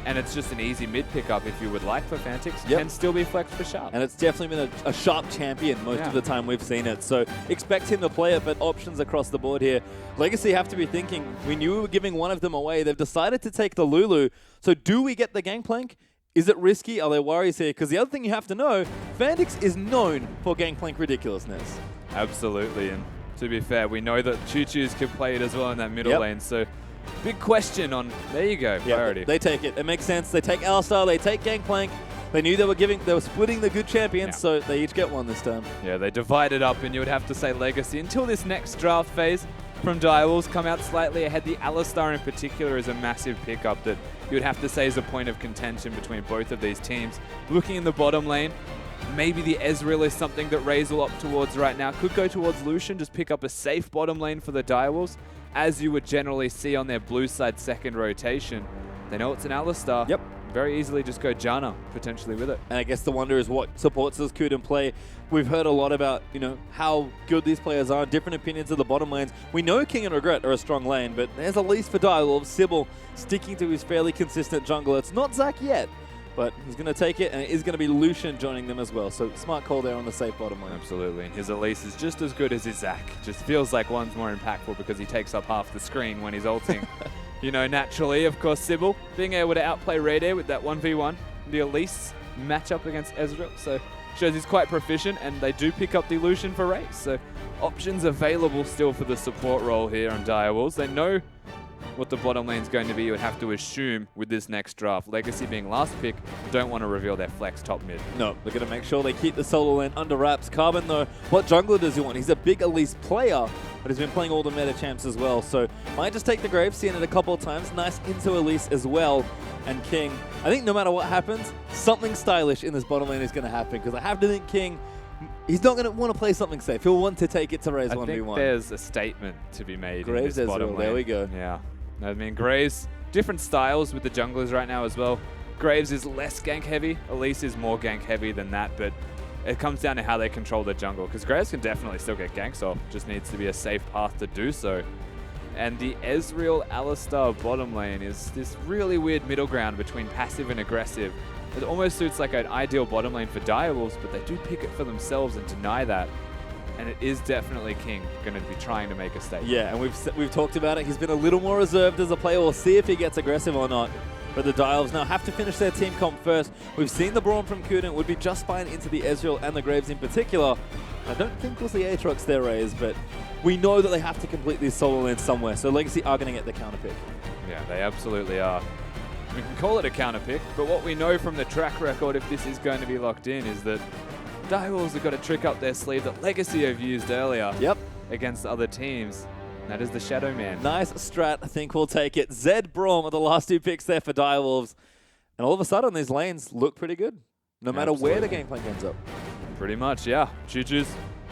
and it's just an easy mid pickup if you would like for Fantix. Yep. Can still be flexed for Sharp. And it's definitely been a Sharp champion most of the time we've seen it. So expect him to play it, but options across the board here. Legacy have to be thinking, we knew we were giving one of them away. They've decided to take the Lulu. So do we get the Gangplank? Is it risky? Are there worries here? Because the other thing you have to know, Fantix is known for Gangplank ridiculousness. Absolutely, and to be fair, we know that Choo-Choos can play it as well in that middle lane, so big question on, there you go, priority. Yeah, they take it. It makes sense. They take Alistar, they take Gangplank. They knew they were splitting the good champions, so they each get one this time. Yeah, they divided up, and you would have to say Legacy until this next draft phase from Direwolves come out slightly ahead. The Alistar in particular is a massive pickup that you would have to say is a point of contention between both of these teams. Looking in the bottom lane, maybe the Ezreal is something that Raze will opt towards right now. Could go towards Lucian, just pick up a safe bottom lane for the Direwolves, as you would generally see on their blue side second rotation. They know it's an Alistar. Yep. Very easily just go Janna potentially with it. And I guess the wonder is what supports this could in play. We've heard a lot about, how good these players are, different opinions of the bottom lanes. We know King and Regret are a strong lane, but there's a least for Direwolves. Sybil sticking to his fairly consistent jungle. It's not Zac yet, but he's going to take it, and it is going to be Lucian joining them as well. So smart call there on the safe bottom lane. Absolutely, and his Elise is just as good as his Zac. Just feels like one's more impactful because he takes up half the screen when he's ulting. Naturally, of course, Sybil being able to outplay Rayday with that 1v1, the Elise matchup against Ezreal, so shows he's quite proficient, and they do pick up the Lucian for Raze. So options available still for the support role here on Direwolves. They know what the bottom lane's going to be, you would have to assume with this next draft. Legacy being last pick, don't want to reveal their flex top mid. No, they're going to make sure they keep the solo lane under wraps. Carbon, though, what jungler does he want? He's a big Elise player, but he's been playing all the meta champs as well. So might just take the Grave, seeing it a couple of times. Nice into Elise as well. And King, I think no matter what happens, something stylish in this bottom lane is going to happen, because I have to think King he's not going to want to play something safe. He'll want to take it to raise I 1v1. think there's a statement to be made Graves in this bottom Ezreal, lane. there we go. Yeah. I mean, Graves, different styles with the junglers right now as well. Graves is less gank heavy. Elise is more gank heavy than that, but it comes down to how they control the jungle, because Graves can definitely still get ganks off. Just needs to be a safe path to do so. And the Ezreal Alistar bottom lane is this really weird middle ground between passive and aggressive. It almost suits like an ideal bottom lane for Direwolves, but they do pick it for themselves and deny that. And it is definitely King going to be trying to make a statement. Yeah, and we've talked about it. He's been a little more reserved as a player. We'll see if he gets aggressive or not. But the Direwolves now have to finish their team comp first. We've seen the Braum from Kuden would be just fine into the Ezreal and the Graves in particular. I don't think we'll see Aatrox there, Rays, but we know that they have to complete these solo lanes somewhere. So Legacy are going to get the counter pick. Yeah, they absolutely are. We can call it a counter pick, but what we know from the track record, if this is going to be locked in, is that Direwolves have got a trick up their sleeve that Legacy have used earlier against other teams. That is the Shadow Man. Nice strat. I think we'll take it. Zed, Braum are the last 2 picks there for Direwolves. And all of a sudden, these lanes look pretty good, no matter where the game plan ends up. Pretty much, yeah. Choo-choos,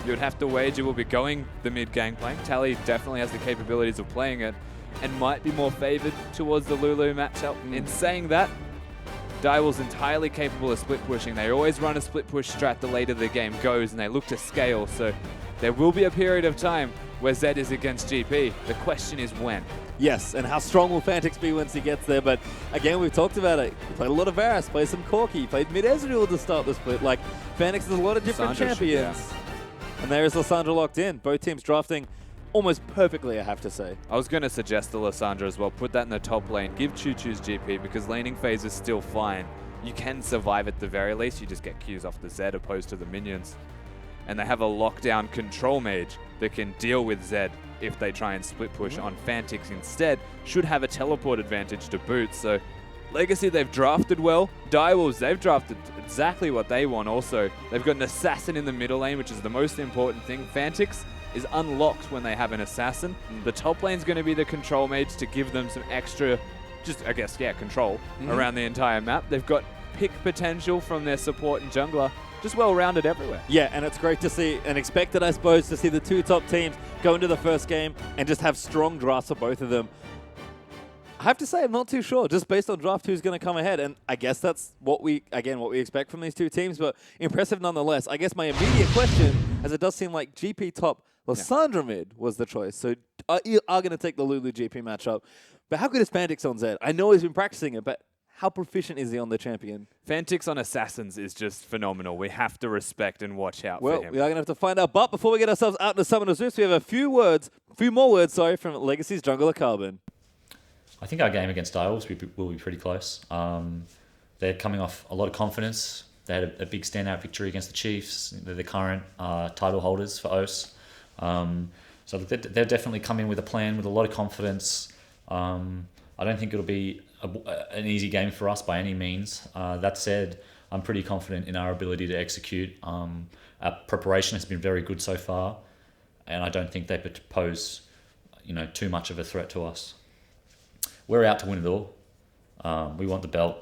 you would have to wager will be going the mid gangplank. Tally definitely has the capabilities of playing it and might be more favored towards the Lulu matchup. In saying that, Direwolves entirely capable of split pushing. They always run a split push strat the later the game goes, and they look to scale. So there will be a period of time where Zed is against GP. The question is when. Yes, and how strong will Fantix be once he gets there? But again, we've talked about it. He played a lot of Varus, played some Corki, played mid Ezreal to start the split. Like, Fantix has a lot of different champions. And there is Lissandra locked in. Both teams drafting almost perfectly, I have to say. I was going to suggest the Lissandra as well. Put that in the top lane. Give Choo-Choo's GP, because laning phase is still fine. You can survive at the very least. You just get Qs off the Zed opposed to the minions. And they have a lockdown control mage that can deal with Zed if they try and split push on Fantix instead. Should have a teleport advantage to boot. So Legacy, they've drafted well. Direwolves, they've drafted exactly what they want also. They've got an assassin in the middle lane, which is the most important thing. Fantix is unlocked when they have an assassin. The top lane's going to be the control mage to give them some extra, just, I guess, control around the entire map. They've got pick potential from their support and jungler. Just well-rounded everywhere. Yeah, and it's great to see, and expected, I suppose, to see the 2 top teams go into the first game and just have strong drafts for both of them. I have to say, I'm not too sure, just based on draft who's going to come ahead, and I guess that's what we expect from these 2 teams, but impressive nonetheless. I guess my immediate question, as it does seem like GP top Lissandra mid was the choice, so you are going to take the Lulu GP matchup, but how good is Fantix on Zed? I know he's been practicing it, but how proficient is he on the champion? Fantix on Assassins is just phenomenal. We have to respect and watch out for him. We are going to have to find out. But before we get ourselves out into Summoner's Rift, we have a few more words from Legacy's Jungler Carbon. I think our game against Direwolves will be pretty close. They're coming off a lot of confidence. They had a big standout victory against the Chiefs. They're the current title holders for OS. So they're definitely come in with a plan, with a lot of confidence. I don't think it'll be an easy game for us by any means. That said, I'm pretty confident in our ability to execute. Our preparation has been very good so far, and I don't think they pose, too much of a threat to us. We're out to win it all. We want the belt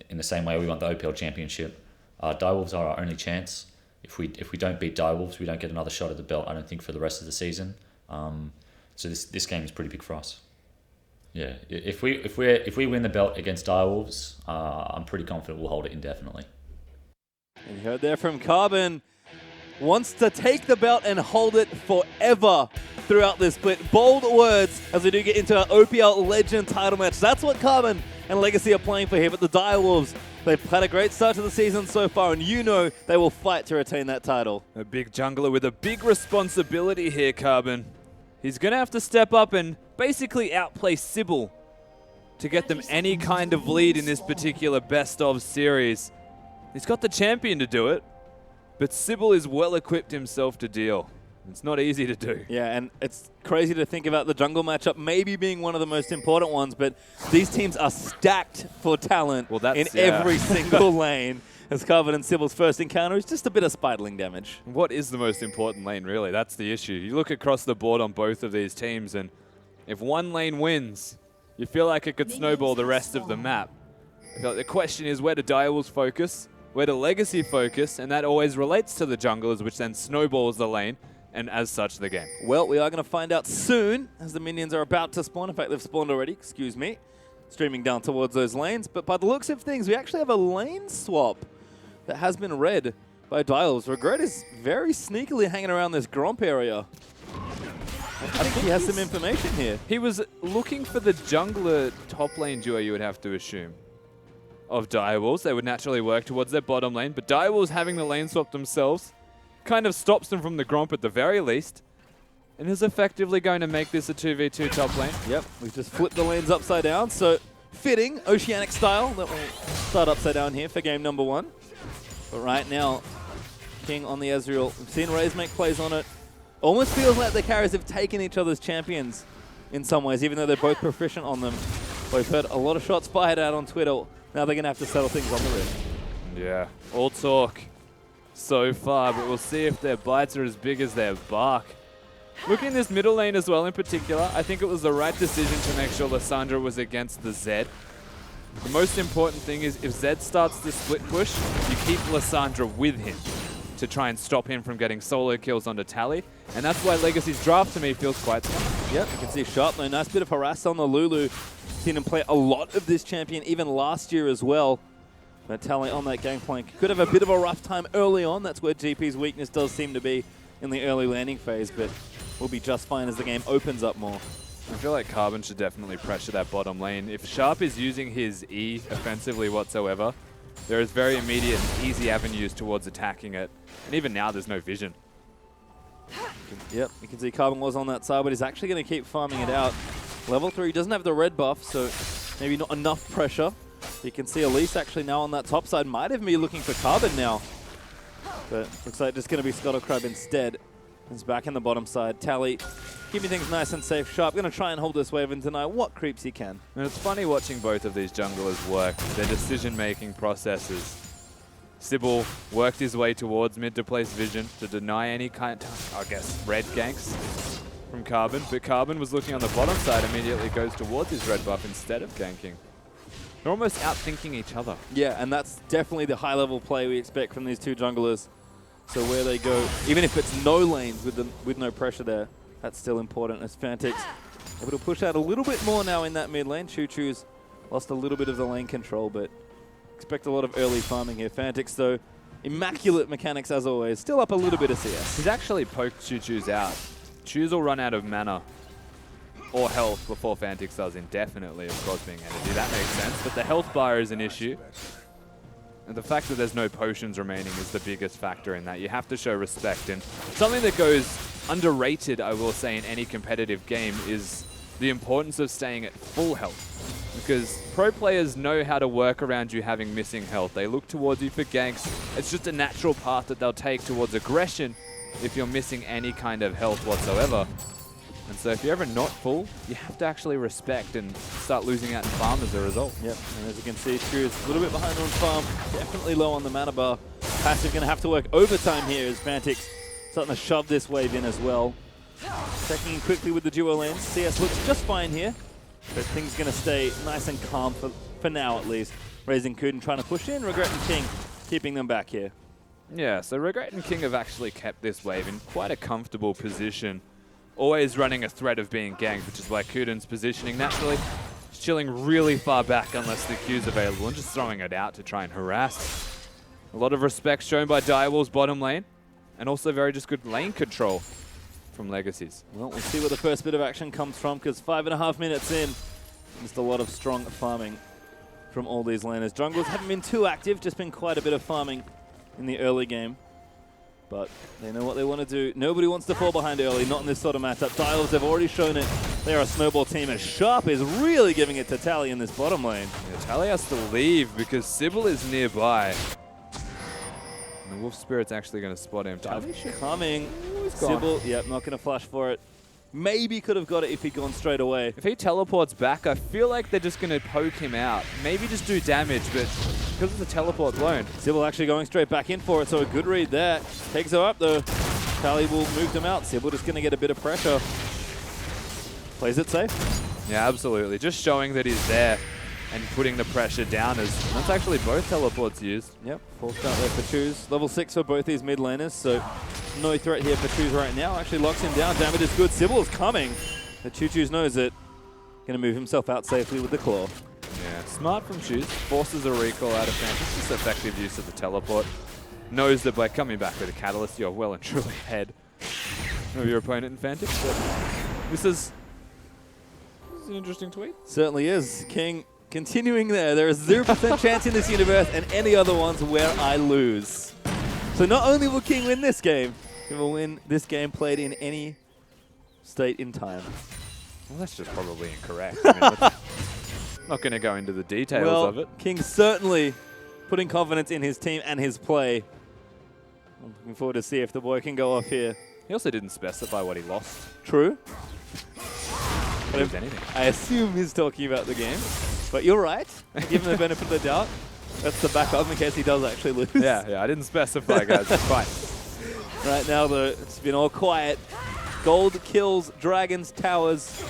in the same way we want the OPL Championship. Direwolves are our only chance. If we don't beat Direwolves, we don't get another shot at the belt, I don't think, for the rest of the season. So this game is pretty big for us. Yeah, if we win the belt against Direwolves, I'm pretty confident we'll hold it indefinitely. And you heard there from Carbon, wants to take the belt and hold it forever throughout this split. Bold words as we do get into our OPL Legend title match. That's what Carbon and Legacy are playing for here, but the Direwolves, they've had a great start to the season so far, and they will fight to retain that title. A big jungler with a big responsibility here, Carbon. He's going to have to step up and basically outplay Sybil to get them any kind of lead in this particular best-of series. He's got the champion to do it, but Sybil is well-equipped himself to deal. It's not easy to do. Yeah, and it's crazy to think about the jungle matchup maybe being one of the most important ones, but these teams are stacked for talent in every single lane. As Carbon and Sybil's first encounter is just a bit of spitling damage. What is the most important lane, really? That's the issue. You look across the board on both of these teams, and if one lane wins, you feel like it could snowball the rest of the map. I feel like the question is, where do Direwolves focus? where the Legacy focus, and that always relates to the junglers, which then snowballs the lane, and as such, the game. Well, we are going to find out soon as the minions are about to spawn. In fact, they've spawned already, excuse me. Streaming down towards those lanes. But by the looks of things, we actually have a lane swap that has been read by Direwolves. Regret is very sneakily hanging around this Gromp area. I think he has some information here. He was looking for the jungler top lane duo, you would have to assume, of Direwolves. They would naturally work towards their bottom lane, but Direwolves having the lane swap themselves kind of stops them from the Gromp at the very least, and is effectively going to make this a 2v2 top lane. Yep, we've just flipped the lanes upside down, so fitting, Oceanic style, that will start upside down here for game number 1. But right now, King on the Ezreal. We've seen Raze make plays on it. Almost feels like the carries have taken each other's champions in some ways, even though they're both proficient on them. We've heard a lot of shots fired out on Twitter. Now they're going to have to settle things on the rift. Yeah, all talk so far, but we'll see if their bites are as big as their bark. Looking in this middle lane as well in particular, I think it was the right decision to make sure Lissandra was against the Zed. The most important thing is if Zed starts the split push, you keep Lissandra with him to try and stop him from getting solo kills onto Tally. And that's why Legacy's draft to me feels quite smart. Yep, you can see Sharp though. Nice bit of harass on the Lulu. Seen him play a lot of this champion, even last year as well. But Tally on that gangplank could have a bit of a rough time early on. That's where GP's weakness does seem to be in the early landing phase, but will be just fine as the game opens up more. I feel like Carbon should definitely pressure that bottom lane. If Sharp is using his E offensively whatsoever, there is very immediate and easy avenues towards attacking it. And even now, there's no vision. Yep, you can see Carbon was on that side, but he's actually going to keep farming it out. Level 3 doesn't have the red buff, so maybe not enough pressure. You can see Elise actually now on that top side. Might even be looking for Carbon now. But looks like just going to be Scuttlecrab instead. He's back in the bottom side. Tally, keeping things nice and safe. Sharp going to try and hold this wave and deny what creeps he can. And it's funny watching both of these junglers work, their decision-making processes. Sybil worked his way towards mid to place vision to deny any kind of, I guess, red ganks from Carbon. But Carbon was looking on the bottom side, immediately goes towards his red buff instead of ganking. They're almost outthinking each other. Yeah, and that's definitely the high-level play we expect from these two junglers. So where they go, even if it's no lanes with no pressure there, that's still important as Fantix able to push out a little bit more now in that mid lane. Choo Choo's lost a little bit of the lane control, but expect a lot of early farming here. Fantix, though, immaculate mechanics as always. Still up a little bit of CS. He's actually poked Choo Choo's out. Choo's will run out of mana or health before Fantix does indefinitely, of course, being able to do that makes sense. But the health bar is an issue. And the fact that there's no potions remaining is the biggest factor in that. You have to show respect. And something that goes underrated, I will say, in any competitive game is the importance of staying at full health. Because pro players know how to work around you having missing health. They look towards you for ganks. It's just a natural path that they'll take towards aggression if you're missing any kind of health whatsoever. And so if you're ever not full, you have to actually respect and start losing out in farm as a result. Yep, and as you can see, Shrew is a little bit behind on farm, definitely low on the mana bar. Passive going to have to work overtime here as Fantix starting to shove this wave in as well. Checking in quickly with the duo lanes. CS looks just fine here, but things going to stay nice and calm for now at least. Raising Kuden trying to push in, Regret and King keeping them back here. Yeah, so Regret and King have actually kept this wave in quite a comfortable position. Always running a threat of being ganked, which is why Kuden's positioning naturally. He's chilling really far back unless the Q's available and just throwing it out to try and harass. A lot of respect shown by Direwolves bottom lane, and also very just good lane control from Legacies. Well, we'll see where the first bit of action comes from, because 5.5 minutes in, just a lot of strong farming from all these laners. Junglers haven't been too active, just been quite a bit of farming in the early game. But they know what they want to do. Nobody wants to fall behind early, not in this sort of matchup. Direwolves have already shown it. They are a snowball team, as Sharp is really giving it to Tally in this bottom lane. Yeah, Tally has to leave because Sybil is nearby. And the Wolf Spirit's actually going to spot him. Tally's coming. Sybil, yep, not going to flash for it. Maybe could have got it if he'd gone straight away. If he teleports back, I feel like they're just going to poke him out. Maybe just do damage, but because of the teleport blown. Sybil actually going straight back in for it, so a good read there. Takes her up though. Tally will move them out. Sybil just going to get a bit of pressure. Plays it safe. Yeah, absolutely. Just showing that he's there. and putting the pressure down as that's actually both teleports used. Yep, full start there for Choose. Level 6 for both these mid laners, so no threat here for Choose right now. Actually locks him down. Damage is good. Sybil is coming. But Choose knows it. Going to move himself out safely with the claw. Yeah, smart from Choose. Forces a recall out of Fantasy. Just effective use of the teleport. Knows that by coming back with a catalyst, you're well and truly ahead of your opponent in Fantasy. But this is an interesting tweet. Certainly is. King continuing there. There is 0% chance in this universe and any other ones where I lose. So not only will King win this game, he will win this game played in any state in time. Well, that's just probably incorrect. I mean, not going to go into the details of it. King certainly putting confidence in his team and his play. I'm looking forward to see if the boy can go off here. He also didn't specify what he lost. True. But if anything. I assume he's talking about the game. But you're right. Give him the benefit of the doubt. That's the backup in case he does actually lose. Yeah, I didn't specify, guys. It's fine. Right now, though, it's been all quiet. Gold kills, dragons, towers,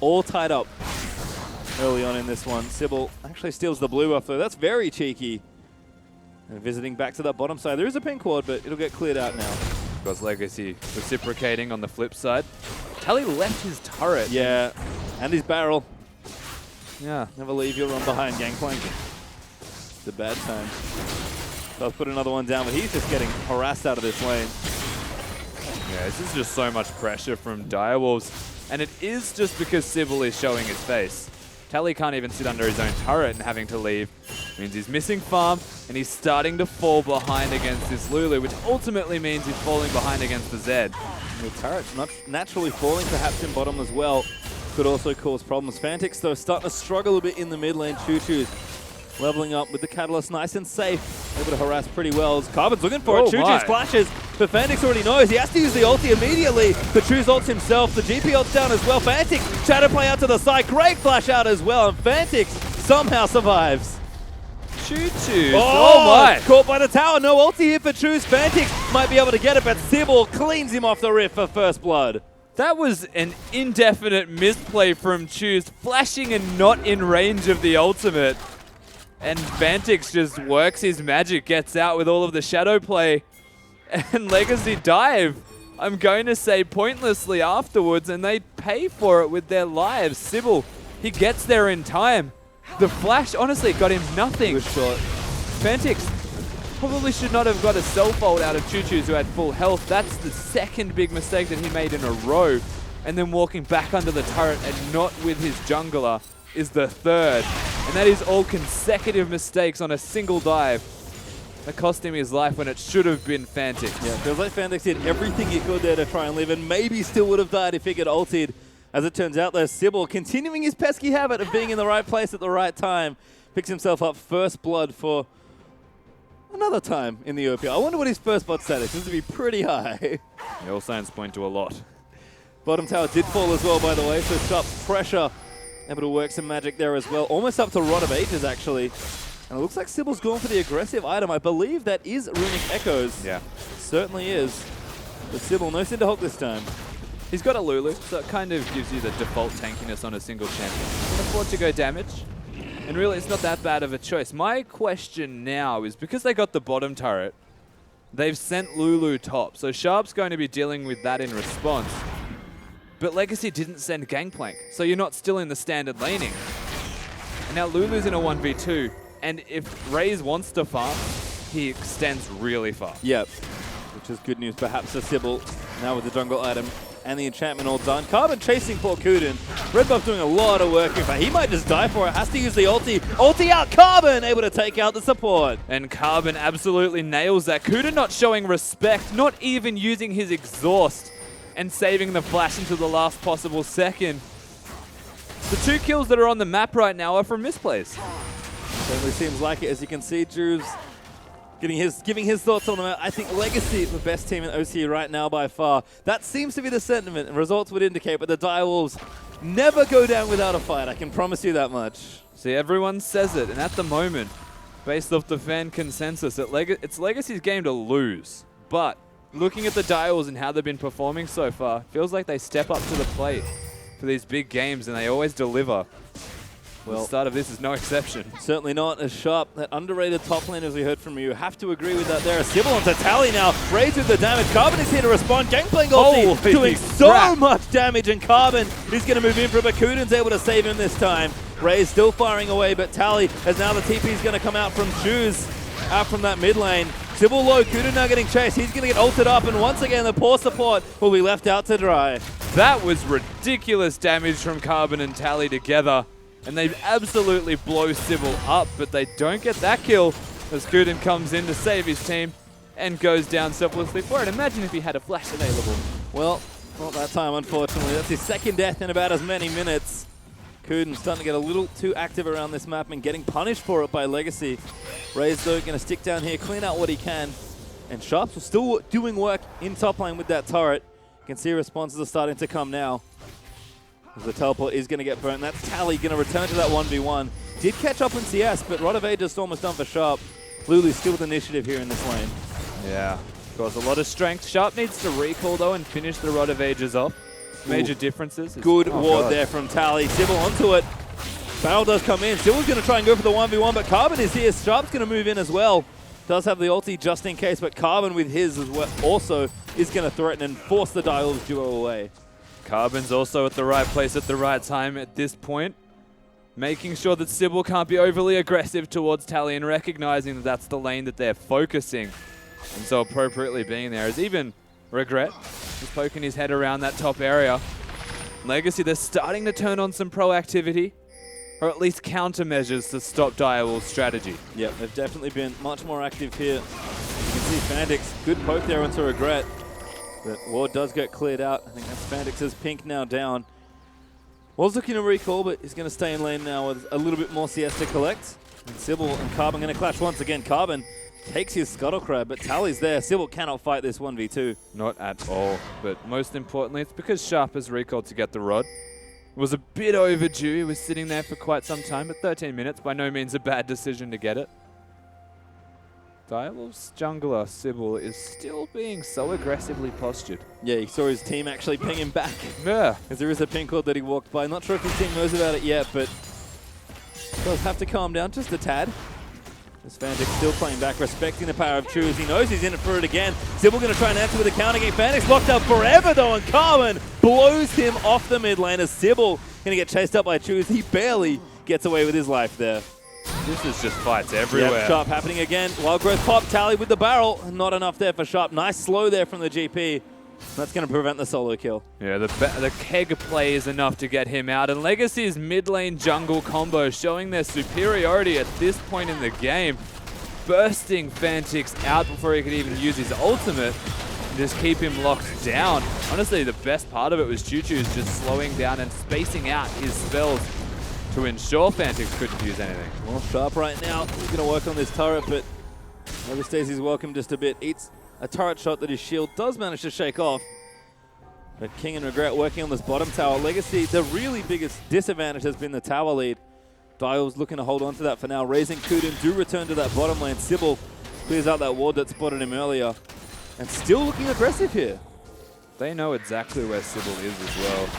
all tied up early on in this one. Sybil actually steals the blue buff, though. That's very cheeky. And visiting back to that bottom side. There is a pink ward, but it'll get cleared out now. Because Legacy reciprocating on the flip side. Tally left his turret. Yeah, and his barrel. Yeah. Never leave your run behind, Gangplank. It's a bad time. Does put another one down, but he's just getting harassed out of this lane. Yeah, this is just so much pressure from Direwolves. And it is just because Sybil is showing his face. Tally can't even sit under his own turret and having to leave. Means he's missing farm, and he's starting to fall behind against this Lulu, which ultimately means he's falling behind against the Zed. The turret's not naturally falling, perhaps in bottom as well. Could also cause problems. Fantix, though, starting to struggle a bit in the mid lane. Choo-Choo's leveling up with the Catalyst, nice and safe. Able to harass pretty well as Carbon's looking for it. Choo-Choo splashes, but Fantix already knows. He has to use the ulti immediately. But Choo's ults himself. The GP ult's down as well. Fantix, shadow play out to the side. Great flash out as well. And Fantix somehow survives. Choo-Choo. Oh my! Caught by the tower. No ulti here for Choo's. Fantix might be able to get it, but Sybil cleans him off the rift for first blood. That was an indefinite misplay from Choose, flashing and not in range of the ultimate. And Fantix just works his magic, gets out with all of the shadow play. And Legacy dive, I'm going to say pointlessly afterwards, and they pay for it with their lives. Sybil, he gets there in time. The flash, honestly, got him nothing. Good shot. Fantix probably should not have got a self-ult out of Choo-Choo's who had full health. That's the second big mistake that he made in a row. And then walking back under the turret and not with his jungler is the third. And that is all consecutive mistakes on a single dive. That cost him his life when it should have been Fantix. Yeah, feels like Fantix did everything he could there to try and live, and maybe still would have died if he got ulted. As it turns out, though, Sybil continuing his pesky habit of being in the right place at the right time. Picks himself up first blood for another time in the OPL. I wonder what his first blood status is. Seems to be pretty high. Yeah, all signs point to a lot. Bottom tower did fall as well, by the way, so sharp pressure. Able to work some magic there as well. Almost up to Rod of Ages, actually. And it looks like Sybil's gone for the aggressive item. I believe that is Runic Echoes. Yeah. Certainly is. But Sybil, no Cinderhulk this time. He's got a Lulu, so it kind of gives you the default tankiness on a single champion. Can afford to go damage. And really, it's not that bad of a choice. My question now is, because they got the bottom turret, they've sent Lulu top. So Sharp's going to be dealing with that in response. But Legacy didn't send Gangplank, so you're not still in the standard laning. And now Lulu's in a 1v2, and if Raze wants to farm, he extends really far. Yep, which is good news perhaps for Sybil. Now with the jungle item and the enchantment all done. Carbon chasing poor Kuden. Red buff doing a lot of work. In fact, he might just die for it. Has to use the ulti. Ulti out, Carbon able to take out the support. And Carbon absolutely nails that. Kuden not showing respect, not even using his exhaust and saving the flash into the last possible second. The 2 kills that are on the map right now are from misplays. Certainly seems like it. As you can see, Drew's giving his thoughts on the map. I think Legacy the best team in OC right now by far. That seems to be the sentiment, and results would indicate, but the Direwolves never go down without a fight. I can promise you that much. See, everyone says it, and at the moment, based off the fan consensus, it's Legacy's game to lose. But looking at the Direwolves and how they've been performing so far, feels like they step up to the plate for these big games, and they always deliver. The start of this is no exception. Certainly not as Sharp. That underrated top lane, as we heard from you. Have to agree with that there. Sybil onto Tally now. Raze with the damage. Carbon is here to respond. Gangplank ulti doing so much damage, and Carbon is going to move in for it, but Kuden's able to save him this time. Raze still firing away, but Tally, as now the TP is going to come out from Shoes, out from that mid lane. Sybil low, Kuden now getting chased. He's going to get ulted up, and once again the poor support will be left out to dry. That was ridiculous damage from Carbon and Tally together. And they absolutely blow Sybil up, but they don't get that kill as Kuden comes in to save his team and goes down selflessly for it. Imagine if he had a flash available. Well, not that time, unfortunately. That's his second death in about as many minutes. Kuden starting to get a little too active around this map and getting punished for it by Legacy. Raze, though, going to stick down here, clean out what he can. And Sharps are still doing work in top lane with that turret. You can see responses are starting to come now. The teleport is going to get burnt. That's Tally going to return to that 1v1. Did catch up in CS, but Rod of Ages almost done for Sharp. Lulu still with initiative here in this lane. Yeah, got a lot of strength. Sharp needs to recall, though, and finish the Rod of Ages off. Major differences. Good ward there from Tally. Sybil onto it. Barrel does come in. Sybil's going to try and go for the 1v1, but Carbon is here. Sharp's going to move in as well. Does have the ulti just in case, but Carbon with his as well also is going to threaten and force the Direwolves duo away. Carbon's also at the right place at the right time at this point, making sure that Sybil can't be overly aggressive towards Tally and recognizing that that's the lane that they're focusing. And so appropriately being there is even Regret. He's poking his head around that top area. Legacy, they're starting to turn on some proactivity, or at least countermeasures to stop Direwolves' strategy. Yep, they've definitely been much more active here. You can see Fandix, good poke there onto Regret. But Ward does get cleared out. I think that's Fandix's pink now down. Was looking to recall, but he's going to stay in lane now with a little bit more CS to collect. And Sybil and Carbon going to clash once again. Carbon takes his Scuttle Crab, but Tally's there. Sybil cannot fight this 1v2. Not at all. But most importantly, it's because Sharp has recalled to get the rod. It was a bit overdue. He was sitting there for quite some time, but 13 minutes, by no means a bad decision to get it. Direwolves jungler Sybil is still being so aggressively postured. Yeah, he saw his team actually ping him back. Yeah. As there is a ping cord that he walked by. Not sure if his team knows about it yet, but does have to calm down just a tad. As Fandix still playing back, respecting the power of Choose. He knows he's in it for it again. Sybil going to try and answer with a counter game. Fandix locked up forever though, and Carbon blows him off the mid lane as Sybil going to get chased up by Choose. He barely gets away with his life there. This is just fights everywhere. Yep, Sharp happening again. Wild Growth pop, Tally with the barrel. Not enough there for Sharp. Nice slow there from the GP. That's going to prevent the solo kill. Yeah, the keg play is enough to get him out. And Legacy's mid lane jungle combo showing their superiority at this point in the game. Bursting Fantix out before he could even use his ultimate. Just keep him locked down. Honestly, the best part of it was Choo-Choo's just slowing down and spacing out his spells to ensure Fantix couldn't use anything. Well, Sharp right now, he's going to work on this turret, but overstays his welcome just a bit. Eats a turret shot that his shield does manage to shake off. But King and Regret working on this bottom tower. Legacy, the really biggest disadvantage has been the tower lead. Dial's looking to hold on to that for now. Raising Kuden do return to that bottom lane. Sybil clears out that ward that spotted him earlier. And still looking aggressive here. They know exactly where Sybil is as well.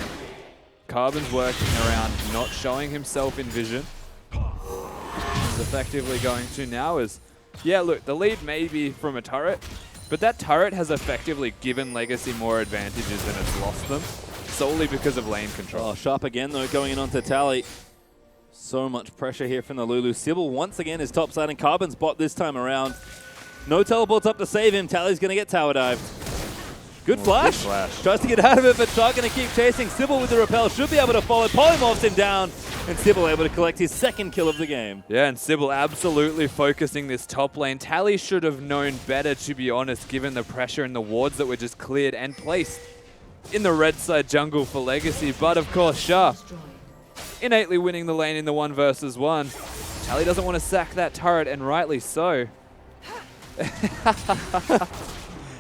Carbon's working around, not showing himself in vision. He's effectively going to now is, yeah, look, the lead may be from a turret, but that turret has effectively given Legacy more advantages than it's lost them, solely because of lane control. Oh, Sharp again, though, going in onto Tally. So much pressure here from the Lulu. Sybil once again is topside, and Carbon's bot this time around. No teleports up to save him. Tally's going to get tower dived. Good flash. Tries to get out of it, but Shark going to keep chasing. Sybil with the repel should be able to follow. Polymorphs him down, and Sybil able to collect his second kill of the game. Yeah, and Sybil absolutely focusing this top lane. Tally should have known better, to be honest, given the pressure and the wards that were just cleared and placed in the red side jungle for Legacy. But of course, Shark innately winning the lane in the 1 versus 1. Tally doesn't want to sack that turret, and rightly so.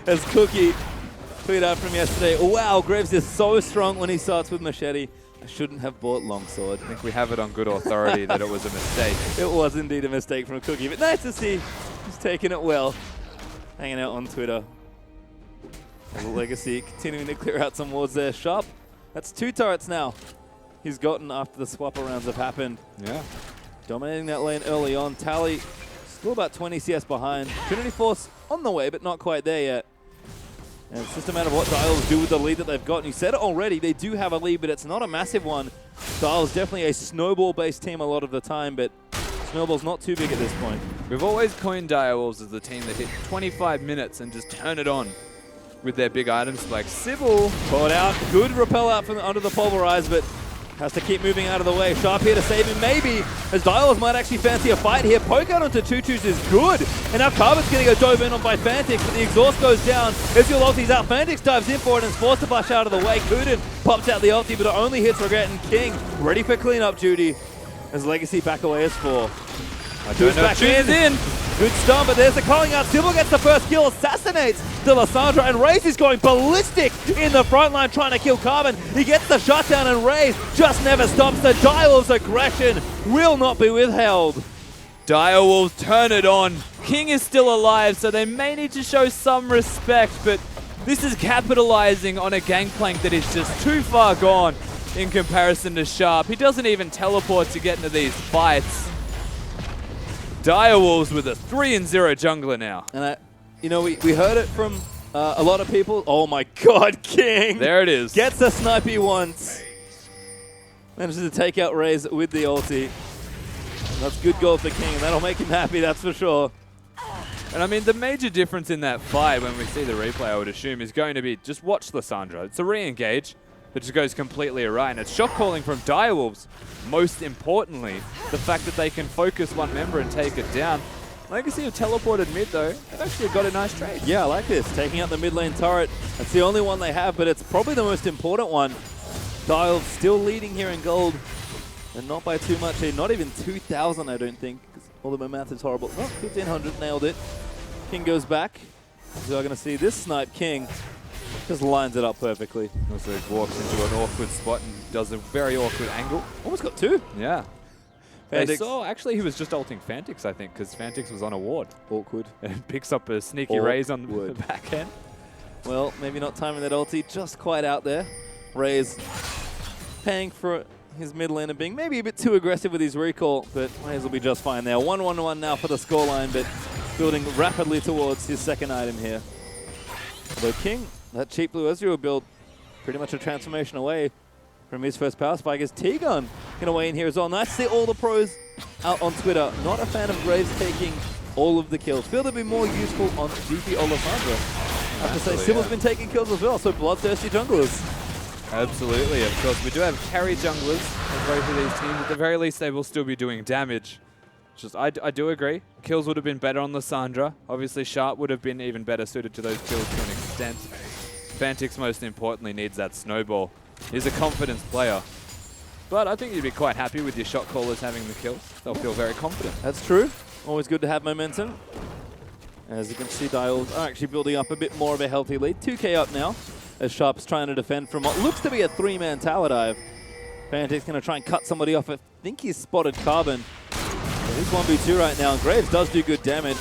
As Cookie cleared out from yesterday. Wow, Graves is so strong when he starts with Machete. I shouldn't have bought Longsword. I think we have it on good authority that it was a mistake. It was indeed a mistake from Cookie, but nice to see he's taking it well. Hanging out on Twitter. Legacy continuing to clear out some wards there. Sharp, that's 2 turrets now. he's gotten after the swap rounds have happened. Yeah. Dominating that lane early on. Tally still about 20 CS behind. Trinity Force on the way, but not quite there yet. And it's just a matter of what Direwolves do with the lead that they've got. And you said it already, they do have a lead, but it's not a massive one. Direwolves definitely a snowball-based team a lot of the time, but snowball's not too big at this point. We've always coined Direwolves as the team that hit 25 minutes and just turn it on with their big items like Sybil. Caught out. Good repel out from under the pulverize, but has to keep moving out of the way. Sharp here to save him, maybe, as Direwolves might actually fancy a fight here. Poke out onto Tutus is good. And now Carbon's going to go dove in on by Fantix, but the exhaust goes down. Ezreal ulti's out. Fantix dives in for it and is forced to flash out of the way. Kuden pops out the ulti, but it only hits Regret and King. Ready for cleanup duty as Legacy back away as 4. Who's back in? Good stun, but there's the calling out. Sybil gets the first kill, assassinates De Lissandra, and Raze is going ballistic in the front line trying to kill Carbon. He gets the shutdown, and Raze just never stops. The Direwolves' aggression will not be withheld. Direwolves turn it on. King is still alive, so they may need to show some respect, but this is capitalizing on a gangplank that is just too far gone in comparison to Sharp. He doesn't even teleport to get into these fights. Direwolves with a 3-0 jungler now. And we heard it from a lot of people. Oh my God, King! There it is. Gets a snipey once. Manages to take out Raze with the ulti. That's good goal for King, and that'll make him happy, that's for sure. And I mean, the major difference in that fight, when we see the replay, I would assume, is going to be just watch Lissandra. It's a re-engage that just goes completely awry, and it's shot calling from Direwolves. Most importantly, the fact that they can focus one member and take it down. Legacy have teleported mid though. They've actually got a nice trade. Yeah, I like this. Taking out the mid lane turret. That's the only one they have, but it's probably the most important one. Direwolves still leading here in gold, and not by too much here. Not even 2,000, I don't think, because although my math is horrible. Oh, 1,500, nailed it. King goes back. So we're going to see this snipe King. Just lines it up perfectly. Also walks into an awkward spot and does a very awkward angle. Almost got 2. Yeah. Fantix. They saw, actually he was just ulting Fantix, I think, because Fantix was on a ward. Awkward. And picks up a sneaky raise on the back end. Well, maybe not timing that ulti just quite out there. Raze paying for his mid laner being maybe a bit too aggressive with his recall, but Raze will be just fine there. 1-1-1 now for the scoreline, but building rapidly towards his second item here. Although King, that cheap blue Ezreal build, pretty much a transformation away from his first power spike, as T-Gun going to weigh in here as well. Nice to see all the pros out on Twitter. Not a fan of Graves taking all of the kills. Feel they'd be more useful on DP or Lissandra. I have to say, Sybil's been taking kills as well, so bloodthirsty junglers. Absolutely, of course. We do have carry junglers in both of these teams. At the very least, they will still be doing damage. Just, I do agree. Kills would have been better on Lissandra. Obviously, Sharp would have been even better suited to those kills to an extent. Fantix, most importantly, needs that snowball. He's a confidence player. But I think you'd be quite happy with your shot callers having the kills. They'll feel very confident. That's true. Always good to have momentum. As you can see, Direwolves are actually building up a bit more of a healthy lead. 2k up now, as Sharp's trying to defend from what looks to be a 3-man tower dive. Fantix going to try and cut somebody off. I think he's spotted Carbon. He's 1v2 right now, and Graves does do good damage.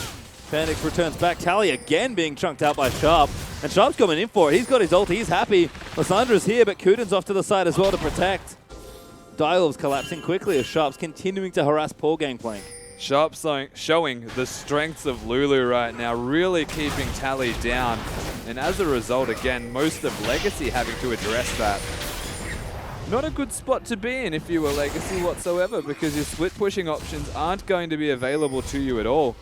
Fantix returns back. Tally again being chunked out by Sharp. And Sharp's coming in for it. He's got his ult. He's happy. Lissandra's here, but Kuden's off to the side as well to protect. Direwolves collapsing quickly as Sharp's continuing to harass poor Gangplank. Sharp showing the strengths of Lulu right now, really keeping Tally down. And as a result, again, most of Legacy having to address that. Not a good spot to be in if you were Legacy whatsoever, because your split pushing options aren't going to be available to you at all.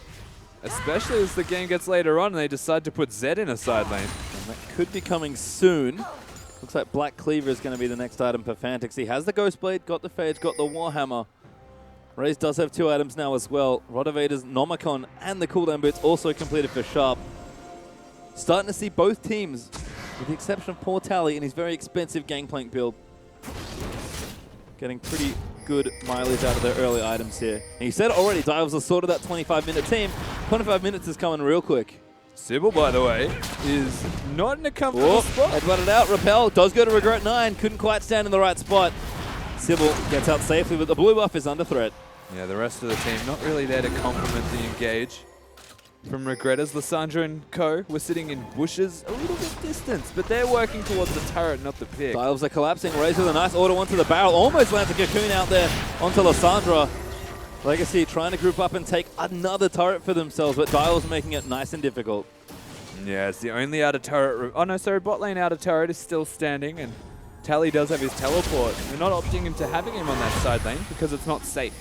Especially as the game gets later on and they decide to put Zed in a side lane. And that could be coming soon. Looks like Black Cleaver is going to be the next item for Fantix. He has the Ghost Blade, got the Phage, got the Warhammer. Raze does have 2 items now as well. Rotavator's Nomicon and the cooldown boots also completed for Sharp. Starting to see both teams, with the exception of poor Tally in his very expensive Gangplank build, getting pretty good mileage out of their early items here. And you said it already, Direwolves are sort of that 25-minute team. 25 minutes is coming real quick. Sybil, by the way, is not in a comfortable spot. Headbutted out, Repel does go to Regret 9, couldn't quite stand in the right spot. Sybil gets out safely, but the blue buff is under threat. Yeah, the rest of the team not really there to complement the engage. from Regret as Lissandra and co were sitting in bushes a little bit distant, but they're working towards the turret, not the pick. Dials are collapsing. Raze with a nice auto onto the barrel. Almost lands a cocoon out there onto Lissandra. Legacy trying to group up and take another turret for themselves, but Dials making it nice and difficult. Yeah, it's the only outer turret. Oh no, sorry, bot lane outer turret is still standing, and Tally does have his teleport. We're not opting into having him on that side lane because it's not safe.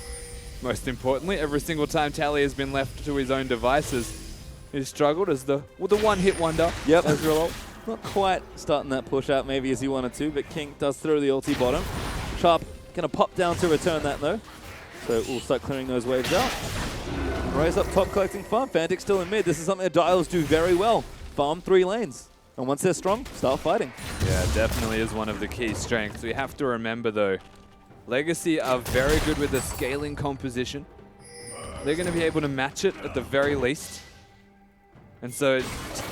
Most importantly, every single time Tally has been left to his own devices, he's struggled as the one-hit wonder. Yep. As a result. Not quite starting that push out maybe as he wanted to, but King does throw the ulti bottom. Sharp going to pop down to return that though. So we'll start clearing those waves out. Raze up top collecting farm. Fantic still in mid. This is something that Dials do very well. Farm 3 lanes. And once they're strong, start fighting. Yeah, definitely is one of the key strengths. We have to remember though, Legacy are very good with the scaling composition. They're going to be able to match it at the very least. And so it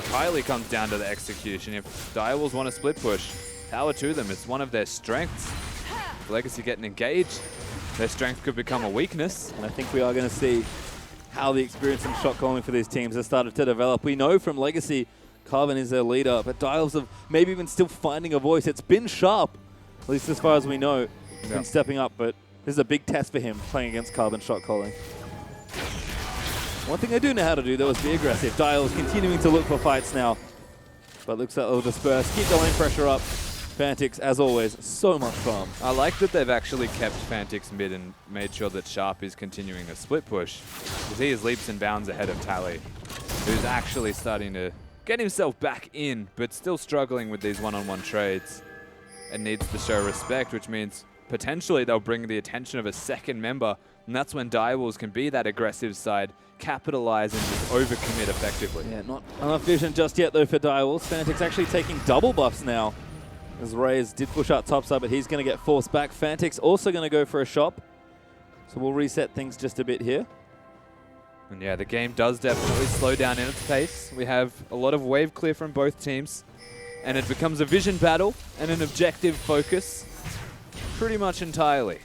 entirely comes down to the execution. If Direwolves want to split push, power to them. It's one of their strengths. If Legacy getting engaged, their strength could become a weakness. And I think we are going to see how the experience and shot calling for these teams has started to develop. We know from Legacy, Carbon is their leader, but Dials have maybe even still finding a voice. It's been Sharp, at least as far as we know. He's been stepping up, but this is a big test for him playing against Carbon shot calling. One thing they do know how to do, though, is be aggressive. Dials continuing to look for fights now, but looks like they'll disperse. Keep the lane pressure up. Fantics, as always, so much farm. I like that they've actually kept Fantics mid and made sure that Sharp is continuing a split push, because he is leaps and bounds ahead of Tally, who's actually starting to get himself back in, but still struggling with these one-on-one trades and needs to show respect, which means potentially they'll bring the attention of a second member, and that's when Direwolves can be that aggressive side, capitalize and just overcommit effectively. Yeah, not enough vision just yet, though, for Direwolves. Fantic's actually taking double buffs now, as Raze did push out topside, but he's going to get forced back. Fantic's also going to go for a shop, so we'll reset things just a bit here. And yeah, the game does definitely slow down in its pace. We have a lot of wave clear from both teams, and it becomes a vision battle and an objective focus pretty much entirely.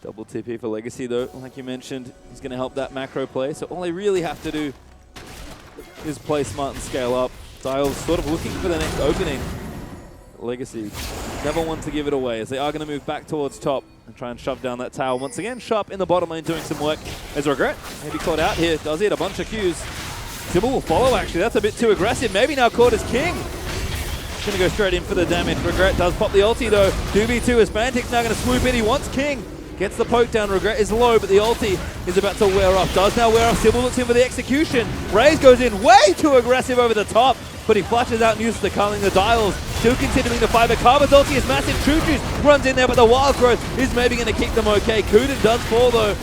Double TP for Legacy, though. Like you mentioned, he's going to help that macro play. So all they really have to do is play smart and scale up. Dials sort of looking for the next opening. Legacy never want to give it away, as they are going to move back towards top and try and shove down that tower. Once again, Sharp in the bottom lane doing some work. As Regret maybe caught out here. Does hit a bunch of Qs. Sybil will follow, actually. That's a bit too aggressive. Maybe now caught as King. Going to go straight in for the damage. Regret does pop the ulti, though. 2v2 as Fantic's now going to swoop in. He wants King. Gets the poke down. Regret is low, but the ulti is about to wear off. Does now wear off. Sybil looks in for the execution. Raze goes in way too aggressive over the top, but he flashes out and uses the culling. The Dials still continuing to fight, but Carbon's ulti is massive. Choo Choo's runs in there, but the wild growth is maybe going to keep them okay. Kuden does fall, though,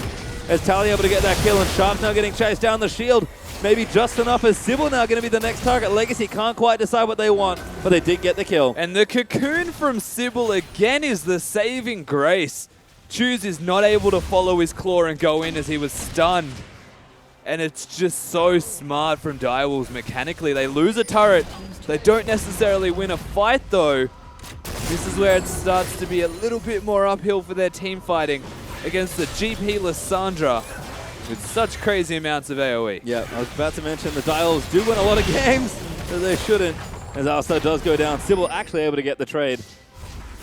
as Tally able to get that kill, and Sharp now getting chased down the shield. Maybe just enough, as Sybil now going to be the next target. Legacy can't quite decide what they want, but they did get the kill. And the cocoon from Sybil again is the saving grace. Choose is not able to follow his claw and go in as he was stunned. And it's just so smart from Direwolves mechanically. They lose a turret. They don't necessarily win a fight, though. This is where it starts to be a little bit more uphill for their team fighting against the GP Lissandra with such crazy amounts of AoE. Yeah, I was about to mention the Dials do win a lot of games that they shouldn't, as Alstar does go down. Sybil actually able to get the trade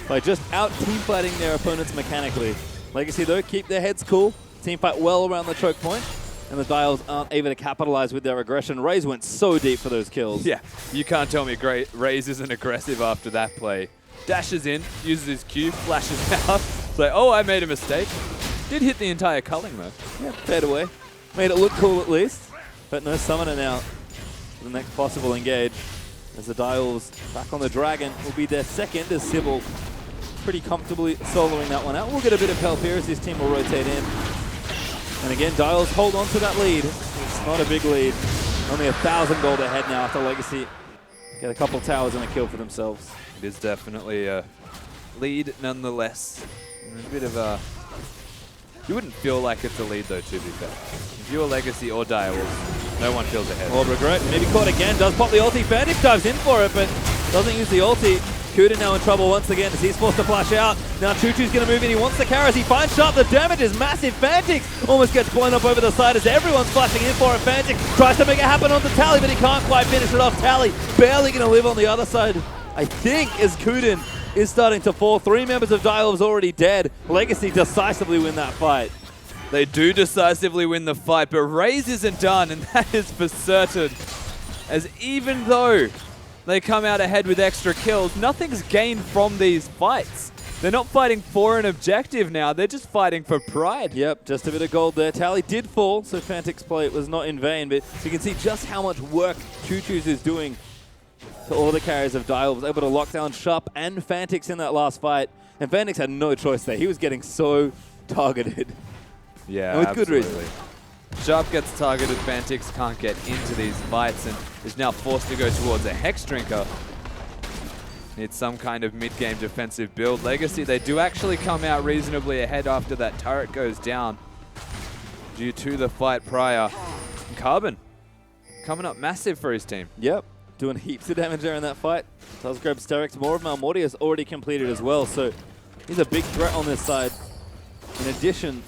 by just out-team fighting their opponents mechanically. Legacy, though, keep their heads cool. Team fight well around the choke point, and the Dials aren't able to capitalize with their aggression. Raze went so deep for those kills. Yeah, you can't tell me Raze isn't aggressive after that play. Dashes in, uses his Q, flashes out. It's like, oh, I made a mistake. Did hit the entire culling, though. Yeah, fair away. Made it look cool at least, but no summoner now for the next possible engage. As the Dials back on the Dragon will be their second, as Sybil pretty comfortably soloing that one out. We'll get a bit of help here as this team will rotate in. And again, Dials hold on to that lead. It's not a big lead. Only 1,000 gold ahead now after Legacy get a couple towers and a kill for themselves. It is definitely a lead nonetheless. A bit of a... You wouldn't feel like it's a lead, though, to be fair. If you're Legacy or Direwolves, no one feels ahead. Or Regret, maybe caught again, does pop the ulti. Fantic dives in for it, but doesn't use the ulti. Kuda now in trouble once again as he's forced to flash out. Now Choo Choo's going to move in. He wants the carry as he finds Sharp. The damage is massive. Fantix almost gets blown up over the side as everyone's flashing in for it. Fantix tries to make it happen onto Tally, but he can't quite finish it off. Tally barely going to live on the other side, I think, as Kuden is starting to fall. 3 members of Direwolves already dead. Legacy decisively win that fight. They do decisively win the fight, but Raze isn't done, and that is for certain. As even though they come out ahead with extra kills, nothing's gained from these fights. They're not fighting for an objective now, they're just fighting for pride. Yep, just a bit of gold there. Tally did fall, so Fantix's play was not in vain, but you can see just how much work Choo Choo's is doing to all the carries of Direwolves, able to lock down Sharp and Fantix in that last fight. And Fantix had no choice there. He was getting so targeted. Yeah, and with absolutely. good reason. Sharp gets targeted, Fantix can't get into these fights and is now forced to go towards a Hex Drinker. Needs some kind of mid-game defensive build. Legacy, they do actually come out reasonably ahead after that turret goes down due to the fight prior. And Carbon coming up massive for his team. Yep, doing heaps of damage there in that fight. Does grab Sterix. More of Malmorty has already completed as well, so he's a big threat on this side. In addition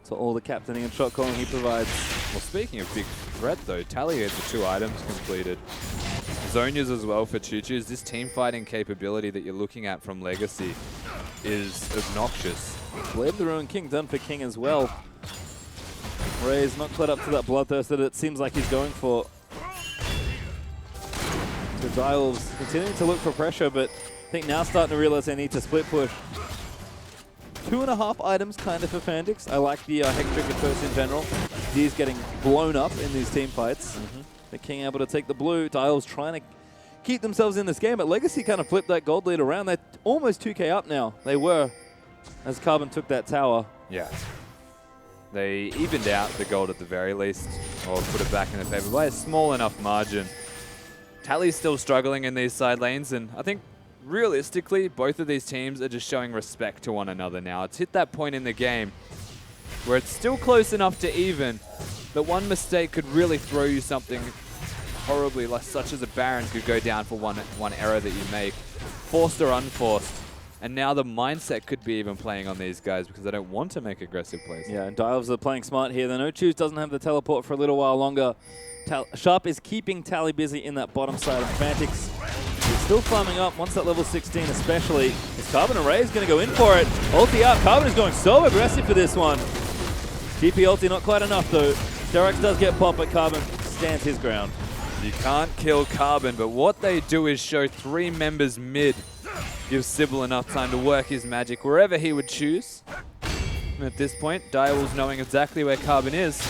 to all the captaining and shot calling he provides. Well, speaking of big threat though, Tally had the 2 items completed. Zonias as well for Choo Choo's. This team fighting capability that you're looking at from Legacy is obnoxious. Blade the Ruin King done for King as well. Ray's not quite up to that bloodthirst that it seems like he's going for. The Direwolves continuing to look for pressure, but I think now starting to realize they need to split push. 2.5 items kind of for Fantix. I like the Hex Drinker first in general. He's getting blown up in these team fights. The King able to take the blue. Direwolves trying to keep themselves in this game, but Legacy kind of flipped that gold lead around. They're almost 2k up now. They were, as Carbon took that tower. Yeah. They evened out the gold at the very least, or put it back in their favor by a small enough margin. Tally's still struggling in these side lanes, and I think realistically, both of these teams are just showing respect to one another now. It's hit that point in the game where it's still close enough to even, but one mistake could really throw you something horribly, like such as a Baron could go down for one error that you make, forced or unforced. And now the mindset could be even playing on these guys because they don't want to make aggressive plays. Yeah, and Direwolves are playing smart here. The No Choose doesn't have the teleport for a little while longer. Sharp is keeping Tally busy in that bottom side, and Fantix is still climbing up once that level 16 especially. Is Carbon Array is going to go in for it. Ulti up. Carbon is going so aggressive for this one. TP ulti not quite enough though. Derex does get popped, but Carbon stands his ground. You can't kill Carbon, but what they do is show 3 members mid. Gives Sybil enough time to work his magic wherever he would choose. And at this point, Direwolves knowing exactly where Carbon is.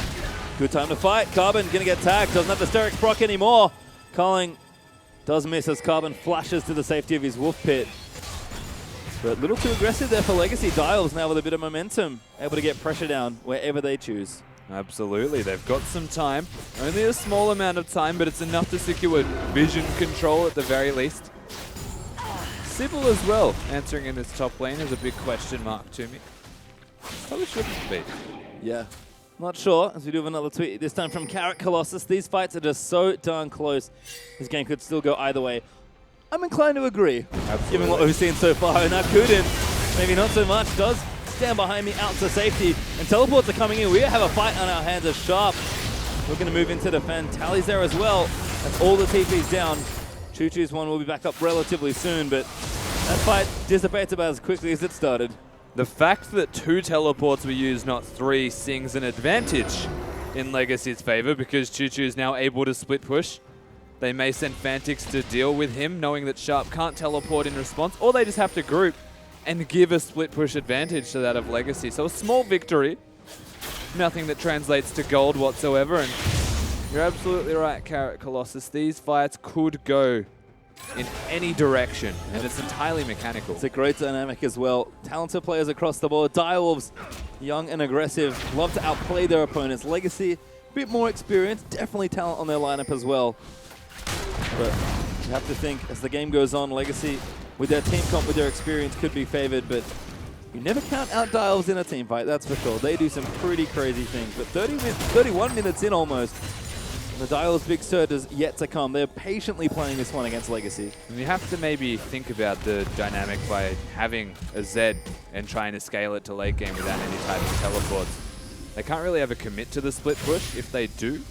Good time to fight. Carbon going to get tagged. Doesn't have the Sterix proc anymore. Culling does miss as Carbon flashes to the safety of his wolf pit. But a little too aggressive there for Legacy. Direwolves now with a bit of momentum. Able to get pressure down wherever they choose. Absolutely, they've got some time. Only a small amount of time, but it's enough to secure vision control at the very least. Sybil as well, answering in this top lane is a big question mark to me. Probably shouldn't be. Yeah. Not sure, as we do have another tweet, this time from Carrot Colossus. These fights are just so darn close. This game could still go either way. I'm inclined to agree, given what we've seen so far. And now Kuden, maybe not so much, does stand behind me out to safety. And teleports are coming in. We have a fight on our hands as Sharp. We're going to move into defend. Tally's there as well. That's all the TP's down. Choo Choo's one will be back up relatively soon, but that fight dissipates about as quickly as it started. The fact that 2 teleports were used, not 3, sings an advantage in Legacy's favor because Choo Choo is now able to split push. They may send Fantix to deal with him, knowing that Sharp can't teleport in response, or they just have to group and give a split push advantage to that of Legacy. So a small victory, nothing that translates to gold whatsoever, and you're absolutely right, Carrot Colossus. These fights could go in any direction, and it's entirely mechanical. It's a great dynamic as well. Talented players across the board. Direwolves, young and aggressive, love to outplay their opponents. Legacy, a bit more experience, definitely talent on their lineup as well. But you have to think, as the game goes on, Legacy, with their team comp, with their experience, could be favored, but you never count out Direwolves in a team fight, that's for sure. They do some pretty crazy things, but 31 minutes in almost, The Direwolves' big surge is yet to come. They're patiently playing this one against Legacy. And you have to maybe think about the dynamic by having a Zed and trying to scale it to late game without any type of teleports. They can't really ever commit to the split push. If they do,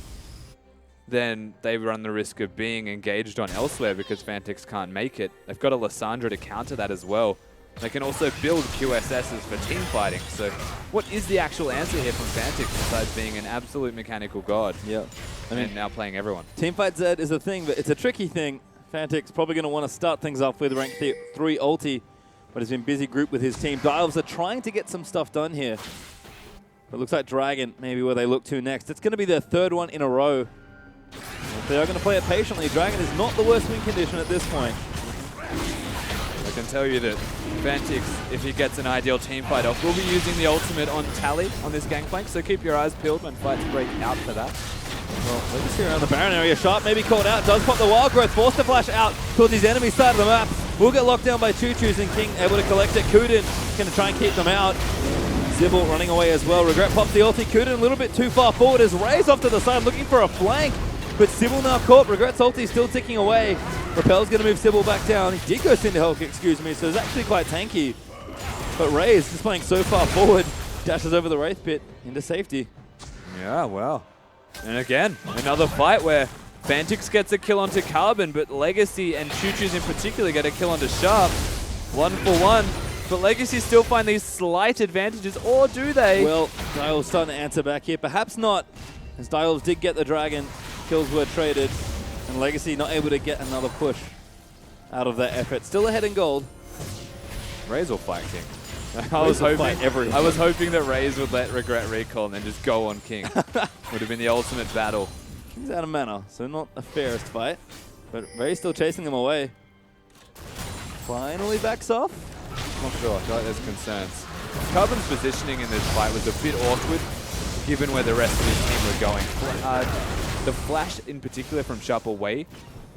then they run the risk of being engaged on elsewhere because Fantix can't make it. They've got a Lissandra to counter that as well. They can also build QSSs for team fighting. So what is the actual answer here from Fantix besides being an absolute mechanical god? Yeah. I mean, And now playing everyone. Teamfight Zed is a thing, but it's a tricky thing. Fantix probably going to want to start things off with rank 3 ulti, but has been busy grouped with his team. Direwolves are trying to get some stuff done here. But it looks like Dragon maybe where they look to next. It's going to be their third one in a row. If they are going to play it patiently, Dragon is not the worst win condition at this point. I can tell you that Fantix, if he gets an ideal team fight off, will be using the ultimate on Tally on this gangplank, so keep your eyes peeled when fights break out for that. Well, let's see around the Baron area. Sharp maybe called out. Does pop the Wild Growth. Forced to flash out towards his enemy side of the map. Will get locked down by Choo-Choos and King able to collect it. Kuden going to try and keep them out. Zibble running away as well. Regret pops the ulti. Kuden a little bit too far forward as Ray's off to the side looking for a flank. But Sybil now caught. Regret's ulti still ticking away. Repel's going to move Sybil back down. He did go into Hulk, excuse me, so it's actually quite tanky. But Ray is just playing so far forward. Dashes over the Wraith Pit into safety. Yeah, wow. And again, another fight where Fantix gets a kill onto Carbon, but Legacy and Choo-Choos in particular get a kill onto Sharp. 1-for-1. But Legacy still find these slight advantages, or do they? Well, Direwolves starting to answer back here. Perhaps not, as Direwolves did get the Dragon. Kills were traded, and Legacy not able to get another push out of that effort. Still ahead in gold. Raze will fight King. I was hoping that Raze would let Regret recall and then just go on King. Would have been the ultimate battle. King's out of mana, so not the fairest fight. But Ray's still chasing them away. Finally backs off. Not sure. I feel like there's concerns. Carbon's positioning in this fight was a bit awkward, given where the rest of his team were going. The flash in particular from Sharp away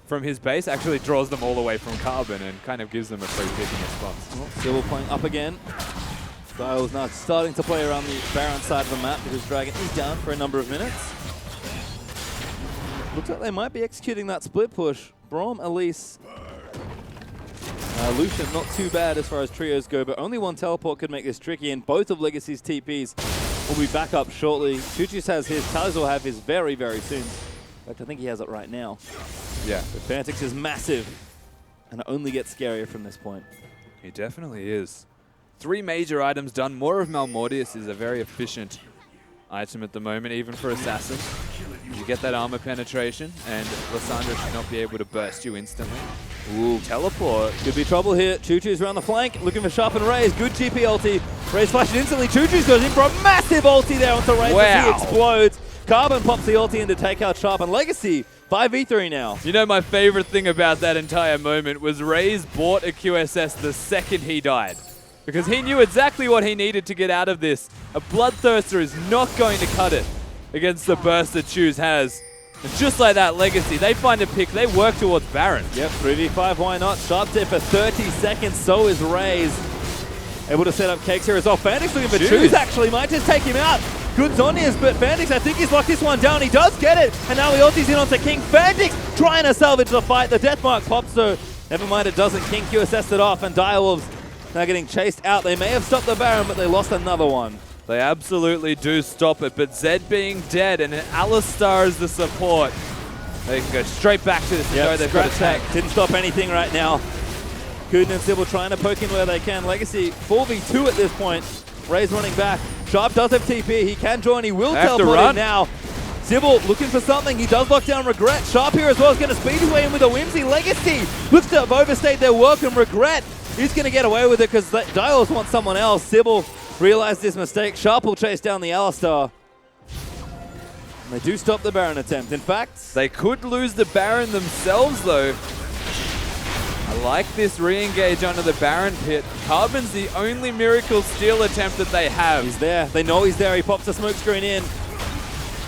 from his base actually draws them all away from Carbon and kind of gives them a free pick in response. Well, Sybil playing up again. Direwolves now starting to play around the Baron side of the map because Dragon is down for a number of minutes. Looks like they might be executing that split push. Braum, Elise, Lucian, not too bad as far as trios go, but only one teleport could make this tricky, and both of Legacy's TPs will be back up shortly. Choo-Choos has his, Talus will have his very, very soon. In fact, I think he has it right now. Yeah. But Fantix is massive, and it only gets scarier from this point. He definitely is. 3 major items done. More of Malmortius is a very efficient item at the moment, even for Assassin. You get that armor penetration, and Lissandra should not be able to burst you instantly. Ooh, teleport. Could be trouble here. Choo-Choos around the flank, looking for Sharp and Raze. Good GP ulti. Raze flashes instantly. Choo-Choos goes in for a massive ulti there onto Raze as he explodes. Carbon pops the ulti in to take out Sharp, and Legacy 5v3 now. You know, my favorite thing about that entire moment was Raze bought a QSS the second he died, because he knew exactly what he needed to get out of this. A Bloodthirster is not going to cut it against the burst that Choose has. And just like that, Legacy, they find a pick, they work towards Baron. Yep, 3v5, why not? Sharp there for 30 seconds, so is Raze. Able to set up cakes here as well. Fantix looking for Choose, actually, might just take him out. Good on his, but Fantix, I think he's locked this one down. He does get it, and now he ultis in onto King. Fantix trying to salvage the fight. The Deathmark pops, so never mind, it doesn't. King QSS'd it off, and Direwolves now getting chased out. They may have stopped the Baron, but they lost another one. They absolutely do stop it, but Zed being dead and Alistar as the support, they can go straight back to this. Yep, They've got attack. Didn't stop anything right now. Kuden and Sybil trying to poke in where they can. Legacy 4v2 at this point. Ray's running back. Sharp does have TP. He can join. He will teleport in now. Sybil looking for something. He does lock down Regret. Sharp here as well is going to speed his way in with a Whimsy. Legacy looks to have overstayed their welcome. Regret is going to get away with it because Direwolves want someone else. Sybil realized his mistake. Sharp will chase down the Alistar. And they do stop the Baron attempt. In fact, they could lose the Baron themselves though. I like this re-engage under the Baron pit. Carbon's the only Miracle Steal attempt that they have. He's there. They know he's there. He pops a smoke screen in.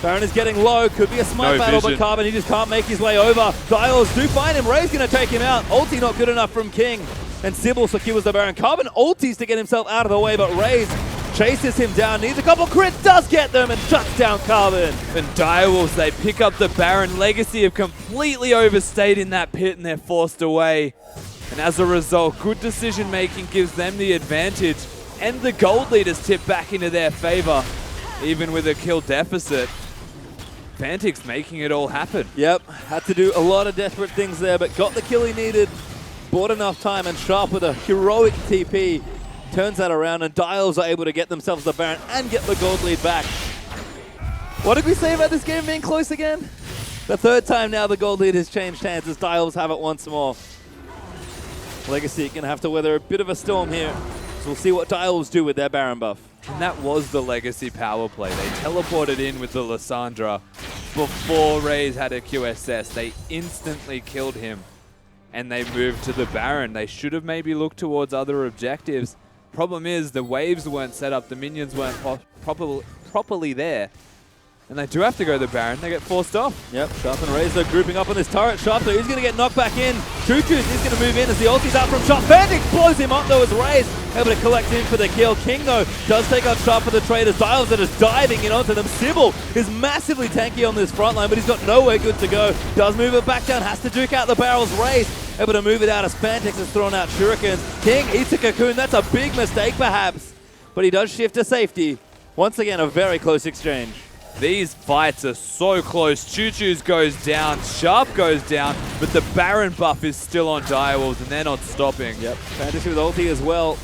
Baron is getting low. Could be a smite battle, but Carbon, he just can't make his way over. Direwolves do find him. Ray's going to take him out. Ulti not good enough from King. And Sybil secures the Baron. Carbon ultis to get himself out of the way, but Ray's chases him down, needs a couple crits, does get them, and shuts down Carbon. And Direwolves, they pick up the Baron. Legacy have completely overstayed in that pit and they're forced away. And as a result, good decision making gives them the advantage. And the gold leaders tip back into their favor, even with a kill deficit. Fantix making it all happen. Yep, had to do a lot of desperate things there, but got the kill he needed, bought enough time, and Sharp with a heroic TP turns that around, and Dials are able to get themselves the Baron and get the gold lead back. What did we say about this game being close again? The third time now the gold lead has changed hands as Dials have it once more. Legacy going to have to weather a bit of a storm here, so we'll see what Dials do with their Baron buff. And that was the Legacy power play. They teleported in with the Lissandra before Raze had a QSS. They instantly killed him and they moved to the Baron. They should have maybe looked towards other objectives. Problem is the waves weren't set up, the minions weren't properly there. And they do have to go to the Baron. They get forced off. Yep, Sharp and Razor grouping up on this turret. Sharp, though, he's going to get knocked back in. Choo-Choo's is going to move in as the ulti's out from Sharp. Fantix blows him up, though, as Raze able to collect him for the kill. King, though, does take out Sharp for the trade as Dials are just diving in onto them. Sybil is massively tanky on this front line, but he's got nowhere good to go. Does move it back down, has to duke out the barrels. Raze able to move it out as Fantix has thrown out shurikens. King eats a cocoon. That's a big mistake, perhaps. But he does shift to safety. Once again, a very close exchange. These fights are so close. Choo-Choo's goes down, Sharp goes down, but the Baron buff is still on Direwolves and they're not stopping. Yep, Fantasy with ulti as well.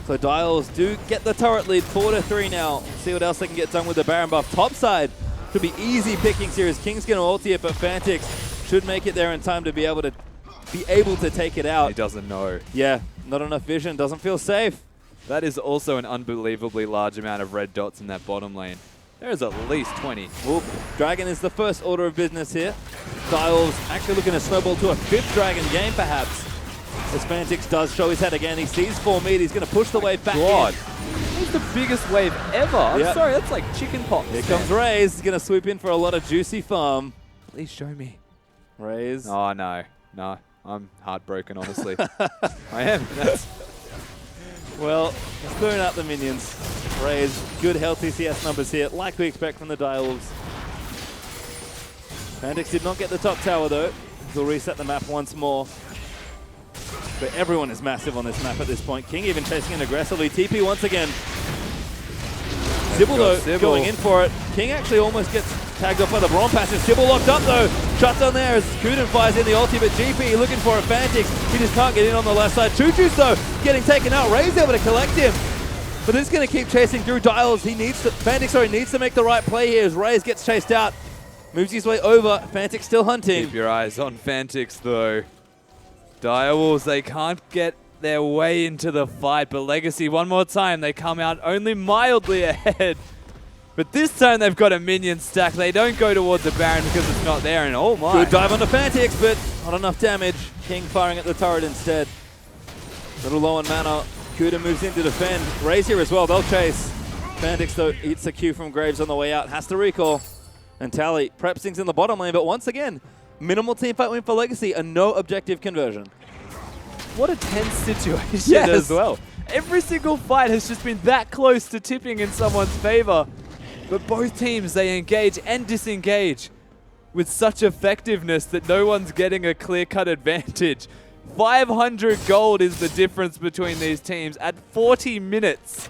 So Dials do get the turret lead, 4-3 now. See what else they can get done with the Baron buff. Top side could be easy pickings here as King's going to ulti it, but Fantix should make it there in time to be able to take it out. He doesn't know. Yeah, not enough vision, doesn't feel safe. That is also an unbelievably large amount of red dots in that bottom lane. There's at least 20. Well, Dragon is the first order of business here. Dials actually looking to snowball to a 5th Dragon game, perhaps. As Fantix does show his head again. He sees 4 mid. He's going to push the wave back in. He's the biggest wave ever. I'm Yep. sorry, that's like chicken pox. Here comes Raze. He's going to swoop in for a lot of juicy farm. Please show me. Raze. Oh, no. No. I'm heartbroken, honestly. I am. Well, he's clearing out the minions. Raze, good healthy CS numbers here, like we expect from the Direwolves. Fantix did not get the top tower though. He'll reset the map once more. But everyone is massive on this map at this point. King even chasing in aggressively. TP once again. Sybil though, going in for it. King actually almost gets tagged off by the Braum passage. Sybil locked up though. Shuts on there as Kuden fires in the ulti, but GP looking for a Fantix. He just can't get in on the left side. Choo-Choo's though, getting taken out. Ray's able to collect him. But this is going to keep chasing through Dials. Fantix needs to make the right play here as Raze gets chased out. Moves his way over. Fantix still hunting. Keep your eyes on Fantix though. Direwolves, they can't get their way into the fight, but Legacy, one more time, they come out only mildly ahead. But this time they've got a minion stack. They don't go towards the Baron because it's not there, and oh my. Good dive onto Fantix, but not enough damage. King firing at the turret instead. Little low on mana. Kuda moves in to defend. Raze here as well, they'll chase. Fantix though eats a Q from Graves on the way out, has to recall. And Tally preps things in the bottom lane, but once again, minimal teamfight win for Legacy, a no objective conversion. What a tense situation as well. Every single fight has just been that close to tipping in someone's favor. But both teams, they engage and disengage with such effectiveness that no one's getting a clear-cut advantage. 500 gold is the difference between these teams at 40 minutes.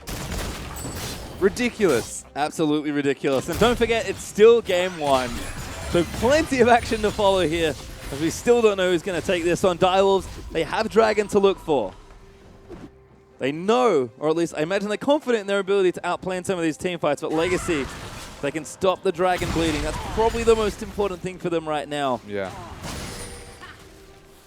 Ridiculous. Absolutely ridiculous. And don't forget, it's still game 1. So plenty of action to follow here, as we still don't know who's going to take this on. Direwolves, they have Dragon to look for. They know, or at least I imagine they're confident in their ability to outplay in some of these team fights, but Legacy, they can stop the Dragon bleeding. That's probably the most important thing for them right now. Yeah.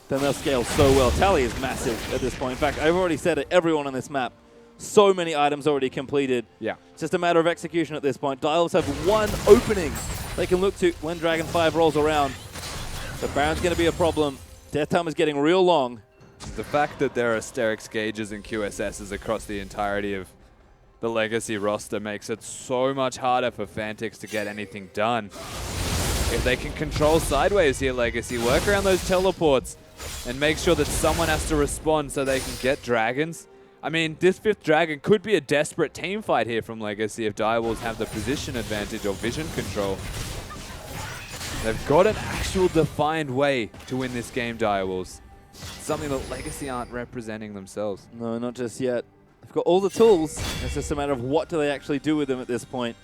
Then they'll scale so well. Tally is massive at this point. In fact, I've already said it, everyone on this map. So many items already completed. Yeah. It's just a matter of execution at this point. Dials have one opening they can look to when Dragon 5 rolls around. The Baron's going to be a problem. Death time is getting real long. The fact that there are Asterix gauges and QSSs across the entirety of the Legacy roster makes it so much harder for Fantix to get anything done. If they can control sideways here, Legacy, work around those teleports and make sure that someone has to respond so they can get dragons, I mean, this 5th Dragon could be a desperate team fight here from Legacy if Direwolves have the position advantage or vision control. They've got an actual defined way to win this game, Direwolves. Something that Legacy aren't representing themselves. No, not just yet. They've got all the tools. It's just a matter of what do they actually do with them at this point.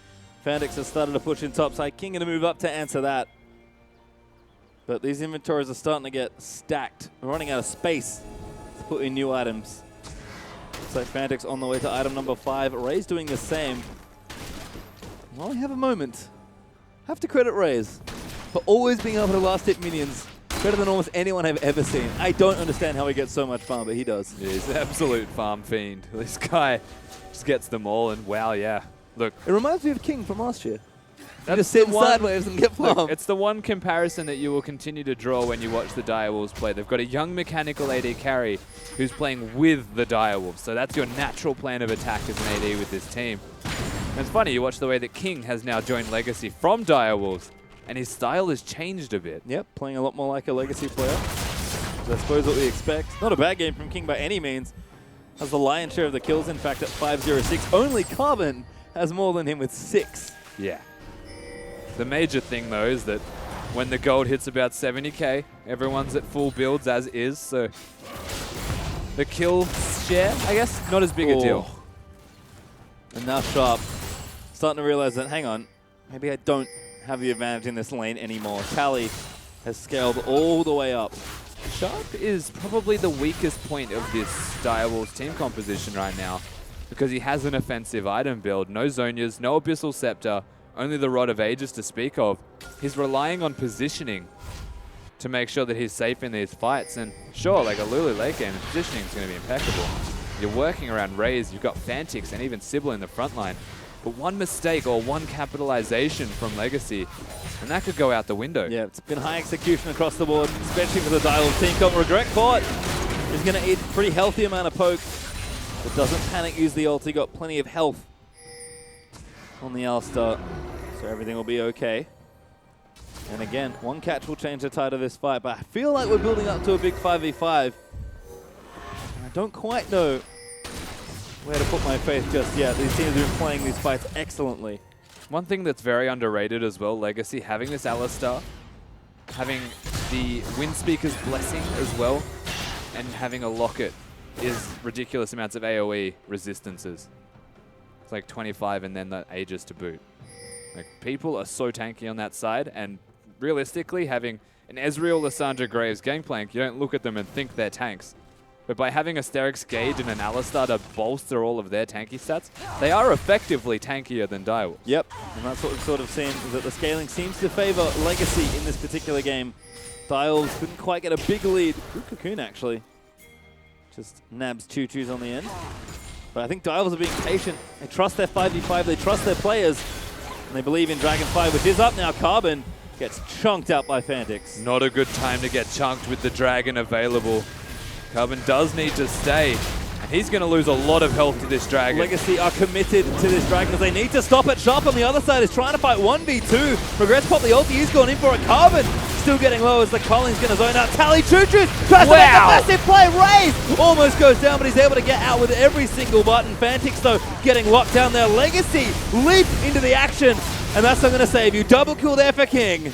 Fantix has started to push in topside. King going to move up to answer that. But these inventories are starting to get stacked. We're running out of space to put in new items. Looks like Fantix on the way to item number 5. Ray's doing the same. While we have a moment, have to credit Rays for always being able to last hit minions better than almost anyone I've ever seen. I don't understand how he gets so much farm, but he does. Yeah, he's an absolute farm fiend. This guy just gets them all, and wow, yeah. Look, It reminds me of King from last year. that's Just sit the one- sideways and get farm. Look, it's the one comparison that you will continue to draw when you watch the Direwolves play. They've got a young mechanical AD carry who's playing with the Direwolves, so that's your natural plan of attack as an AD with this team. And it's funny, you watch the way that King has now joined Legacy from Direwolves, and his style has changed a bit. Yep, playing a lot more like a Legacy player. I suppose what we expect. Not a bad game from King by any means. Has the lion's share of the kills, in fact, at 506. Only Carbon has more than him with 6. Yeah. The major thing, though, is that when the gold hits about 70k, everyone's at full builds as is, so the kill share, I guess, not as big a deal. And now Sharp starting to realize that, hang on, maybe I don't have the advantage in this lane anymore. Tally has scaled all the way up. Sharp is probably the weakest point of this Direwolves team composition right now because he has an offensive item build. No Zonias, no Abyssal Scepter, only the Rod of Ages to speak of. He's relying on positioning to make sure that he's safe in these fights. And sure, like a Lulu late game, the positioning is going to be impeccable. You're working around Raze, you've got Fantix and even Sybil in the front line. But one mistake or one capitalization from Legacy, and that could go out the window. Yeah, it's been high execution across the board, especially for the Direwolves team comp. Regret caught. He's going to eat a pretty healthy amount of poke, but doesn't panic use the ult. He got plenty of health on the Alistar, so everything will be okay. And again, one catch will change the tide of this fight, but I feel like we're building up to a big 5v5. And I don't quite know where to put my faith just yet. These teams have been playing these fights excellently. One thing that's very underrated as well, Legacy, having this Alistar, having the Windspeaker's Blessing as well, and having a Locket is ridiculous amounts of AoE resistances. It's like 25 and then the Aegis to boot. Like, people are so tanky on that side, and realistically, having an Ezreal, Lissandra, Graves gangplank, you don't look at them and think they're tanks. But by having Asterix Gage and an Alistar to bolster all of their tanky stats, they are effectively tankier than Direwolves. Yep, and that's what we've sort of seen, is that the scaling seems to favor Legacy in this particular game. Direwolves couldn't quite get a big lead. Good Cocoon, actually. Just nabs Choo-Choos on the end. But I think Direwolves are being patient. They trust their 5v5, they trust their players, and they believe in Dragon 5, which is up now. Carbon gets chunked out by Fantix. Not a good time to get chunked with the Dragon available. Carbon does need to stay, and he's going to lose a lot of health to this Dragon. Legacy are committed to this Dragon as they need to stop it. Sharp on the other side is trying to fight 1v2. Regrets pop the ulti, he's gone in for it. Carbon still getting low as the Colling's going to zone out. Tally Choo-Choos tries to make a massive play. Raze almost goes down, but he's able to get out with every single button. Fantix, though, getting locked down there. Legacy leap into the action, and that's not going to save you. Double kill there for King.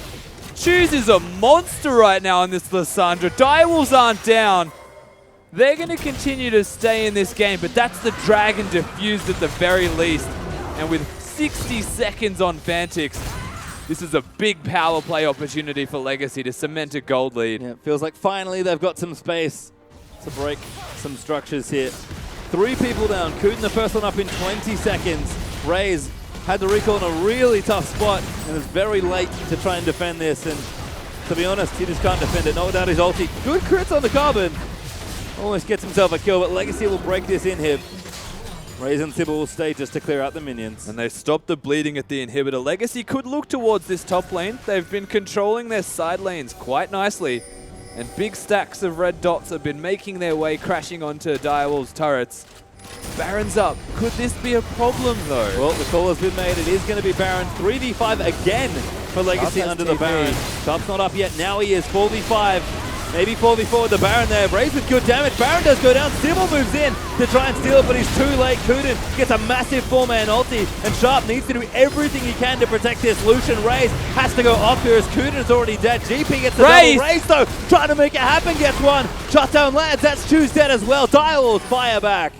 Choose is a monster right now on this Lissandra. Direwolves aren't down. They're going to continue to stay in this game, but that's the Dragon diffused at the very least. And with 60 seconds on Fantix, this is a big power play opportunity for Legacy to cement a gold lead. Yeah, it feels like finally they've got some space to break some structures here. 3 people down. Kuden the first one up in 20 seconds. Raze had the recall in a really tough spot and is very late to try and defend this. And to be honest, he just can't defend it, not without his ulti. Good crits on the Carbon. Almost gets himself a kill, but Legacy will break this inhib. Raze and Sybil will stay just to clear out the minions. And they stopped the bleeding at the inhibitor. Legacy could look towards this top lane. They've been controlling their side lanes quite nicely. And big stacks of red dots have been making their way, crashing onto Direwolves' turrets. Baron's up. Could this be a problem, though? Well, the call has been made. It is going to be Baron. 3v5 again for Legacy under the Baron. Sharp's not up yet. Now he is 4v5. Maybe 4v4 with the Baron there. Raze with good damage. Baron does go down. Sybil moves in to try and steal it, but he's too late. Kuden gets a massive 4-man ulti, and Sharp needs to do everything he can to protect this. Lucian Raze has to go off here as Kuden is already dead. GP gets the double. Raze though, trying to make it happen, gets one. Shutdown lands. That's Chu's dead as well. Direwolves fire back.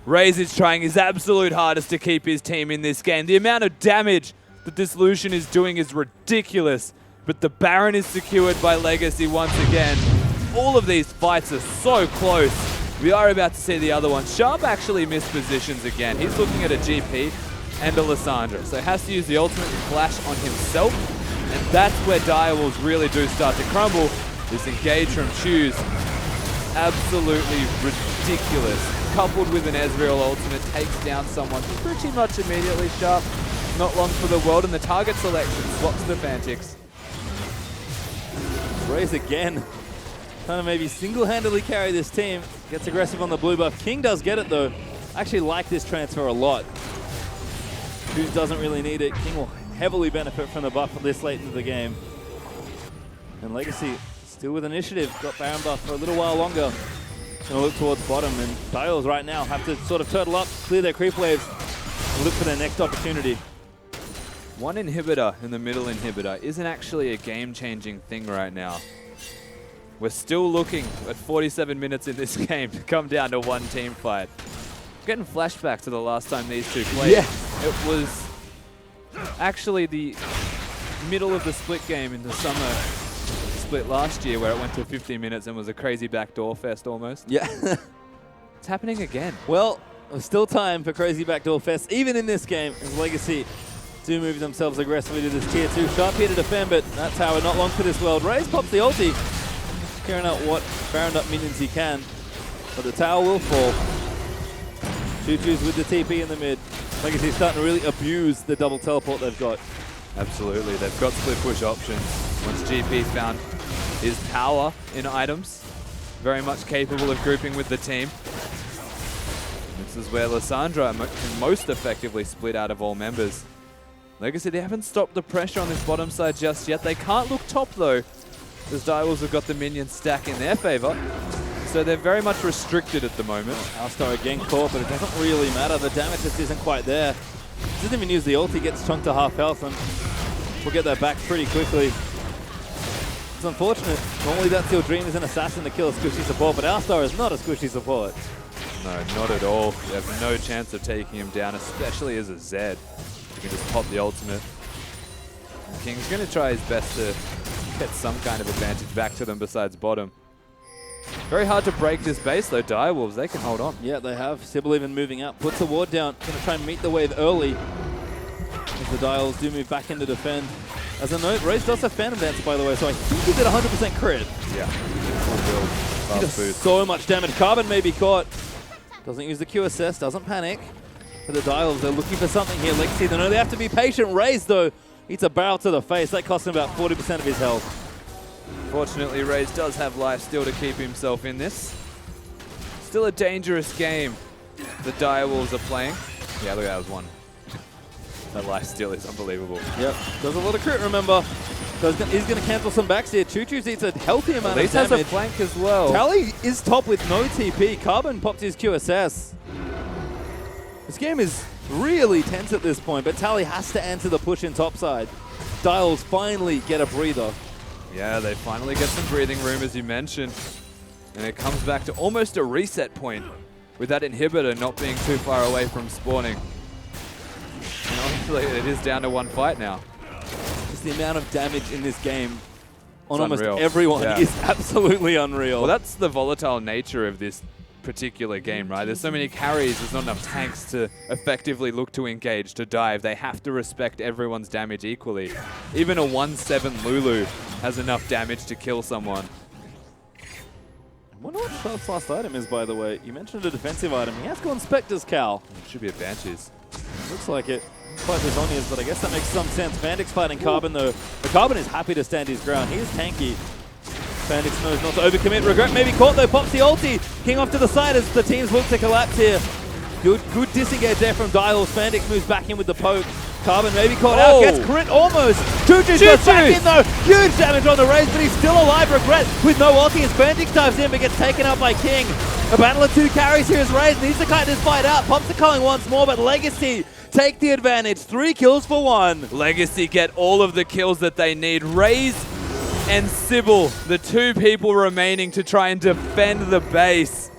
Raze is trying his absolute hardest to keep his team in this game. The amount of damage that this Lucian is doing is ridiculous, but the Baron is secured by Legacy once again. All of these fights are so close. We are about to see the other one. Sharp actually missed positions again. He's looking at a GP and a Lissandra, so he has to use the ultimate flash on himself, and that's where Direwolves really do start to crumble. This engage from Choose, absolutely ridiculous. Coupled with an Ezreal ultimate, takes down someone pretty much immediately. Sharp, not long for the world, and the target selection swaps the Fantix. Raze again, trying to maybe single-handedly carry this team. Gets aggressive on the blue buff. King does get it though. I actually like this transfer a lot. Who doesn't really need it. King will heavily benefit from the buff this late into the game. And Legacy still with initiative. Got Baron buff for a little while longer. Gonna look towards bottom, and Direwolves right now have to sort of turtle up, clear their creep waves, and look for their next opportunity. One inhibitor in the middle inhibitor isn't actually a game-changing thing right now. We're still looking at 47 minutes in this game to come down to one team fight. Getting flashback to the last time these two played. Yeah. It was actually the middle of the Split game in the summer Split last year, where it went to 50 minutes and was a crazy backdoor fest almost. Yeah. It's happening again. Well, there's still time for crazy backdoor fest, even in this game, as Legacy do move themselves aggressively to this tier 2. Sharp here to defend, but that's how we're not long for this world. Raze pops the ulti, carrying out what Baron up minions he can, but the tower will fall. Choo-Choo's with the TP in the mid. Legacy's starting to really abuse the double teleport they've got. Absolutely, they've got split push options. Once GP found his power in items, very much capable of grouping with the team. This is where Lissandra can most effectively split out of all members. Legacy, they haven't stopped the pressure on this bottom side just yet. They can't look top though, as Direwolves have got the minion stack in their favor. So they're very much restricted at the moment. Alistar again caught, but it doesn't really matter. The damage just isn't quite there. Doesn't even use the ult, he gets chunked to half health, and we'll get that back pretty quickly. It's unfortunate. Normally that's your dream as an assassin to kill a squishy support, but Alistar is not a squishy support. No, not at all. You have no chance of taking him down, especially as a Zed. You can just pop the ultimate. And King's going to try his best to get some kind of advantage back to them besides bottom. Very hard to break this base though. Direwolves, they can hold on. Yeah, they have. Sybil even moving up. Puts a ward down. Going to try and meet the wave early. As the Direwolves do move back into defend. As a note, Raze does have Phantom Dance, by the way, so I think he did 100% crit. Yeah. Full build. He does so much damage. Carbon may be caught. Doesn't use the Q assess, doesn't panic. For the Direwolves, they're looking for something here. Legacy, they know they have to be patient. Raze, though, eats a barrel to the face. That costs him about 40% of his health. Fortunately, Raze does have life still to keep himself in this. Still a dangerous game the Direwolves are playing. Yeah, look, that was one. That life steal is unbelievable. Yep, does a lot of crit, remember. So he's going to cancel some backs here. Choo-Choo's eats a healthy amount of damage. Has a flank as well. Tally is top with no TP. Carbon popped his QSS. This game is really tense at this point, but Tally has to answer the push in topside. Direwolves finally get a breather. Yeah, they finally get some breathing room, as you mentioned. And it comes back to almost a reset point with that inhibitor not being too far away from spawning. And honestly, it is down to one fight now. Just the amount of damage in this game on It's almost unreal. everyone Yeah. is absolutely unreal. Well, that's the volatile nature of this particular game, right? There's so many carries, there's not enough tanks to effectively look to engage, to dive. They have to respect everyone's damage equally. Even a 1-7 Lulu has enough damage to kill someone. I wonder what Sharp's last item is, by the way. You mentioned a defensive item. He has gone Spectre's Cowl. It should be a Banshees. Looks like it. Quite Zonia's, but I guess that makes some sense. Vandix fighting Carbon, though. The Carbon is happy to stand his ground. He is tanky. Vandix knows not to overcommit. Regret maybe caught, though. Pops the ulti. King off to the side as the teams look to collapse here. Good disengage there from Direwolves. Vandix moves back in with the poke. Carbon maybe caught out, gets crit almost. Choo-Choo's goes back in though. Huge damage on the Raze, but he's still alive. Regret with no ulti as Fantix dives in, but gets taken out by King. A battle of 2 carries here as Raze needs to cut this fight out. Pumps are calling once more, but Legacy take the advantage. 3 kills for 1. Legacy get all of the kills that they need. Raze and Sybil, the 2 people remaining to try and defend the base.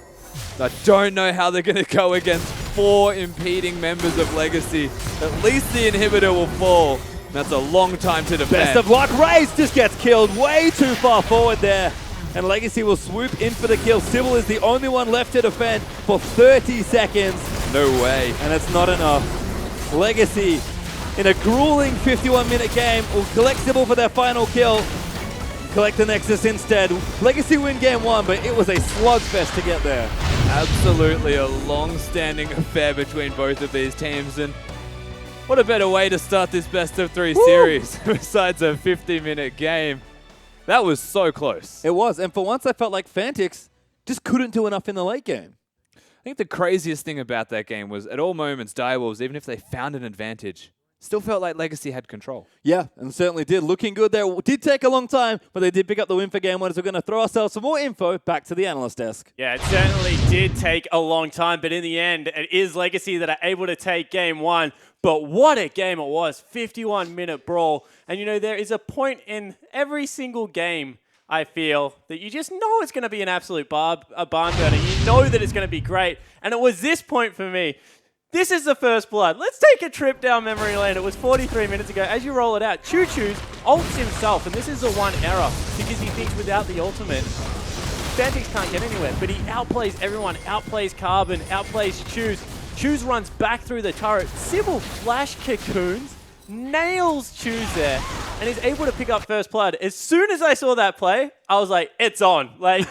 I don't know how they're going to go against 4 impeding members of Legacy. At least the inhibitor will fall. That's a long time to defend. Best of luck, Raze just gets killed way too far forward there. And Legacy will swoop in for the kill. Sybil is the only one left to defend for 30 seconds. No way. And it's not enough. Legacy, in a grueling 51-minute game, will collect Sybil for their final kill. Collect the Nexus instead. Legacy win game 1, but it was a slugfest to get there. Absolutely a long-standing affair between both of these teams, and what a better way to start this best of 3 series besides a 50-minute game. That was so close. It was, and for once I felt like Fantix just couldn't do enough in the late game. I think the craziest thing about that game was at all moments, Direwolves, even if they found an advantage, still felt like Legacy had control. Yeah, and certainly did. Looking good there. It did take a long time, but they did pick up the win for game 1, so we're going to throw ourselves some more info back to the analyst desk. Yeah, it certainly did take a long time, but in the end, it is Legacy that are able to take game 1. But what a game it was. 51-minute brawl. And, you know, there is a point in every single game, I feel, that you just know it's going to be an absolute barn burner. You know that it's going to be great. And it was this point for me. This is the first blood. Let's take a trip down memory lane. It was 43 minutes ago. As you roll it out, Choo-Choo's ults himself, and this is the one error, because he thinks without the ultimate, Fantix can't get anywhere, but he outplays everyone, outplays Carbon, outplays Choose. Choose runs back through the turret. Sybil flash cocoons, nails Choose there, and is able to pick up first blood. As soon as I saw that play, I was like, it's on. Like,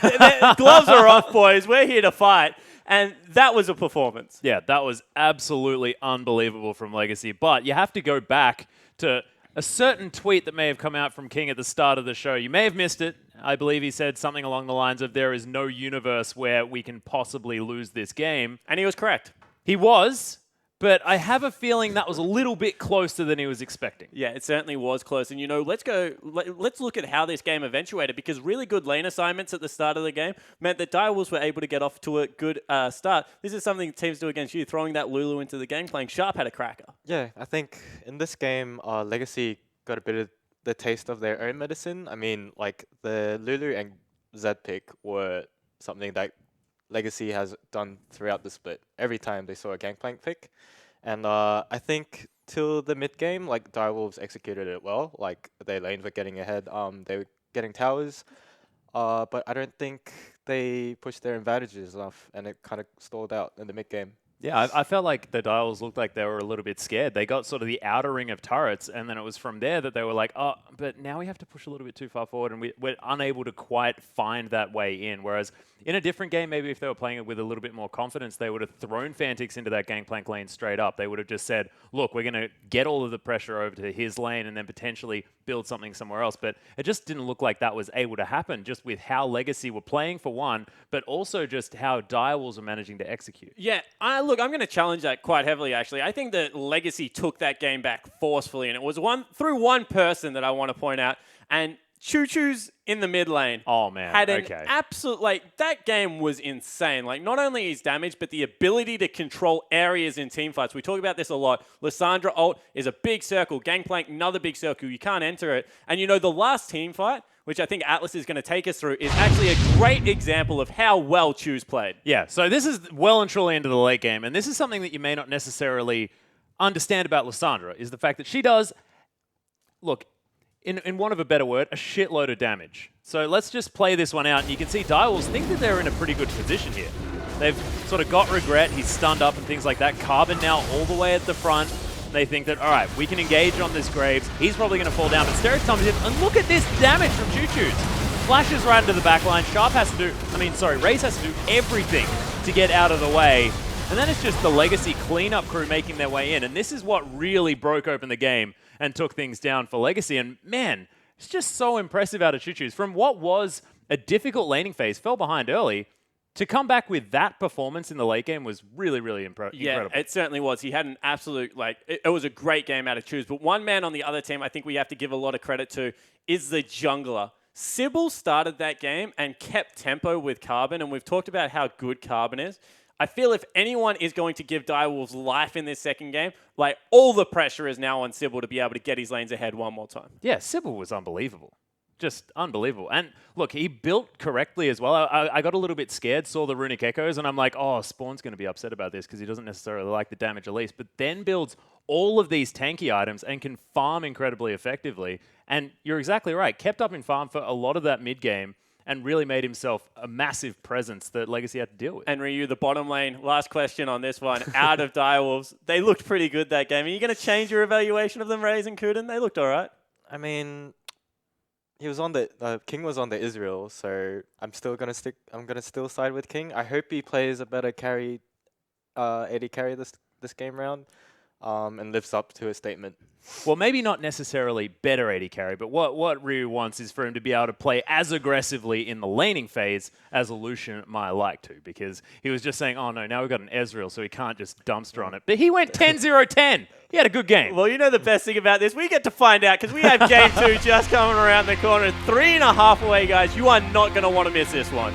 gloves are off, boys. We're here to fight. And that was a performance. Yeah, that was absolutely unbelievable from Legacy. But you have to go back to a certain tweet that may have come out from King at the start of the show. You may have missed it. I believe he said something along the lines of, there is no universe where we can possibly lose this game. And he was correct. He was, but I have a feeling that was a little bit closer than he was expecting. Yeah, it certainly was close. And, you know, let's look at how this game eventuated, because really good lane assignments at the start of the game meant that Direwolves were able to get off to a good start. This is something teams do against you, throwing that Lulu into the game. Playing Sharp had a cracker. Yeah, I think in this game, Legacy got a bit of the taste of their own medicine. I mean, like, the Lulu and Zed pick were something that Legacy has done throughout the split. Every time they saw a Gangplank pick. And I think till the mid game, like, Direwolves executed it well. Like, their lanes were getting ahead. They were getting towers. But I don't think they pushed their advantages enough, and it kind of stalled out in the mid game. Yeah, I felt like the Direwolves looked like they were a little bit scared. They got sort of the outer ring of turrets, and then it was from there that they were like, oh, but now we have to push a little bit too far forward, and we're unable to quite find that way in. Whereas in a different game, maybe if they were playing it with a little bit more confidence, they would have thrown Fantix into that Gangplank lane straight up. They would have just said, look, we're going to get all of the pressure over to his lane and then potentially build something somewhere else. But it just didn't look like that was able to happen, just with how Legacy were playing for one, but also just how Direwolves are managing to execute. Yeah, look, I'm going to challenge that quite heavily, actually. I think that Legacy took that game back forcefully, and it was through one person that I want to point out, and Choo-Choo's in the mid lane. Oh, man. Had an absolute, like, that game was insane. Like, not only his damage, but the ability to control areas in team fights. We talk about this a lot. Lissandra ult is a big circle. Gangplank, another big circle. You can't enter it. And, you know, the last team fight, which I think Atlas is going to take us through, is actually a great example of how well Choose played. Yeah, so this is well and truly into the late game, and this is something that you may not necessarily understand about Lissandra, is the fact that she does, look, in want of a better word, a shitload of damage. So let's just play this one out, and you can see Direwolves think that they're in a pretty good position here. They've sort of got Regret, he's stunned up and things like that. Carbon now all the way at the front. They think that, all right, we can engage on this Graves. He's probably going to fall down, but Stereo comes in, and look at this damage from Choo-Choo's. Flashes right into the back line. Sharp has to do, Raze has to do everything to get out of the way. And then it's just the Legacy cleanup crew making their way in. And this is what really broke open the game and took things down for Legacy. And man, it's just so impressive out of Choo-Choo's. From what was a difficult laning phase, fell behind early, To come back with that performance in the late game was really, really incredible. Yeah, it certainly was. He had an absolute, it was a great game out of choose. But one man on the other team I think we have to give a lot of credit to is the jungler. Sybil started that game and kept tempo with Carbon, and we've talked about how good Carbon is. I feel if anyone is going to give Direwolves life in this second game, all the pressure is now on Sybil to be able to get his lanes ahead one more time. Yeah, Sybil was unbelievable. Just unbelievable. And look, he built correctly as well. I got a little bit scared, saw the Runic Echoes, and I'm like, oh, Spawn's going to be upset about this because he doesn't necessarily like the damage release, but then builds all of these tanky items and can farm incredibly effectively. And you're exactly right. Kept up in farm for a lot of that mid game and really made himself a massive presence that Legacy had to deal with. And Ryu, the bottom lane, last question on this one, out of Direwolves. They looked pretty good that game. Are you going to change your evaluation of them, Raze and Kuden? They looked all right. I mean, he was on the King was on the Israel, so I'm gonna still side with King. I hope he plays a better carry, AD carry this game round, and lives up to his statement. Well, maybe not necessarily better AD carry, but what Ryu wants is for him to be able to play as aggressively in the laning phase as a Lucian might like to, because he was just saying, oh no, now we've got an Ezreal, so he can't just dumpster on it. But he went 10-0-10. He had a good game. Well, you know the best thing about this? We get to find out because we have game 2 just coming around the corner. 3.5 away, guys. You are not going to want to miss this one.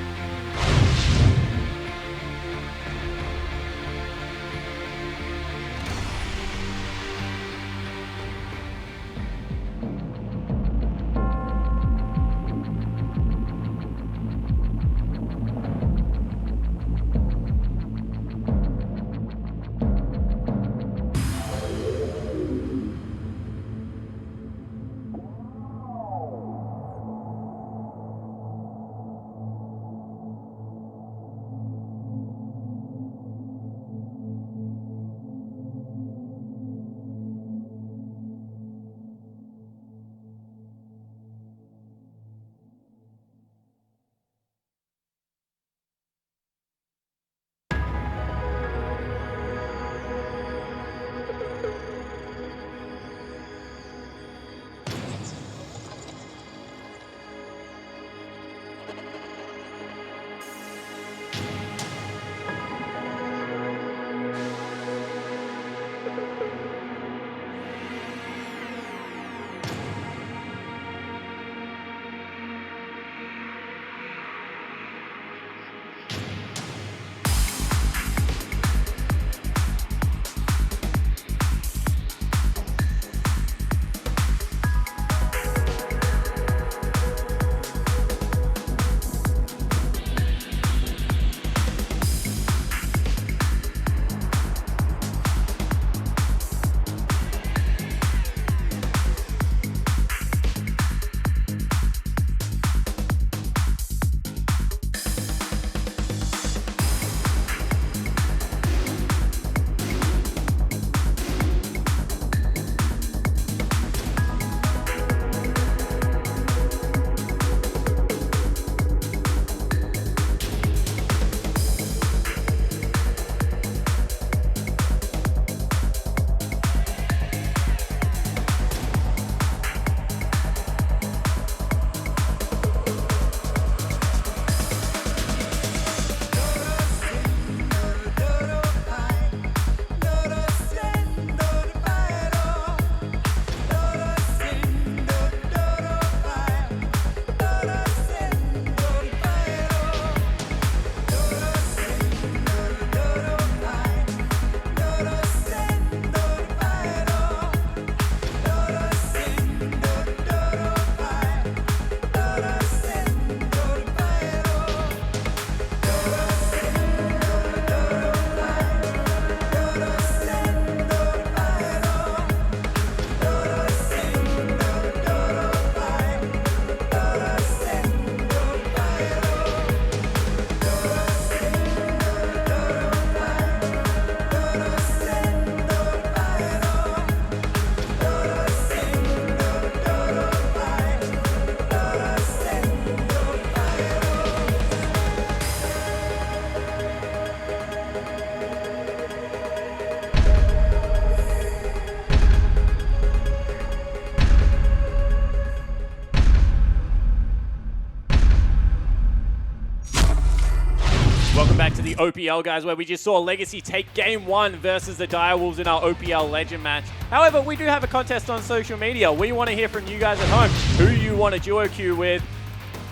Welcome back to the OPL, guys, where we just saw Legacy take Game 1 versus the Direwolves in our OPL Legend match. However, we do have a contest on social media. We want to hear from you guys at home. Who you want to duo queue with?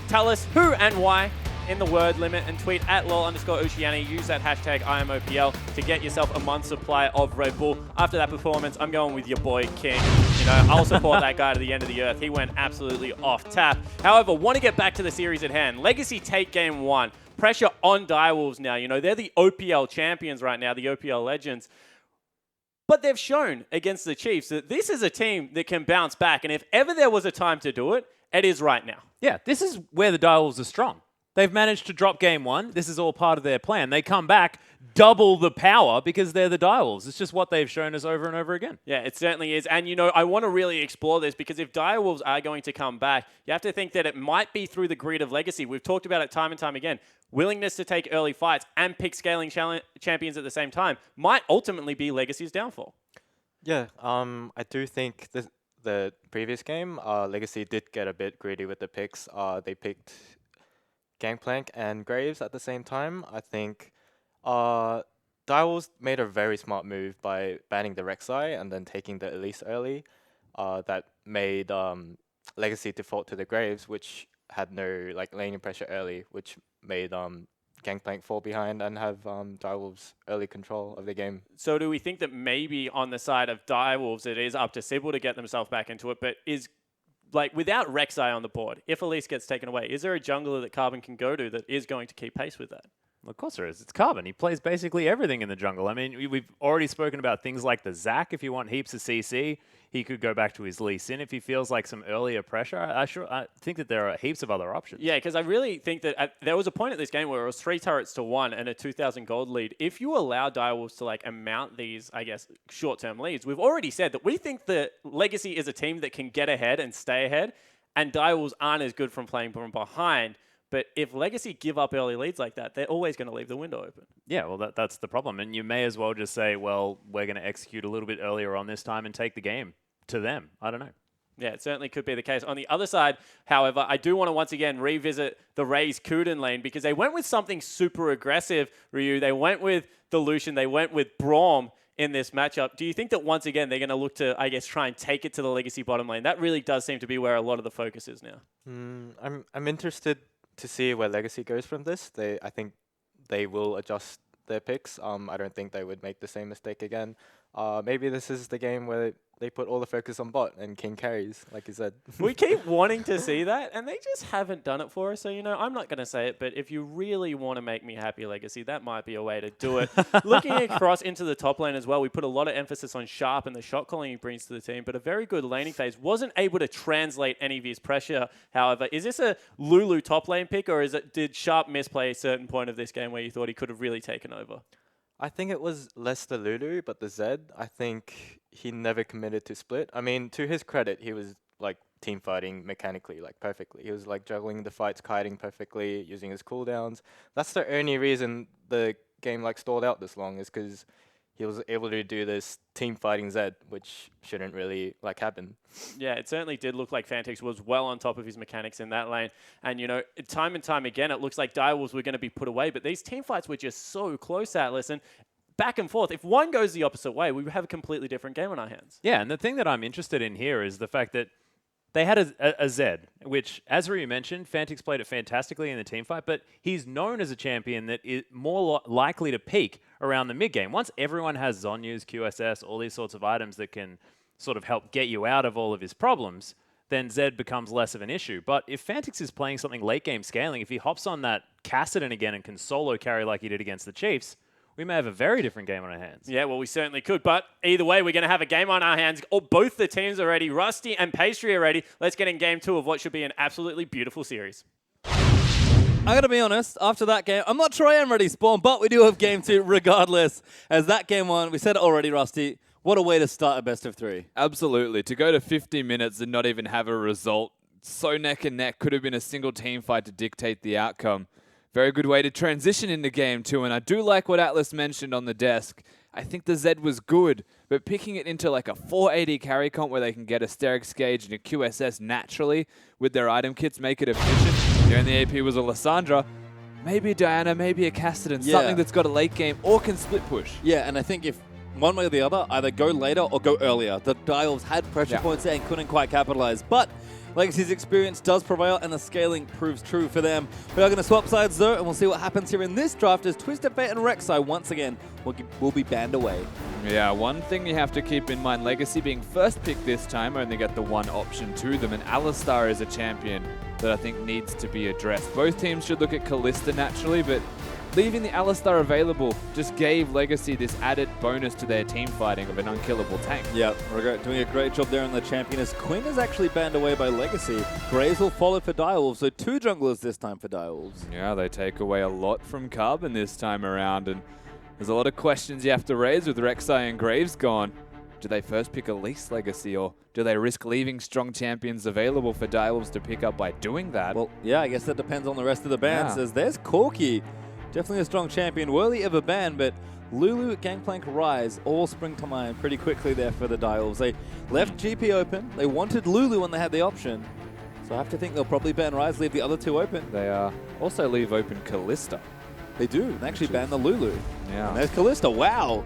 Tell us who and why in the word limit and tweet at lol_Oceania. Use that hashtag IamOPL to get yourself a month's supply of Red Bull. After that performance, I'm going with your boy King. You know, I'll support that guy to the end of the earth. He went absolutely off tap. However, want to get back to the series at hand. Legacy take Game 1. Pressure on Direwolves now. You know, they're the OPL champions right now, the OPL Legends. But they've shown against the Chiefs that this is a team that can bounce back. And if ever there was a time to do it, it is right now. Yeah, this is where the Direwolves are strong. They've managed to drop Game 1. This is all part of their plan. They come back, double the power because they're the Direwolves. It's just what they've shown us over and over again. Yeah, it certainly is. And, you know, I want to really explore this because if Direwolves are going to come back, you have to think that it might be through the greed of Legacy. We've talked about it time and time again. Willingness to take early fights and pick scaling champions at the same time might ultimately be Legacy's downfall. Yeah, I do think the previous game, Legacy did get a bit greedy with the picks. They picked Gangplank and Graves at the same time. I think Direwolves made a very smart move by banning the Rek'Sai and then taking the Elise early. That made Legacy default to the Graves, which had no laning pressure early, which made Gangplank fall behind and have Direwolves early control of the game. So do we think that maybe on the side of Direwolves it is up to Sybil to get themselves back into it, but is without Rek'Sai on the board, if Elise gets taken away, is there a jungler that Carbon can go to that is going to keep pace with that? Well, of course there is. It's Carbon. He plays basically everything in the jungle. I mean, we've already spoken about things like the Zac. If you want heaps of CC, he could go back to his Lee Sin if he feels like some earlier pressure. I think that there are heaps of other options. Yeah, because I really think that there was a point at this game where it was 3 turrets to 1 and a 2,000 gold lead. If you allow Direwolves to amount these, I guess, short-term leads, we've already said that we think that Legacy is a team that can get ahead and stay ahead, and Direwolves aren't as good from playing from behind. But if Legacy give up early leads like that, they're always going to leave the window open. Yeah, well, that's the problem. And you may as well just say, well, we're going to execute a little bit earlier on this time and take the game to them. I don't know. Yeah, it certainly could be the case. On the other side, however, I do want to once again revisit the Raze Kuden lane because they went with something super aggressive, Ryu. They went with the Lucian. They went with Braum in this matchup. Do you think that once again they're going to look to, I guess, try and take it to the Legacy bottom lane? That really does seem to be where a lot of the focus is now. I'm interested to see where Legacy goes from this. I think they will adjust their picks. I don't think they would make the same mistake again. Maybe this is the game where they put all the focus on bot and King carries, like you said. We keep wanting to see that, and they just haven't done it for us. So, you know, I'm not going to say it, but if you really want to make me happy, Legacy, that might be a way to do it. Looking across into the top lane as well, we put a lot of emphasis on Sharp and the shot calling he brings to the team, but a very good laning phase. Wasn't able to translate any of his pressure, however. Is this a Lulu top lane pick, or did Sharp misplay a certain point of this game where you thought he could have really taken over? I think it was less the Lulu, but the Zed. I think he never committed to split. I mean, to his credit, he was team fighting mechanically, perfectly. He was juggling the fights, kiting perfectly, using his cooldowns. That's the only reason the game stalled out this long, is because he was able to do this team fighting Zed, which shouldn't really happen. Yeah, it certainly did look like Fantix was well on top of his mechanics in that lane. And, you know, time and time again, it looks like Direwolves were going to be put away. But these team fights were just so close, Atlas. And back and forth. If one goes the opposite way, we have a completely different game on our hands. Yeah, and the thing that I'm interested in here is the fact that they had a Zed, which, as Ryu mentioned, Fantix played it fantastically in the team fight, but he's known as a champion that is more likely to peak around the mid game. Once everyone has Zhonya's, QSS, all these sorts of items that can sort of help get you out of all of his problems, then Zed becomes less of an issue. But if Fantix is playing something late game scaling, if he hops on that Kassadin again and can solo carry like he did against the Chiefs, we may have a very different game on our hands. Yeah, well, we certainly could. But either way, we're going to have a game on our hands. Both the teams are ready. Rusty and Pastry are ready. Let's get in game 2 of what should be an absolutely beautiful series. I gotta be honest, after that game, I'm not sure I am ready, Spawn, but we do have game 2 regardless. As that game 1, we said it already, Rusty, what a way to start a best of 3. Absolutely. To go to 50 minutes and not even have a result, so neck and neck, could have been a single team fight to dictate the outcome. Very good way to transition into game 2, and I do like what Atlas mentioned on the desk. I think the Zed was good, but picking it into a 480 carry comp where they can get a Sterix Gauge and a QSS naturally with their item kits make it efficient. The only AP was a Lissandra. maybe a Diana, maybe a Cassidy, Yeah. something that's got a late game or can split push. Yeah, and I think if one way or the other, either go later or go earlier. The Direwolves had pressure Yeah. points there and couldn't quite capitalize. But Legacy's experience does prevail, and the scaling proves true for them. We are going to swap sides, though, and we'll see what happens here in this draft as Twisted Fate and Rek'Sai once again will be banned away. Yeah, one thing you have to keep in mind, Legacy being first pick this time, only get the one option to them, and Alistar is a champion that I think needs to be addressed. Both teams should look at Kalista naturally, but leaving the Alistar available just gave Legacy this added bonus to their team fighting of an unkillable tank. Yeah, Regret doing a great job there on the champion as Quinn is actually banned away by Legacy. Graves will follow for Direwolves, so 2 junglers this time for Direwolves. Yeah, they take away a lot from Carbon this time around, and there's a lot of questions you have to raise with Rek'Sai and Graves gone. Do they first pick Elise Legacy, or do they risk leaving strong champions available for Direwolves to pick up by doing that? Well, yeah, I guess that depends on the rest of the bans, Yeah. as there's Corki. Definitely a strong champion, worthy of a ban, but Lulu, Gangplank, Rise all spring to mind pretty quickly there for the Direwolves. They left GP open. They wanted Lulu when they had the option. So I have to think they'll probably ban Rise, leave the other 2 open. They also leave open Kalista. They do. They actually ban the Lulu. And Yeah. there's Kalista. Wow.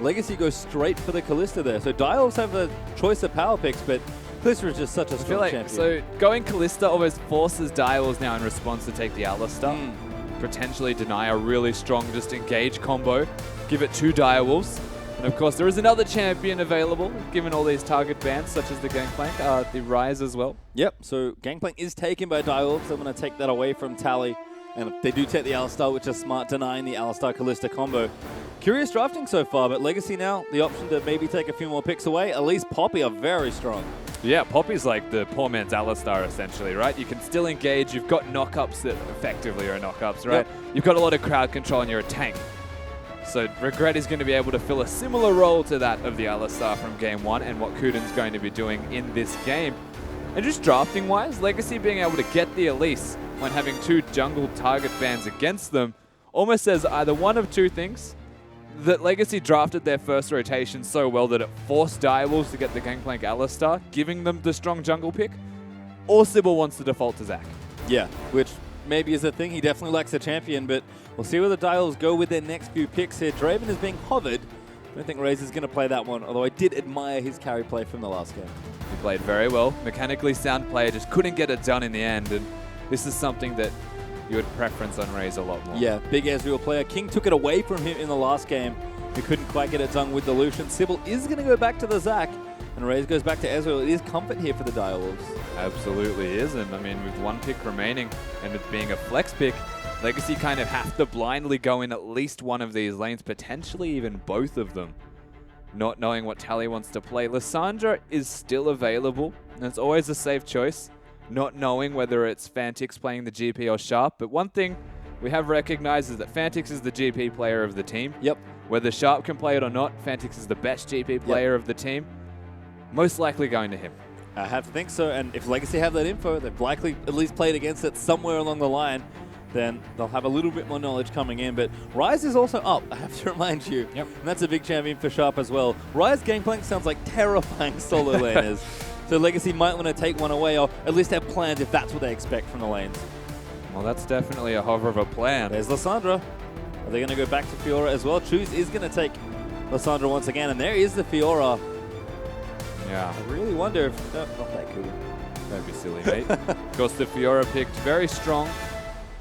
Legacy goes straight for the Kalista there. So Direwolves have a choice of power picks, but Kalista is just such a I feel strong like, champion. so going Kalista almost forces Direwolves now in response to take the Alistar. Potentially deny a really strong just engage combo, give it to Direwolves. And of course there is another champion available, given all these target bans such as the Gangplank, the Rise as well. Yep, so Gangplank is taken by Direwolves. I'm going to take that away from Tally. And they do take the Alistar, which is smart, denying the Alistar-Kalista combo. Curious drafting so far, but Legacy now, the option to maybe take a few more picks away. At least Poppy are very strong. Yeah, Poppy's like the poor man's Alistar essentially, right? You can still engage, you've got knockups that effectively are knockups, right? Yep. You've got a lot of crowd control and you're a tank. So Regret is going to be able to fill a similar role to that of the Alistar from game 1 and what Kuden's going to be doing in this game. And just drafting wise, Legacy being able to get the Elise when having 2 jungle target bans against them almost says either one of 2 things. That Legacy drafted their first rotation so well that it forced Direwolves to get the Gangplank Alistar, giving them the strong jungle pick, or Sybil wants to default to Zac. Yeah, which maybe is a thing. He definitely likes a champion, but we'll see where the Direwolves go with their next few picks here. Draven is being hovered. I don't think Razor's going to play that one, although I did admire his carry play from the last game. He played very well. Mechanically sound player, just couldn't get it done in the end, and this is something that you would preference on Raze a lot more. Yeah, big Ezreal player. King took it away from him in the last game. He couldn't quite get it done with the Lucian. Sybil is going to go back to the Zac, and Raze goes back to Ezreal. It is comfort here for the Direwolves. Absolutely is, and I mean, with 1 pick remaining, and it being a flex pick, Legacy kind of have to blindly go in at least one of these lanes, potentially even both of them. Not knowing what Tally wants to play. Lissandra is still available, and it's always a safe choice. Not knowing whether it's Fantix playing the GP or Sharp, but one thing we have recognized is that Fantix is the GP player of the team. Yep. Whether Sharp can play it or not, Fantix is the best GP player of the team. Most likely going to him. I have to think so, and if Legacy have that info, they've likely at least played against it somewhere along the line, then they'll have a little bit more knowledge coming in. But Rise is also up, I have to remind you. Yep. And that's a big champion for Sharp as well. Rise Gangplank sounds like terrifying solo laners. So Legacy might want to take one away, or at least have plans if that's what they expect from the lanes. Well, that's definitely a hover of a plan. There's Lissandra. Are they going to go back to Fiora as well? Choose is going to take Lissandra once again, and there is the Fiora. Yeah. I really wonder if... No, not that cool. Don't be silly, mate. Of course, the Fiora picked very strong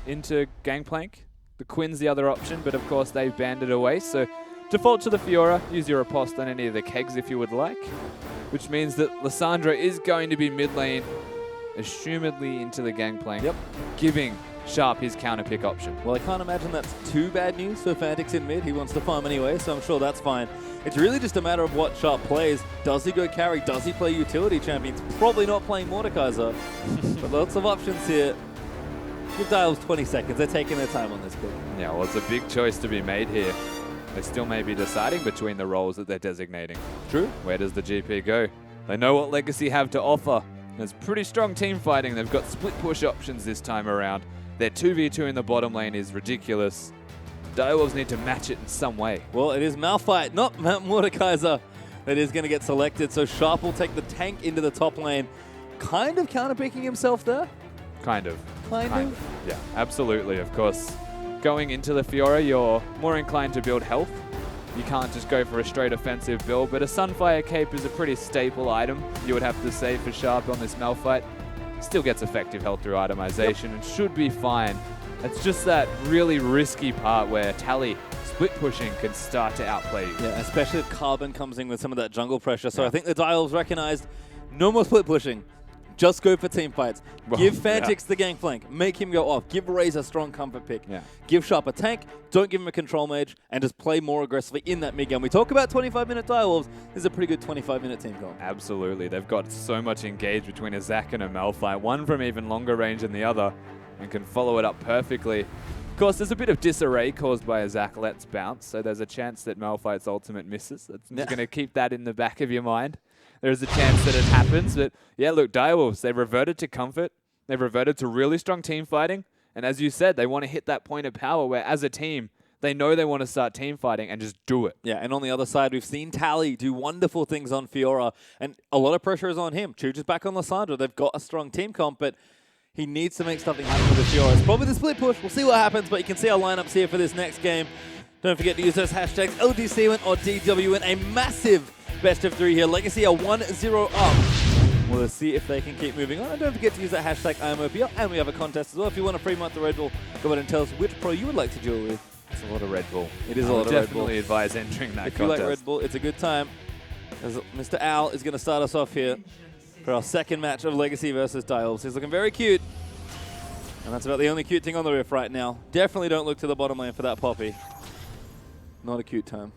into Gangplank. The Quinn's the other option, but of course they banned it away. So default to the Fiora. Use your riposte on any of the kegs if you would like. Which means that Lissandra is going to be mid lane, assumedly into the Gangplank. Yep. Giving Sharp his counter pick option. Well, I can't imagine that's too bad news for Fantix in mid. He wants to farm anyway, so I'm sure that's fine. It's really just a matter of what Sharp plays. Does he go carry? Does he play utility champions? Probably not playing Mordekaiser. But lots of options here. Give Direwolves 20 seconds. They're taking their time on this pick. Yeah, well, it's a big choice to be made here. They still may be deciding between the roles that they're designating. True. Where does the GP go? They know what Legacy have to offer. There's pretty strong team fighting. They've got split push options this time around. Their 2v2 in the bottom lane is ridiculous. Direwolves need to match it in some way. Well, it is Malphite, not Mordekaiser, that is going to get selected. So Sharp will take the tank into the top lane. Kind of counterpicking himself there. Kind of. Kind of? Yeah, absolutely. Of course, going into the Fiora, you're more inclined to build health. You can't just go for a straight offensive build, but a Sunfire Cape is a pretty staple item, you would have to say, for Sharp on this Malphite. Still gets effective health through itemization and should be fine. It's just that really risky part where Tally split pushing can start to outplay you. Yeah, especially if Carbon comes in with some of that jungle pressure. So I think the Direwolves recognized no more split pushing. Just go for team fights. Well, Give Fantix the gangplank. Make him go off. Give Raze a strong comfort pick. Yeah. Give Sharp a tank. Don't give him a control mage. And just play more aggressively in that mid game. We talk about 25-minute Direwolves. This is a pretty good 25-minute team comp. Absolutely. They've got so much engaged between a Zac and a Malphite, one from even longer range than the other, and can follow it up perfectly. Of course, there's a bit of disarray caused by a Zac Let's Bounce, so there's a chance that Malphite's ultimate misses. It's going to keep that in the back of your mind. There's a chance that it happens, but yeah, look, Direwolves, they've reverted to comfort. They've reverted to really strong team fighting. And as you said, they want to hit that point of power where, as a team, they know they want to start team fighting and just do it. Yeah, and on the other side, we've seen Tally do wonderful things on Fiora, and a lot of pressure is on him. Chooch is back on Lissandra. They've got a strong team comp, but he needs to make something happen with the Fiora. It's probably the split push. We'll see what happens, but you can see our lineups here for this next game. Don't forget to use those hashtags LGCwin or DWin. A massive best of 3 here. Legacy are 1-0 up. We'll see if they can keep moving on. And don't forget to use that hashtag IamOPL. And we have a contest as well. If you want a free month of Red Bull, go ahead and tell us which pro you would like to duel with. It's a lot of Red Bull. It is a lot of Red Bull. Definitely advise entering that If you contest. like Red Bull, it's a good time. As Mr. Al is going to start us off here for our second match of Legacy versus Direwolves. He's looking very cute. And that's about the only cute thing on the riff right now. Definitely don't look to the bottom lane for that Poppy. Not a cute time.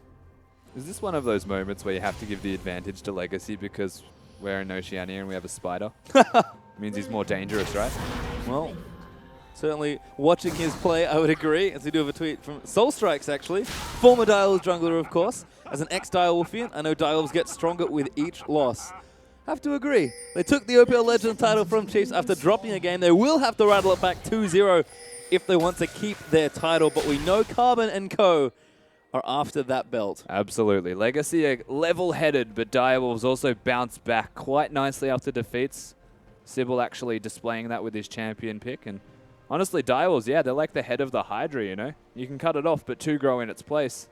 Is this one of those moments where you have to give the advantage to Legacy because we're in Oceania and we have a spider? Means he's more dangerous, right? Well, certainly watching his play, I would agree. As we do have a tweet from Soul Strikes, actually. Former Direwolves jungler, of course. As an ex-Direwolfian, I know Direwolves get stronger with each loss. Have to agree. They took the OPL Legends title from Chiefs after dropping a game. They will have to rattle it back 2-0 if they want to keep their title. But we know Carbon and Co. are after that belt. Absolutely. Legacy are level-headed, but Direwolves also bounced back quite nicely after defeats. Sybil actually displaying that with his champion pick. And honestly, Direwolves, yeah, they're like the head of the Hydra, you know? You can cut it off, but 2 grow in its place.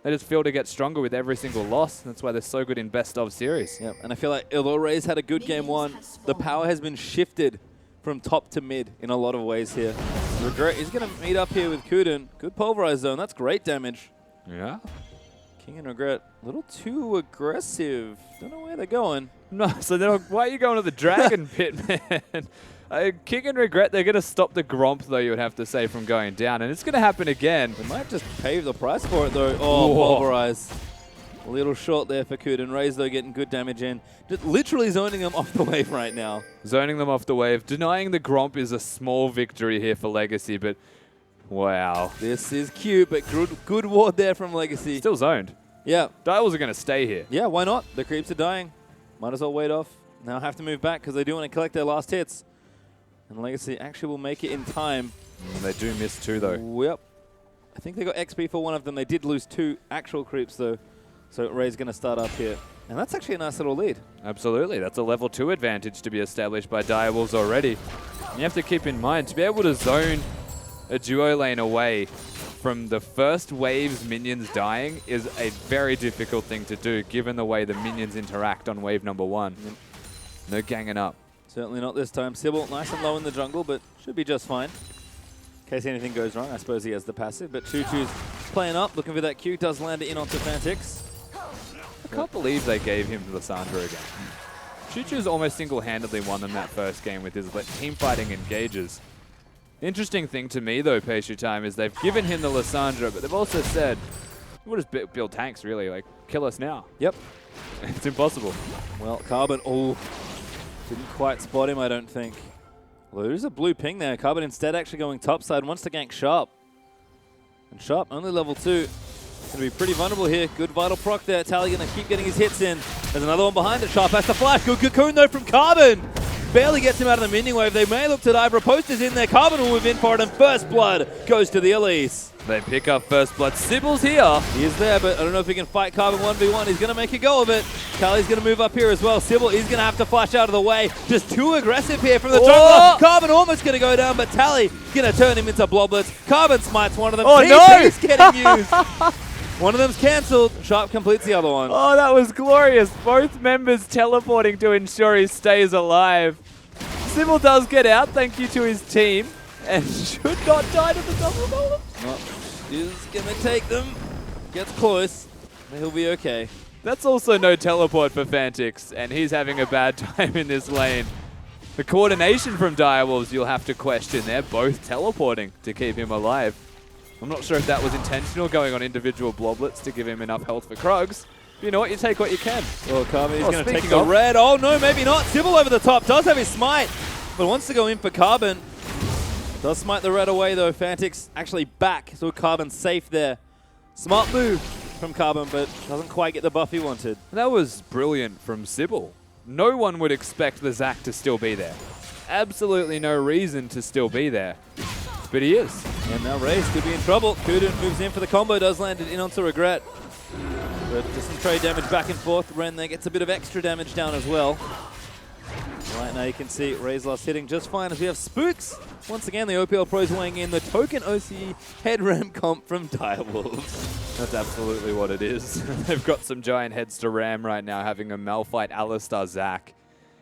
They just feel to get stronger with every single loss. That's why they're so good in best-of series. Yep, and I feel like although Raze had a good game 1, the power has been shifted from top to mid in a lot of ways here. Regret is going to meet up here with Kuden. Good pulverize zone. That's great damage. Yeah. King and Regret, a little too aggressive. Don't know where they're going. No, so they're like, why are you going to the Dragon Pit, man? King and Regret, they're going to stop the Gromp, though, you would have to say, from going down. And it's going to happen again. They might just pay the price for it, though. Oh, Whoa. pulverize. A little short there for Kuden. Raze, though, getting good damage in. Just literally zoning them off the wave right now. Zoning them off the wave. Denying the Gromp is a small victory here for Legacy, but wow. This is cute, but good ward there from Legacy. Still zoned. Yeah. Direwolves are going to stay here. Yeah, why not? The creeps are dying. Might as well wait off. Now have to move back because they do want to collect their last hits. And Legacy actually will make it in time. They do miss 2, though. Yep. I think they got XP for one of them. They did lose 2 actual creeps, though. So Ray's going to start up here. And that's actually a nice little lead. Absolutely. That's a level 2 advantage to be established by Direwolves already. And you have to keep in mind, to be able to zone a duo lane away from the first wave's minions dying is a very difficult thing to do, given the way the minions interact on wave number 1. No ganging up. Certainly not this time. Sybil nice and low in the jungle, but should be just fine. In case anything goes wrong, I suppose he has the passive. But Choo Choo's playing up, looking for that Q. Does land it in onto Fantix. I can't believe they gave him Lissandra again. Choo Choo's almost single-handedly won them that first game with his team fighting engages. The interesting thing to me, though, Peishu Time, is they've given him the Lissandra, but they've also said, we'll just build tanks, really. Like, kill us now. Yep. It's impossible. Well, Carbon, didn't quite spot him, I don't think. Well, there's a blue ping there. Carbon instead actually going topside, wants to gank Sharp. And Sharp, only level 2. Going to be pretty vulnerable here. Good vital proc there. Tally going to keep getting his hits in. There's another one behind it. Sharp has to flash. Good cocoon though from Carbon. Barely gets him out of the minion wave. They may look to dive. Riposte is in there. Carbon will move in for it, and first blood goes to the Elise. They pick up first blood. Sybil's here. He is there, but I don't know if he can fight Carbon 1v1. He's going to make a go of it. Kali's going to move up here as well. Sybil is going to have to flash out of the way. Just too aggressive here from the jungler. Carbon almost going to go down, but Tally going to turn him into bloblets. Carbon smites one of them. Oh, no! He's getting used. One of them's cancelled. Sharp completes the other one. Oh, that was glorious. Both members teleporting to ensure he stays alive. Sybil does get out, thank you to his team, and should not die to the double golem. He's going to take them. Gets close. He'll be okay. That's also no teleport for Fantix, and he's having a bad time in this lane. The coordination from Direwolves you'll have to question. They're both teleporting to keep him alive. I'm not sure if that was intentional, going on individual bloblets to give him enough health for Krugs. But you know what? You take what you can. Well, Carbon is going to take the red. Oh, no, maybe not. Sybil over the top. Does have his smite, but wants to go in for Carbon. Does smite the red away, though. Fantix actually back, so Carbon's safe there. Smart move from Carbon, but doesn't quite get the buff he wanted. That was brilliant from Sybil. No one would expect the Zac to still be there. Absolutely no reason to still be there. But he is. And now Raze could be in trouble. Kuden moves in for the combo, does land it in onto Regret. But just some trade damage back and forth. Ren there gets a bit of extra damage down as well. Right now you can see Raze lost hitting just fine as we have Spooks. Once again, the OPL pros weighing in the token OCE head ram comp from Direwolves. That's absolutely what it is. They've got some giant heads to ram right now, having a Malphite Alistar Zac.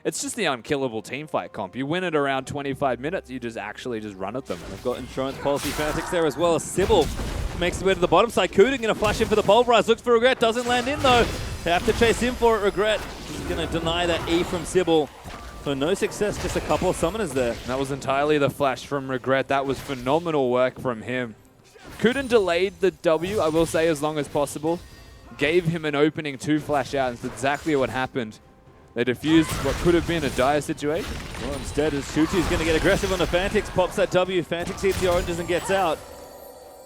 It's just the unkillable teamfight comp. You win it around 25 minutes, you just actually run at them. They've got insurance policy Fantix there as well as Sybil makes his way to the bottom side. Kuden going to flash in for the pulverize. Looks for Regret. Doesn't land in though. They have to chase him for it. Regret is going to deny that E from Sybil. So no success, just a couple of summoners there. That was entirely the flash from Regret. That was phenomenal work from him. Kuden delayed the W, I will say, as long as possible. Gave him an opening to flash out, and that's exactly what happened. They defused what could have been a dire situation. Well, instead, as Chuchu's going to get aggressive on the Fantix, pops that W. Fantix hits the oranges and gets out.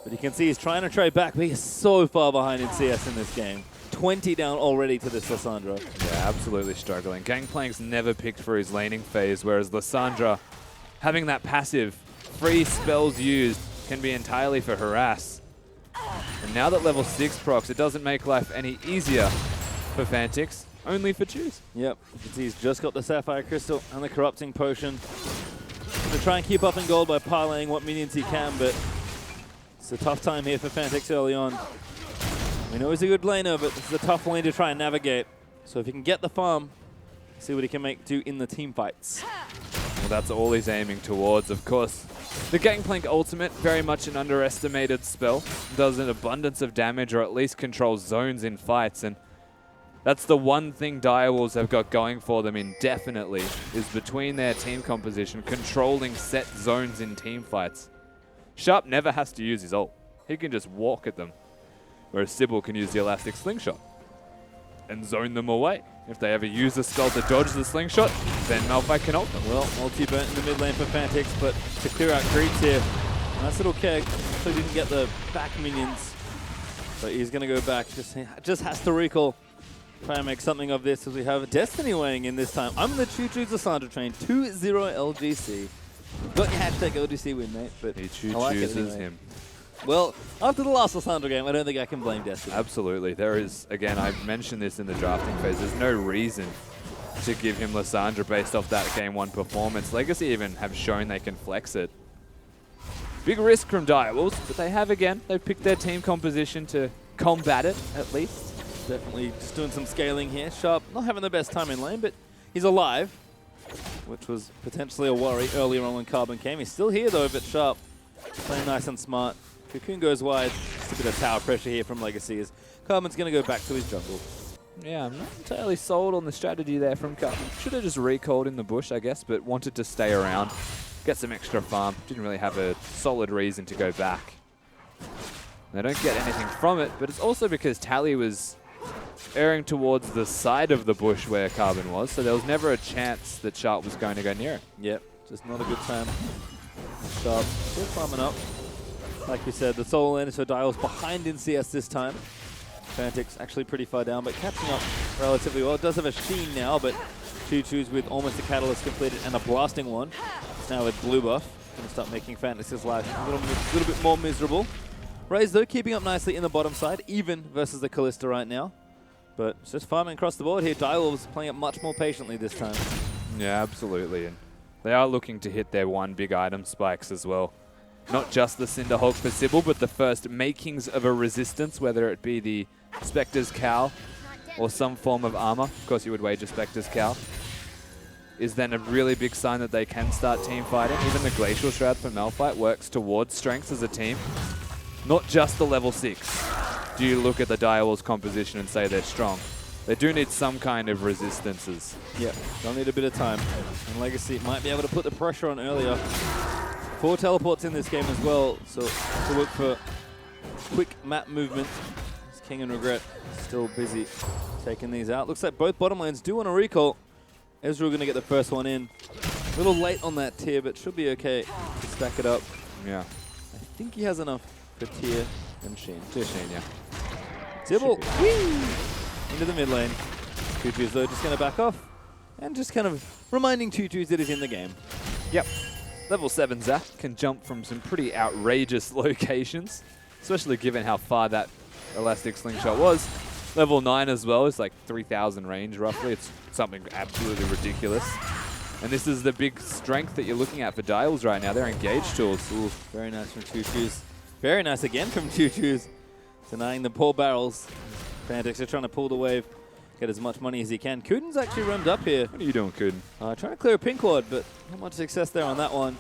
But you can see he's trying to trade back, but he's so far behind in CS in this game. 20 down already to this Lissandra. Yeah, absolutely struggling. Gangplank's never picked for his laning phase, whereas Lissandra, having that passive, free spells used, can be entirely for harass. And now that level 6 procs, it doesn't make life any easier for Fantix. Only for Choose. Yep, you can see he's just got the Sapphire Crystal and the Corrupting Potion. Going to try and keep up in gold by parlaying what minions he can, but it's a tough time here for Fantix early on. We know he's a good laner, but this is a tough lane to try and navigate. So if he can get the farm, see what he can do in the team fights. Well, that's all he's aiming towards, of course. The Gangplank ultimate, very much an underestimated spell. Does an abundance of damage, or at least controls zones in fights, and that's the one thing Direwolves have got going for them indefinitely, is between their team composition, controlling set zones in team fights. Sharp never has to use his ult. He can just walk at them, whereas Sybil can use the Elastic Slingshot and zone them away. If they ever use the spell to dodge the Slingshot, then Malphite can ult them. Well, multi-burnt in the mid lane for Fantix, but to clear out creeps here. Nice little keg, so he didn't get the back minions. But he's going to go back, just has to recall. Try and make something of this as we have Destiny weighing in this time. I'm the Choo-Choo's Lissandra train, 2-0 LGC. Got your hashtag LGC win, mate, but He chooses chooses him. Well, after the last Lissandra game, I don't think I can blame Destiny. Absolutely. There is, again, I mentioned this in the drafting phase, there's no reason to give him Lissandra based off that Game 1 performance. Legacy even have shown they can flex it. Big risk from Direwolves, but they have, again, they've picked their team composition to combat it, at least. Definitely just doing some scaling here. Sharp not having the best time in lane, but he's alive, which was potentially a worry earlier on when Carbon came. He's still here, though, but Sharp playing nice and smart. Cocoon goes wide. Just a bit of tower pressure here from Legacy as Carbon's going to go back to his jungle. Yeah, I'm not entirely sold on the strategy there from Carbon. Should have just recalled in the bush, I guess, but wanted to stay around, get some extra farm. Didn't really have a solid reason to go back. They don't get anything from it, but it's also because Tally was erring towards the side of the bush where Carbon was, so there was never a chance that Sharp was going to go near it. Yep, just not a good time. Sharp still farming up. Like we said, the solo lane is for Dials behind in CS this time. Fantix actually pretty far down, but catching up relatively well. It does have a Sheen now, but Choo-Choo's with almost a Catalyst completed and a blasting one. It's now with blue buff. Going to start making Fantix's life a little bit more miserable. Raze, though, keeping up nicely in the bottom side, even versus the Kalista right now. But it's just farming across the board here. Direwolves playing it much more patiently this time. Yeah, absolutely. And they are looking to hit their one big item spikes as well. Not just the Cinderhulk for Sybil, but the first makings of a resistance, whether it be the Spectre's Cowl or some form of armor. Of course, you would wager Spectre's Cowl. Is then a really big sign that they can start team fighting. Even the Glacial Shroud for Malphite works towards strengths as a team. Not just the level 6. Do you look at the Direwolves composition and say they're strong? They do need some kind of resistances. Yeah, they'll need a bit of time. And Legacy might be able to put the pressure on earlier. 4 teleports in this game as well, so to look for quick map movement. King and Regret still busy taking these out. Looks like both bottom lanes do want to recall. Ezreal going to get the first one in. A little late on that tier, but should be okay to stack it up. Yeah. I think he has enough for tier and Sheen. Tier Sheen, yeah. Sybil, into the mid lane. Tutu's though just going to back off and just kind of reminding Tutu's that he's in the game. Yep. Level 7 Zac can jump from some pretty outrageous locations, especially given how far that elastic slingshot was. Level 9 as well is like 3,000 range roughly. It's something absolutely ridiculous. And this is the big strength that you're looking at for Dials right now. They're engaged tools. Ooh. Very nice from Tutu's. Very nice again from Tutu's. Denying the poor barrels. Fanatics are trying to pull the wave, get as much money as he can. Kuden's actually roamed up here. What are you doing, Kuden? Trying to clear a pink ward, but not much success there on that one.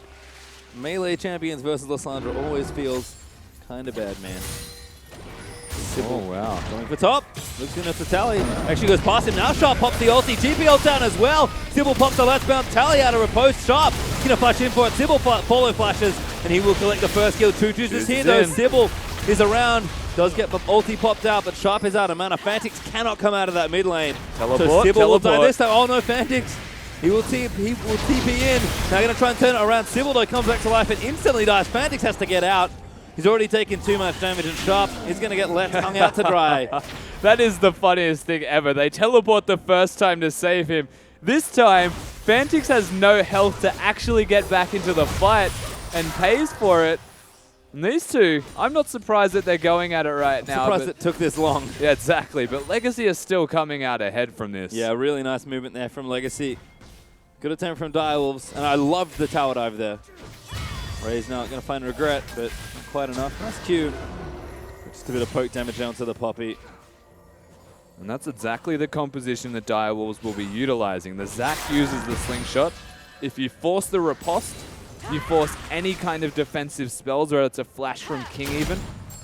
Melee champions versus Lysandra always feels kind of bad, man. Sybil Oh, wow. going for top. Looks in at the Tally. Actually goes past him now. Sharp pops the ulti. GPL down as well. Sybil pops the left bound Tally out of riposte. Sharp going to flash in for it. Sybil follow flashes, and he will collect the first kill. Tutu's is here though. Sybil is around. Does get the ulti popped out, but Sharp is out of mana. Fanatics cannot come out of that mid lane. Teleport, So Sybil will die teleport. this time. Oh no, Fanatics. He will TP in. Now going to try and turn it around. Sybil though comes back to life and instantly dies. Fanatics has to get out. He's already taken too much damage, and Sharp is going to get left hung out to dry. That is the funniest thing ever. They teleport the first time to save him. This time, Fanatics has no health to actually get back into the fight and pays for it. And these two, I'm not surprised that they're going at it right now. Surprised it took this long. Yeah, exactly. But Legacy is still coming out ahead from this. Yeah, really nice movement there from Legacy. Good attempt from Direwolves, and I love the tower dive there. Ray's now going to find Regret, but not quite enough. Nice Q. Just a bit of poke damage down to the Poppy. And that's exactly the composition that Direwolves will be utilizing. The Zac uses the slingshot. If you force the riposte, you force any kind of defensive spells, whether it's a flash from King even,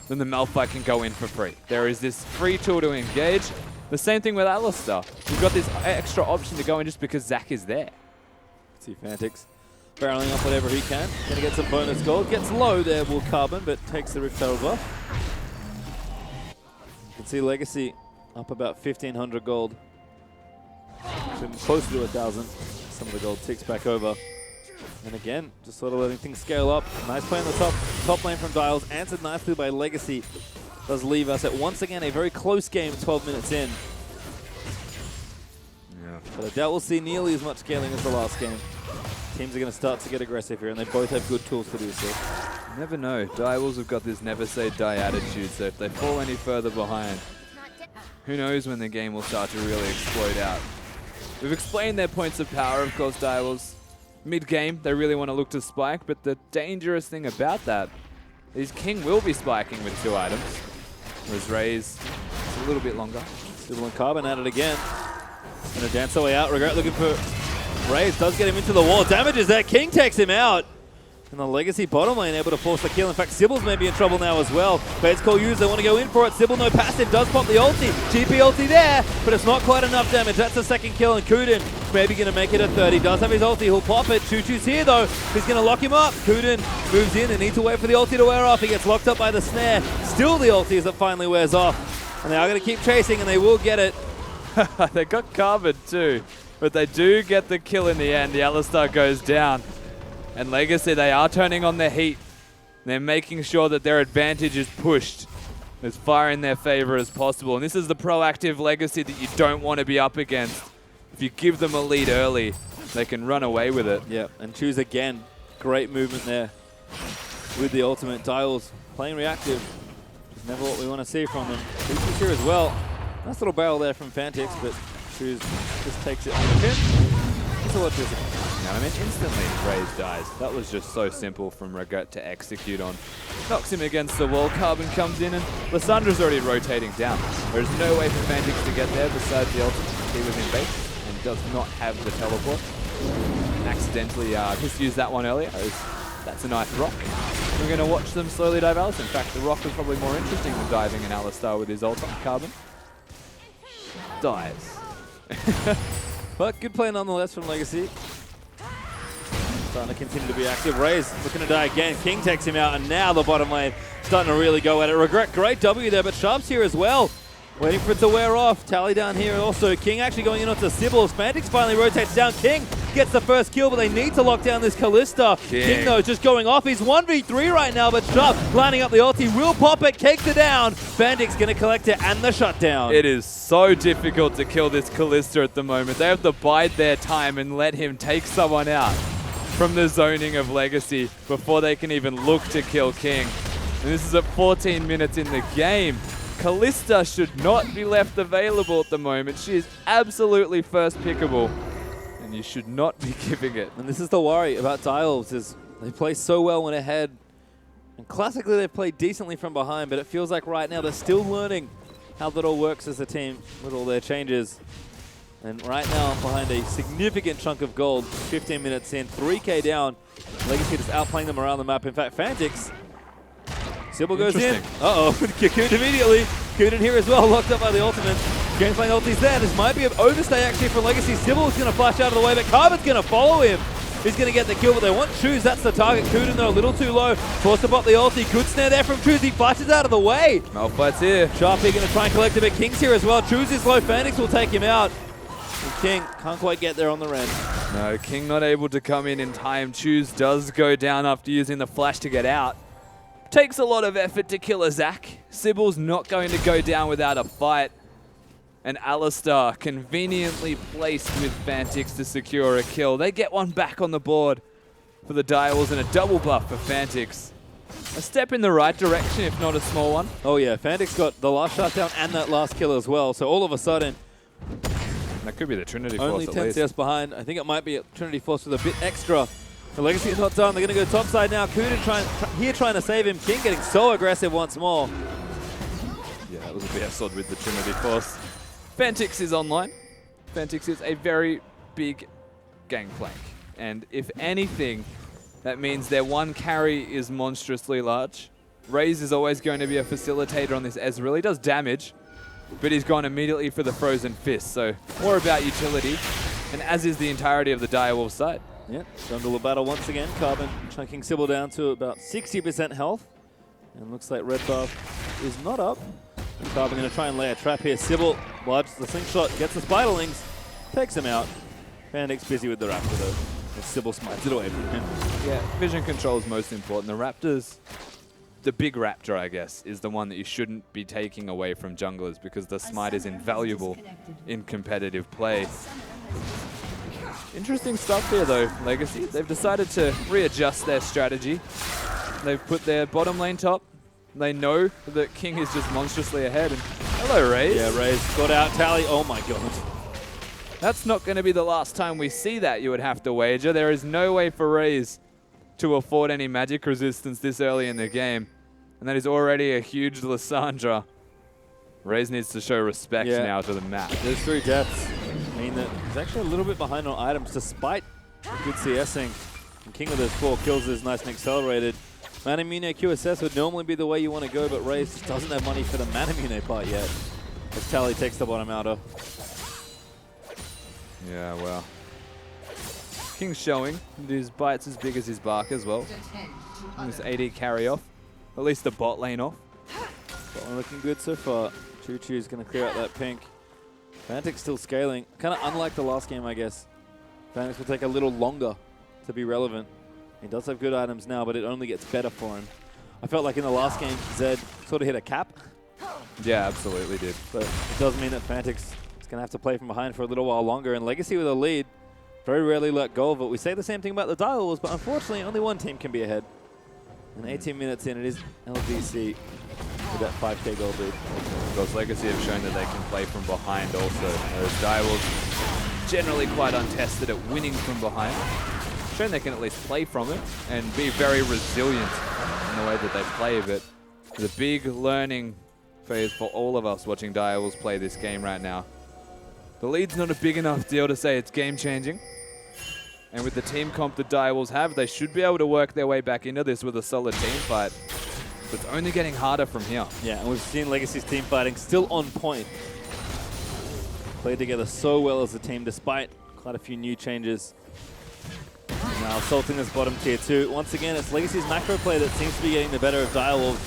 then the Malphite can go in for free. There is this free tool to engage. The same thing with Alistar. You've got this extra option to go in just because Zac is there. See Fanatics barreling off whatever he can. Going to get some bonus gold. Gets low there, will Carbon, but takes the Rift Herald buff. You can see Legacy up about 1,500 gold. Closer to 1,000. Some of the gold ticks back over. And again, just sort of letting things scale up. Nice play on the top lane from Dials. Answered nicely by Legacy. Does leave us at once again a very close game 12 minutes in. Yeah. But I doubt we'll see nearly as much scaling as the last game. Teams are going to start to get aggressive here, and they both have good tools to do so. You never know. Direwolves have got this never say die attitude, so if they fall any further behind, who knows when the game will start to really explode out. We've explained their points of power, of course, Direwolves. Mid-game, they really want to look to spike, but the dangerous thing about that is King will be spiking with 2 items, whereas Raze is a little bit longer. Sybil and Carbon at it again. Going to dance their way out. Regret looking for Raze. Does get him into the wall. Damages that. King takes him out. And the Legacy bottom lane able to force the kill. In fact, Sybil's maybe in trouble now as well. Fade's call used. They want to go in for it. Sybil no passive. Does pop the ulti. GP ulti there, but it's not quite enough damage. That's the second kill. And Kuden maybe going to make it a 30. Does have his ulti. He'll pop it. Choo-choo's here though. He's going to lock him up. Kuden moves in and needs to wait for the ulti to wear off. He gets locked up by the snare. Still the ulti as it finally wears off. And they are going to keep chasing, and they will get it. They got Carbon too, but they do get the kill in the end. The Alistar goes down. And Legacy, they are turning on the heat. They're making sure that their advantage is pushed as far in their favor as possible. And this is the proactive Legacy that you don't want to be up against. If you give them a lead early, they can run away with it. Yep, and choose again. Great movement there with the ultimate. Dials playing reactive. Never what we want to see from them. Choose here as well. Nice little barrel there from Fantix, but Choose just takes it on the pin. It's a lot disappointing. I mean, instantly Raze dies. That was just so simple from Regret to execute on. Knocks him against the wall. Carbon comes in, and Lissandra's already rotating down. There's no way for Fantix to get there besides the ultimate. He was in base and does not have the teleport. Accidentally just used that one earlier. That's a nice rock. We're going to watch them slowly dive Alice. In fact, the rock is probably more interesting than diving an Alistar with his ult on Carbon. Dies. But good play nonetheless from Legacy. Starting to continue to be active. Raze looking to die again. King takes him out, and now the bottom lane starting to really go at it. Regret, great W there, but Sharp's here as well. Waiting for it to wear off. Tally down here also. King actually going in onto Sybil. Fantix finally rotates down. King gets the first kill, but they need to lock down this Kalista. King though just going off. He's 1v3 right now, but Sharp lining up the ulti. Will pop it, takes it down. Fantix going to collect it and the shutdown. It is so difficult to kill this Kalista at the moment. They have to bide their time and let him take someone out from the zoning of Legacy before they can even look to kill King. And this is at 14 minutes in the game. Kalista should not be left available at the moment. She is absolutely first pickable, and you should not be giving it. And this is the worry about Direwolves, is they play so well when ahead, and classically they've played decently from behind, but it feels like right now they're still learning how that all works as a team with all their changes. And right now, behind a significant chunk of gold, 15 minutes in, 3k down, Legacy just outplaying them around the map. In fact, Fantix, Sybil goes in. Uh-oh, Cocoon immediately. Cocoon here as well, locked up by the ultimate. Game's playing ultis there. This might be an overstay actually for Legacy. Sybil is going to flash out of the way, but Carbon's going to follow him. He's going to get the kill, but they want Choose. That's the target. Cocoon though, a little too low. Forced to pop the ulti. Good snare there from Choose. He flashes out of the way. Malphite's here. Sharpie going to try and collect it, but King's here as well. Choose is low. Fantix will take him out. And King can't quite get there on the Ren. No, King not able to come in time. Choose does go down after using the flash to get out. Takes a lot of effort to kill a Zac. Sybil's not going to go down without a fight. And Alistar conveniently placed with Fantix to secure a kill. They get one back on the board for the Direwolves and a double buff for Fantix. A step in the right direction, if not a small one. Oh yeah, Fantix got the last shutdown and that last kill as well. So all of a sudden, that could be the Trinity only Force 10 at least. CS behind. I think it might be a Trinity Force with a bit extra. The Legacy is not done. They're going to go topside now. Kuda trying to save him. King getting so aggressive once more. Yeah, that was a BF sword with the Trinity Force. Fantix is online. Fantix is a very big gangplank. And if anything, that means their one carry is monstrously large. Raze is always going to be a facilitator on this Ezreal. He does damage, but he's gone immediately for the Frozen Fist. So more about utility, and as is the entirety of the Direwolves side. Yeah, jungle battle once again. Carbon chunking Sybil down to about 60% health. And looks like red buff is not up. And Carbon going to try and lay a trap here. Sybil bludges the slingshot, gets the spiderlings, takes him out. Fantix busy with the Raptor though. And Sybil smites it away from him. Yeah, vision control is most important. The Raptors, the big Raptor, I guess, is the one that you shouldn't be taking away from junglers because the smite is invaluable in competitive play. Interesting stuff here though, Legacy. They've decided to readjust their strategy. They've put their bottom lane top. They know that King is just monstrously ahead. And hello, Raze. Yeah, Raze got out. Tally. Oh my god. That's not going to be the last time we see that, you would have to wager. There is no way for Raze to afford any magic resistance this early in the game. And that is already a huge Lissandra. Raze needs to show respect now to the map. There's 3 deaths. I mean, that he's actually a little bit behind on items despite good CSing. And King with those 4 kills is nice and accelerated. Manamune QSS would normally be the way you want to go, but Raze just doesn't have money for the Manamune part yet. As Tally takes the bottom outer. Yeah, well. King's showing. His bite's as big as his bark as well. This AD carry off. At least the bot lane off. Bot lane looking good so far. Choo Choo's going to clear out that pink. Fantix still scaling. Kind of unlike the last game, I guess. Fantix will take a little longer to be relevant. He does have good items now, but it only gets better for him. I felt like in the last game, Zed sort of hit a cap. Yeah, absolutely did. But it does mean that Fantix is going to have to play from behind for a little while longer. And Legacy with a lead very rarely let go of it. We say the same thing about the Direwolves, but unfortunately only one team can be ahead. And 18 minutes in, it is LGC. with that 5k gold lead. Of course, Legacy have shown that they can play from behind also. Whereas Direwolves generally quite untested at winning from behind. Shown they can at least play from it and be very resilient in the way that they play. But the big learning phase for all of us watching Direwolves play this game right now. The lead's not a big enough deal to say it's game-changing. And with the team comp that Direwolves have, they should be able to work their way back into this with a solid team fight. But it's only getting harder from here. Yeah, and we've seen Legacy's team fighting still on point. Played together so well as a team despite quite a few new changes. And now assaulting this bottom tier 2. Once again, it's Legacy's macro play that seems to be getting the better of Direwolves.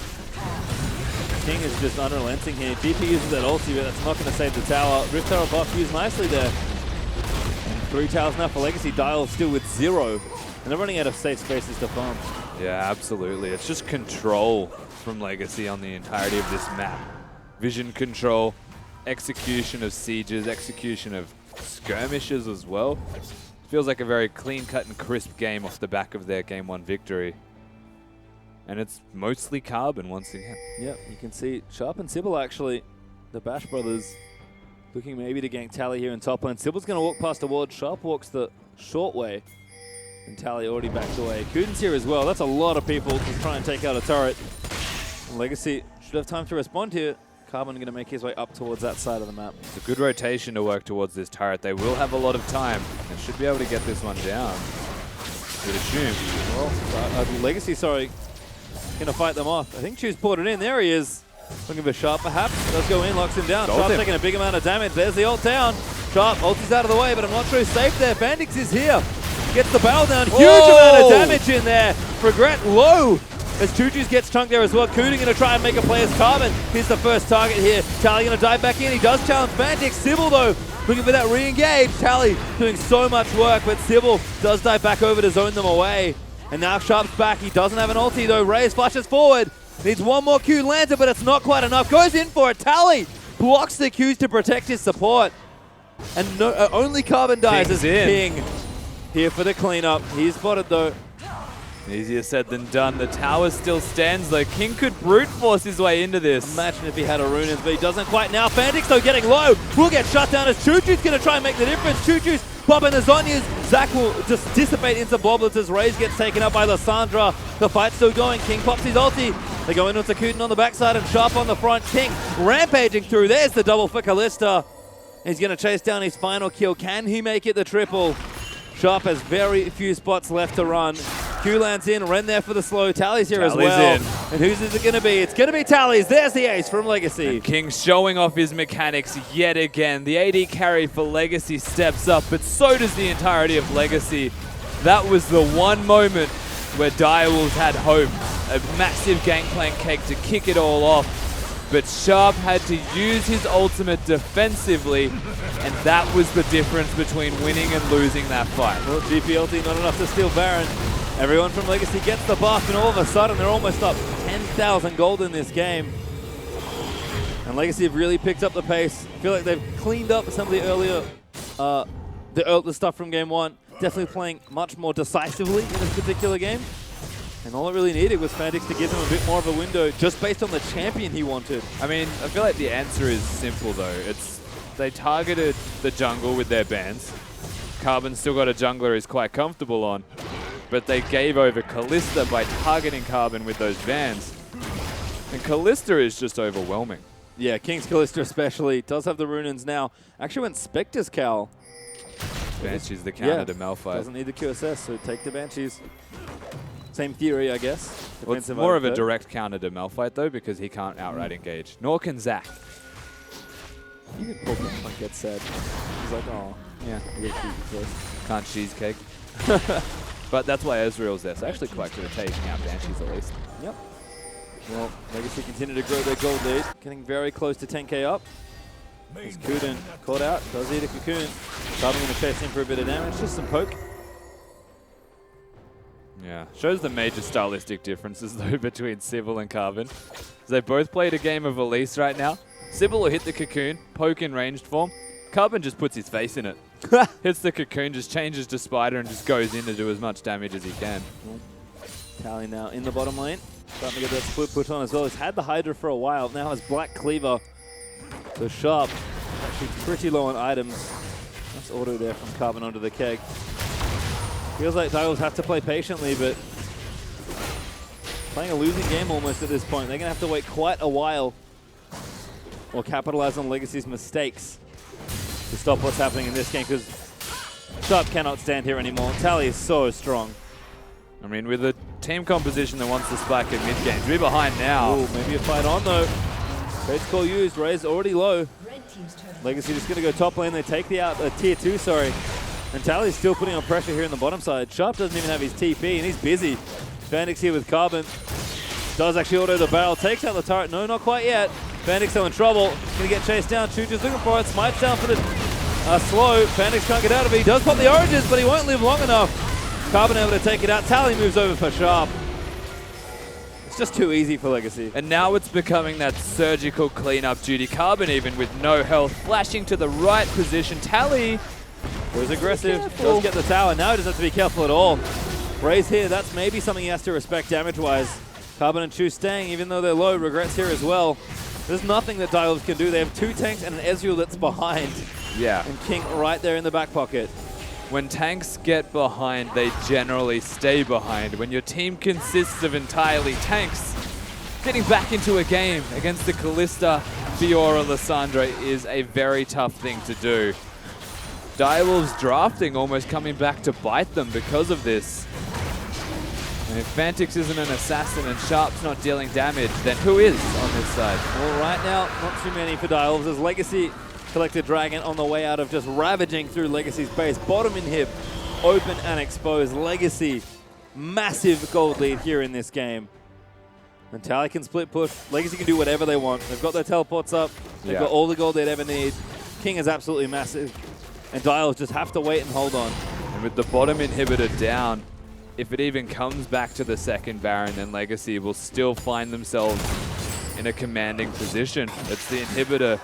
King is just unrelenting here. DP uses that ulti, but that's not going to save the tower. Rift Tower buff used nicely there. And 3 towers now for Legacy. Dial still with 0. And they're running out of safe spaces to farm. Yeah, absolutely. It's just control from Legacy on the entirety of this map. Vision control, execution of sieges, execution of skirmishes as well. Feels like a very clean-cut and crisp game off the back of their Game 1 victory. And it's mostly Carbon once again. Yep, you can see Sharp and Sybil actually, the Bash brothers, looking maybe to gank Tally here in top lane. Sybil's going to walk past the ward. Sharp walks the short way. And Tally already backed away. Kuden's here as well. That's a lot of people to try and take out a turret. Legacy should have time to respond here. Carbon going to make his way up towards that side of the map. It's a good rotation to work towards this turret. They will have a lot of time and should be able to get this one down. You'd assume. Well, Legacy, sorry, going to fight them off. I think Chew's poured it in. There he is. Looking for Sharp, perhaps. Does go in, locks him down. Sharp's taking a big amount of damage. There's the ult down. Sharp, ulti's out of the way, but I'm not sure he's safe there. Bandix is here. Gets the barrel down. Huge amount of damage in there. Regret low. As Chuchu's gets chunked there as well. Kuden going to try and make a play as Carbon. Here's the first target here. Tally going to dive back in. He does challenge Bandix. Sybil, though, looking for that re-engage. Tally doing so much work, but Sybil does dive back over to zone them away. And now Sharp's back. He doesn't have an ulti, though. Raze flashes forward. Needs one more Q, lands it, but it's not quite enough. Goes in for it. Tally blocks the Qs to protect his support. And only Carbon dies as King here for the cleanup. He's spotted, though. Easier said than done. The tower still stands, though. King could brute force his way into this. Imagine if he had a Runes, but he doesn't quite now. Fandix, though, getting low. Will get shut down as Chuchu's going to try and make the difference. Chuchu's popping the Zonyas. Zach will just dissipate into Bloblets as Raze gets taken up by Lysandra. The fight's still going. King pops his ulti. They go into Kuden on the backside and Sharp on the front. King rampaging through. There's the double for Kalista. He's going to chase down his final kill. Can he make it the triple? Sharp has very few spots left to run. Q lands in, Ren there for the slow. Tally's here as well. And whose is it going to be? It's going to be Tally's. There's the ace from Legacy. And King showing off his mechanics yet again. The AD carry for Legacy steps up, but so does the entirety of Legacy. That was the one moment where Direwolves had hope. A massive gangplank cake to kick it all off. But Sharp had to use his ultimate defensively, and that was the difference between winning and losing that fight. Well, GPLT not enough to steal Baron. Everyone from Legacy gets the buff, and all of a sudden they're almost up 10,000 gold in this game. And Legacy have really picked up the pace. I feel like they've cleaned up some of the earlier, the stuff from game 1. Definitely playing much more decisively in this particular game. And all it really needed was Fandix to give him a bit more of a window just based on the champion he wanted. I mean, I feel like the answer is simple, though. They targeted the jungle with their bans. Carbon's still got a jungler he's quite comfortable on. But they gave over Kalista by targeting Carbon with those bans. And Kalista is just overwhelming. Yeah, King's Kalista especially. Does have the Runins now. Actually went Spectre's Cowl. Banshee's the counter to Malphite. Doesn't need the QSS, so take the Banshees. Same theory, I guess. Well, it's more of a direct counter to Malphite, though, because he can't outright engage. Nor can Zach. Even Pokemon gets sad. He's like, oh, yeah, I gotta keep it first. Can't cheesecake. But that's why Ezreal's there. So actually quite good at taking out Banshees at least. Yep. Well, Legacy continue to grow their gold lead. Getting very close to 10k up. As Kuden caught out. Does eat a Cocoon. Carbon going to chase in for a bit of damage. Just some poke. Yeah. Shows the major stylistic differences, though, between Sybil and Carbon. They both played a game of Elise right now. Sybil will hit the Cocoon, poke in ranged form. Carbon just puts his face in it. Hits the Cocoon, just changes to Spider and just goes in to do as much damage as he can. Tally now in the bottom lane. Starting to get that split push on as well. He's had the Hydra for a while. Now has Black Cleaver. So Sharp actually pretty low on items. Nice auto there from Carbon onto the keg. Feels like Direwolves have to play patiently, but playing a losing game almost at this point. They're going to have to wait quite a while or capitalize on Legacy's mistakes to stop what's happening in this game, because Sharp cannot stand here anymore. Tally is so strong. I mean, with a team composition that wants to spike at mid-game, to be behind now. Ooh, maybe a fight on though. Fate's Call used, Ray's already low. Legacy just going to go top lane. They take the out, tier 2, sorry. And Tally's still putting on pressure here in the bottom side. Sharp doesn't even have his TP, and he's busy. Vandix here with Carbon. Does actually auto the barrel. Takes out the turret. No, not quite yet. Vandix still in trouble. Going to get chased down. Chuju's looking for it. Smites down for the slow. Vandix can't get out of it. He does pop the origins, but he won't live long enough. Carbon able to take it out. Tally moves over for Sharp. It's just too easy for Legacy. And now it's becoming that surgical cleanup duty. Carbon even with no health, flashing to the right position. Tally was aggressive, does get the tower. Now he doesn't have to be careful at all. Ray's here, that's maybe something he has to respect damage-wise. Carbon and Chu staying, even though they're low. Regrets here as well. There's nothing that Direwolves can do. They have 2 tanks and an Ezreal that's behind. Yeah. And King right there in the back pocket. When tanks get behind, they generally stay behind. When your team consists of entirely tanks, getting back into a game against the Kalista, Fiora, Lissandra is a very tough thing to do. Direwolves drafting almost coming back to bite them because of this. And if Fantix isn't an assassin and Sharp's not dealing damage, then who is on this side? Well, right now, not too many for Direwolves as Legacy collected Dragon on the way out of just ravaging through Legacy's base. Bottom inhib, open and exposed. Legacy, massive gold lead here in this game. And Tally can split push. Legacy can do whatever they want. They've got their teleports up. They've got all the gold they'd ever need. King is absolutely massive. And Direwolves just have to wait and hold on. And with the bottom inhibitor down, if it even comes back to the second Baron, then Legacy will still find themselves in a commanding position. It's the inhibitor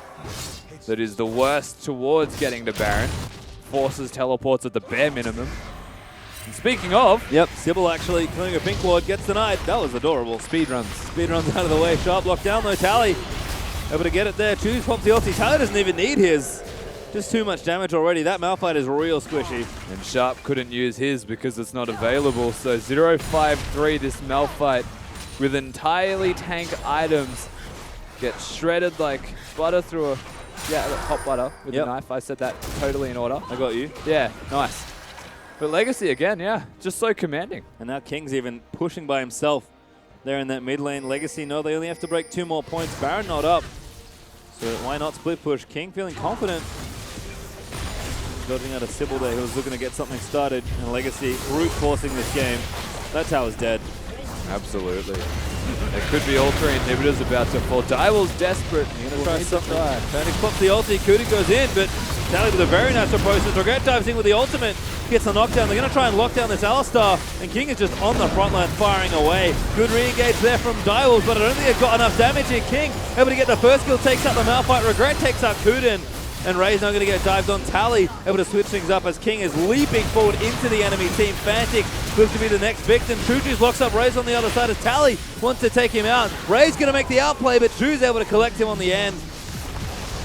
that is the worst towards getting the Baron. Forces teleports at the bare minimum. And speaking of... Yep, Sybil actually killing a pink ward, gets denied. That was adorable. Speedruns. Speedruns out of the way. Sharp locked down though. Tally able to get it there. Choose pops the ulti. Tally doesn't even need his. Just too much damage already. That Malphite is real squishy. And Sharp couldn't use his because it's not available. So 0-5-3, this Malphite with entirely tank items gets shredded like butter through a... Yeah, hot butter with a knife. I said that totally in order. I got you. Yeah, nice. But Legacy again, yeah, just so commanding. And now King's even pushing by himself there in that mid lane. Legacy, no, they only have to break 2 more points. Baron not up. So why not split push? King feeling confident. Dodging out a Sybil there who was looking to get something started. And Legacy brute forcing this game. That tower's dead. Absolutely. There could be all 3 inhibitors about to fall. Direwolves desperate. You're going to try something. Panic pops the ulti. Kudu goes in, but Tally with a very nice process. Regret dives in with the ultimate. Gets the knockdown. They're going to try and lock down this Alistar. And King is just on the front line firing away. Good re-engage there from Direwolves, but I don't think they've got enough damage here. King able to get the first kill. Takes out the Malphite. Regret takes out Kudin. And Ray's now going to get dived on. Tally able to switch things up as King is leaping forward into the enemy team. Fantix looks to be the next victim. Chuju's locks up Ray's on the other side as Tally wants to take him out. Ray's going to make the outplay, but Chuju's able to collect him on the end.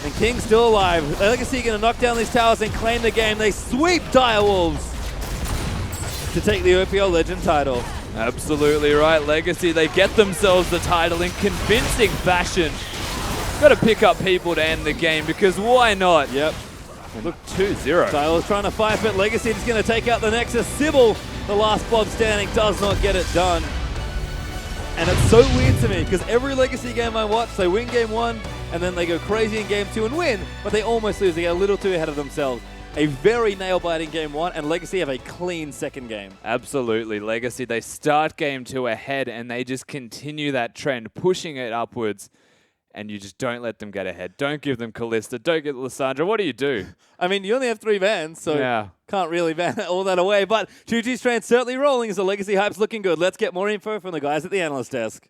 And King's still alive. Legacy going to knock down these towers and claim the game. They sweep Direwolves to take the OPL Legend title. Absolutely right, Legacy. They get themselves the title in convincing fashion. Got to pick up people to end the game because why not? Yep. Look, 2-0. Styles trying to fight, but Legacy is going to take out the Nexus. Sybil, the last blob standing, does not get it done. And it's so weird to me because every Legacy game I watch, they win game 1 and then they go crazy in game 2 and win, but they almost lose. They get a little too ahead of themselves. A very nail-biting game 1, and Legacy have a clean second game. Absolutely. Legacy, they start game 2 ahead and they just continue that trend, pushing it upwards. And you just don't let them get ahead. Don't give them Kalista. Don't get Lissandra. What do? I mean, you only have 3 bans, so can't really ban all that away. But Chuju's train certainly rolling as the Legacy hype's looking good. Let's get more info from the guys at the analyst desk.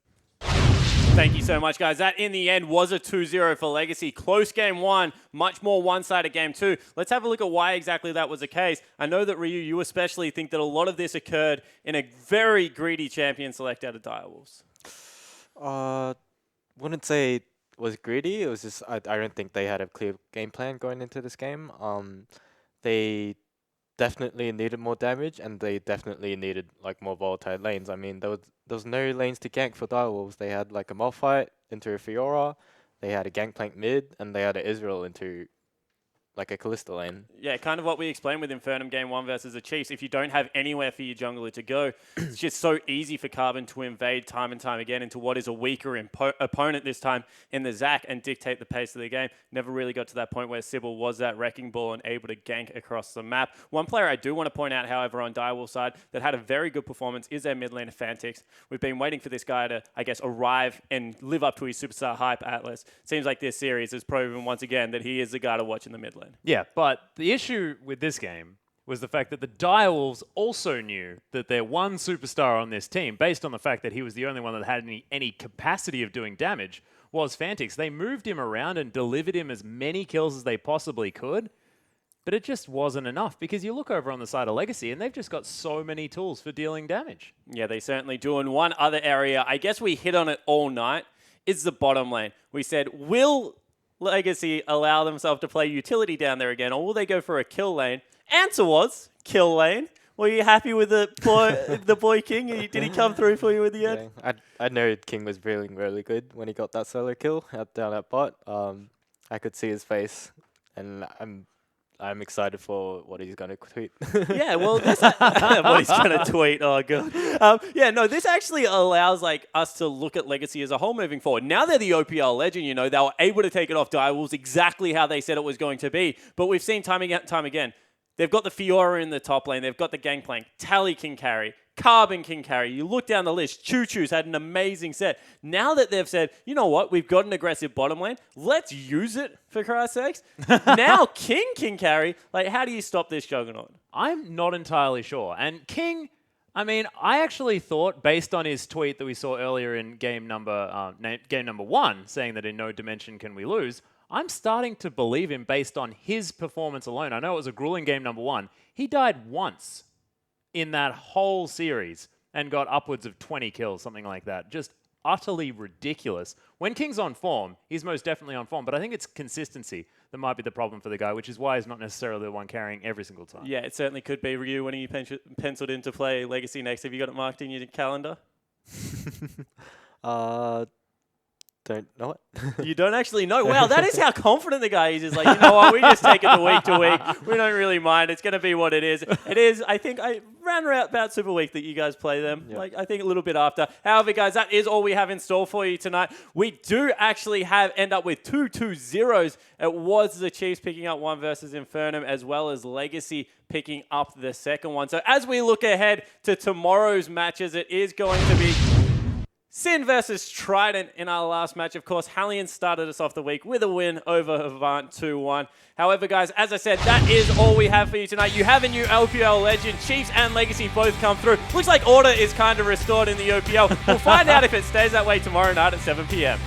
Thank you so much, guys. That, in the end, was a 2-0 for Legacy. Close game one, much more one-sided game two. Let's have a look at why exactly that was the case. I know that, Ryu, you especially think that a lot of this occurred in a very greedy champion select out of Direwolves. Wouldn't say it was greedy. It was just I don't think they had a clear game plan going into this game. They definitely needed more damage, and they definitely needed like more volatile lanes. I mean, there was no lanes to gank for Direwolves. They had like a Malphite into a Fiora, they had a Gangplank mid, and they had an Israel into like a Kalista lane. Yeah, kind of what we explained with Infernum game one versus the Chiefs. If you don't have anywhere for your jungler to go, it's just so easy for Carbon to invade time and time again into what is a weaker opponent this time in the Zac and dictate the pace of the game. Never really got to that point where Sybil was that wrecking ball and able to gank across the map. One player I do want to point out, however, on Direwolves' side that had a very good performance is their mid laner Fantix. We've been waiting for this guy to, I guess, arrive and live up to his superstar hype, Atlas. Seems like this series has proven once again that he is the guy to watch in the mid lane. Yeah, but the issue with this game was the fact that the Direwolves also knew that their one superstar on this team, based on the fact that he was the only one that had any capacity of doing damage, was Fantix. They moved him around and delivered him as many kills as they possibly could, but it just wasn't enough because you look over on the side of Legacy and they've just got so many tools for dealing damage. Yeah, they certainly do. And one other area, I guess we hit on it all night, is the bottom lane. We said, will Legacy allow themselves to play utility down there again, or will they go for a kill lane? Answer was kill lane. Were you happy with the boy King? Did he come through for you at the end? Yeah, I know King was feeling really good when he got that solo kill down at bot. I could see his face, and I'm excited for what he's going to tweet. Yeah, well, this what he's going to tweet. Oh, God. Yeah, no, this actually allows us to look at Legacy as a whole moving forward. Now they're the OPL legend, you know, they were able to take it off Direwolves exactly how they said it was going to be. But we've seen time again, they've got the Fiora in the top lane. They've got the Gangplank. Tally can carry. Carbon can carry. You look down the list. Choo Choo's had an amazing set. Now that they've said, you know what, we've got an aggressive bottom lane, let's use it, for Christ's sakes. Now King can carry. How do you stop this juggernaut? I'm not entirely sure. And King, I mean, I actually thought, based on his tweet that we saw earlier in game number one, saying that in no dimension can we lose, I'm starting to believe him based on his performance alone. I know it was a grueling game number one. He died once in that whole series and got upwards of 20 kills, something like that. Just utterly ridiculous. When King's on form, he's most definitely on form, but I think it's consistency that might be the problem for the guy, which is why he's not necessarily the one carrying every single time. Yeah, it certainly could be. Ryu, when are you penciled in to play Legacy next? Have you got it marked in your calendar? Don't know it. You don't actually know? Wow, that is how confident the guy is. He's like, you know what, we just take it week to week. We don't really mind. It's going to be what it is. It is, I think, round about Super Week that you guys play them. Yep. I think a little bit after. However, guys, that is all we have in store for you tonight. We do actually end up with 2-2-0s. It was the Chiefs picking up one versus Infernum, as well as Legacy picking up the second one. So as we look ahead to tomorrow's matches, it is going to be Sin versus Trident in our last match. Of course, Hellion started us off the week with a win over Avant 2-1. However, guys, as I said, that is all we have for you tonight. You have a new OPL legend. Chiefs and Legacy both come through. Looks like order is kind of restored in the OPL. We'll find out if it stays that way tomorrow night at 7 p.m.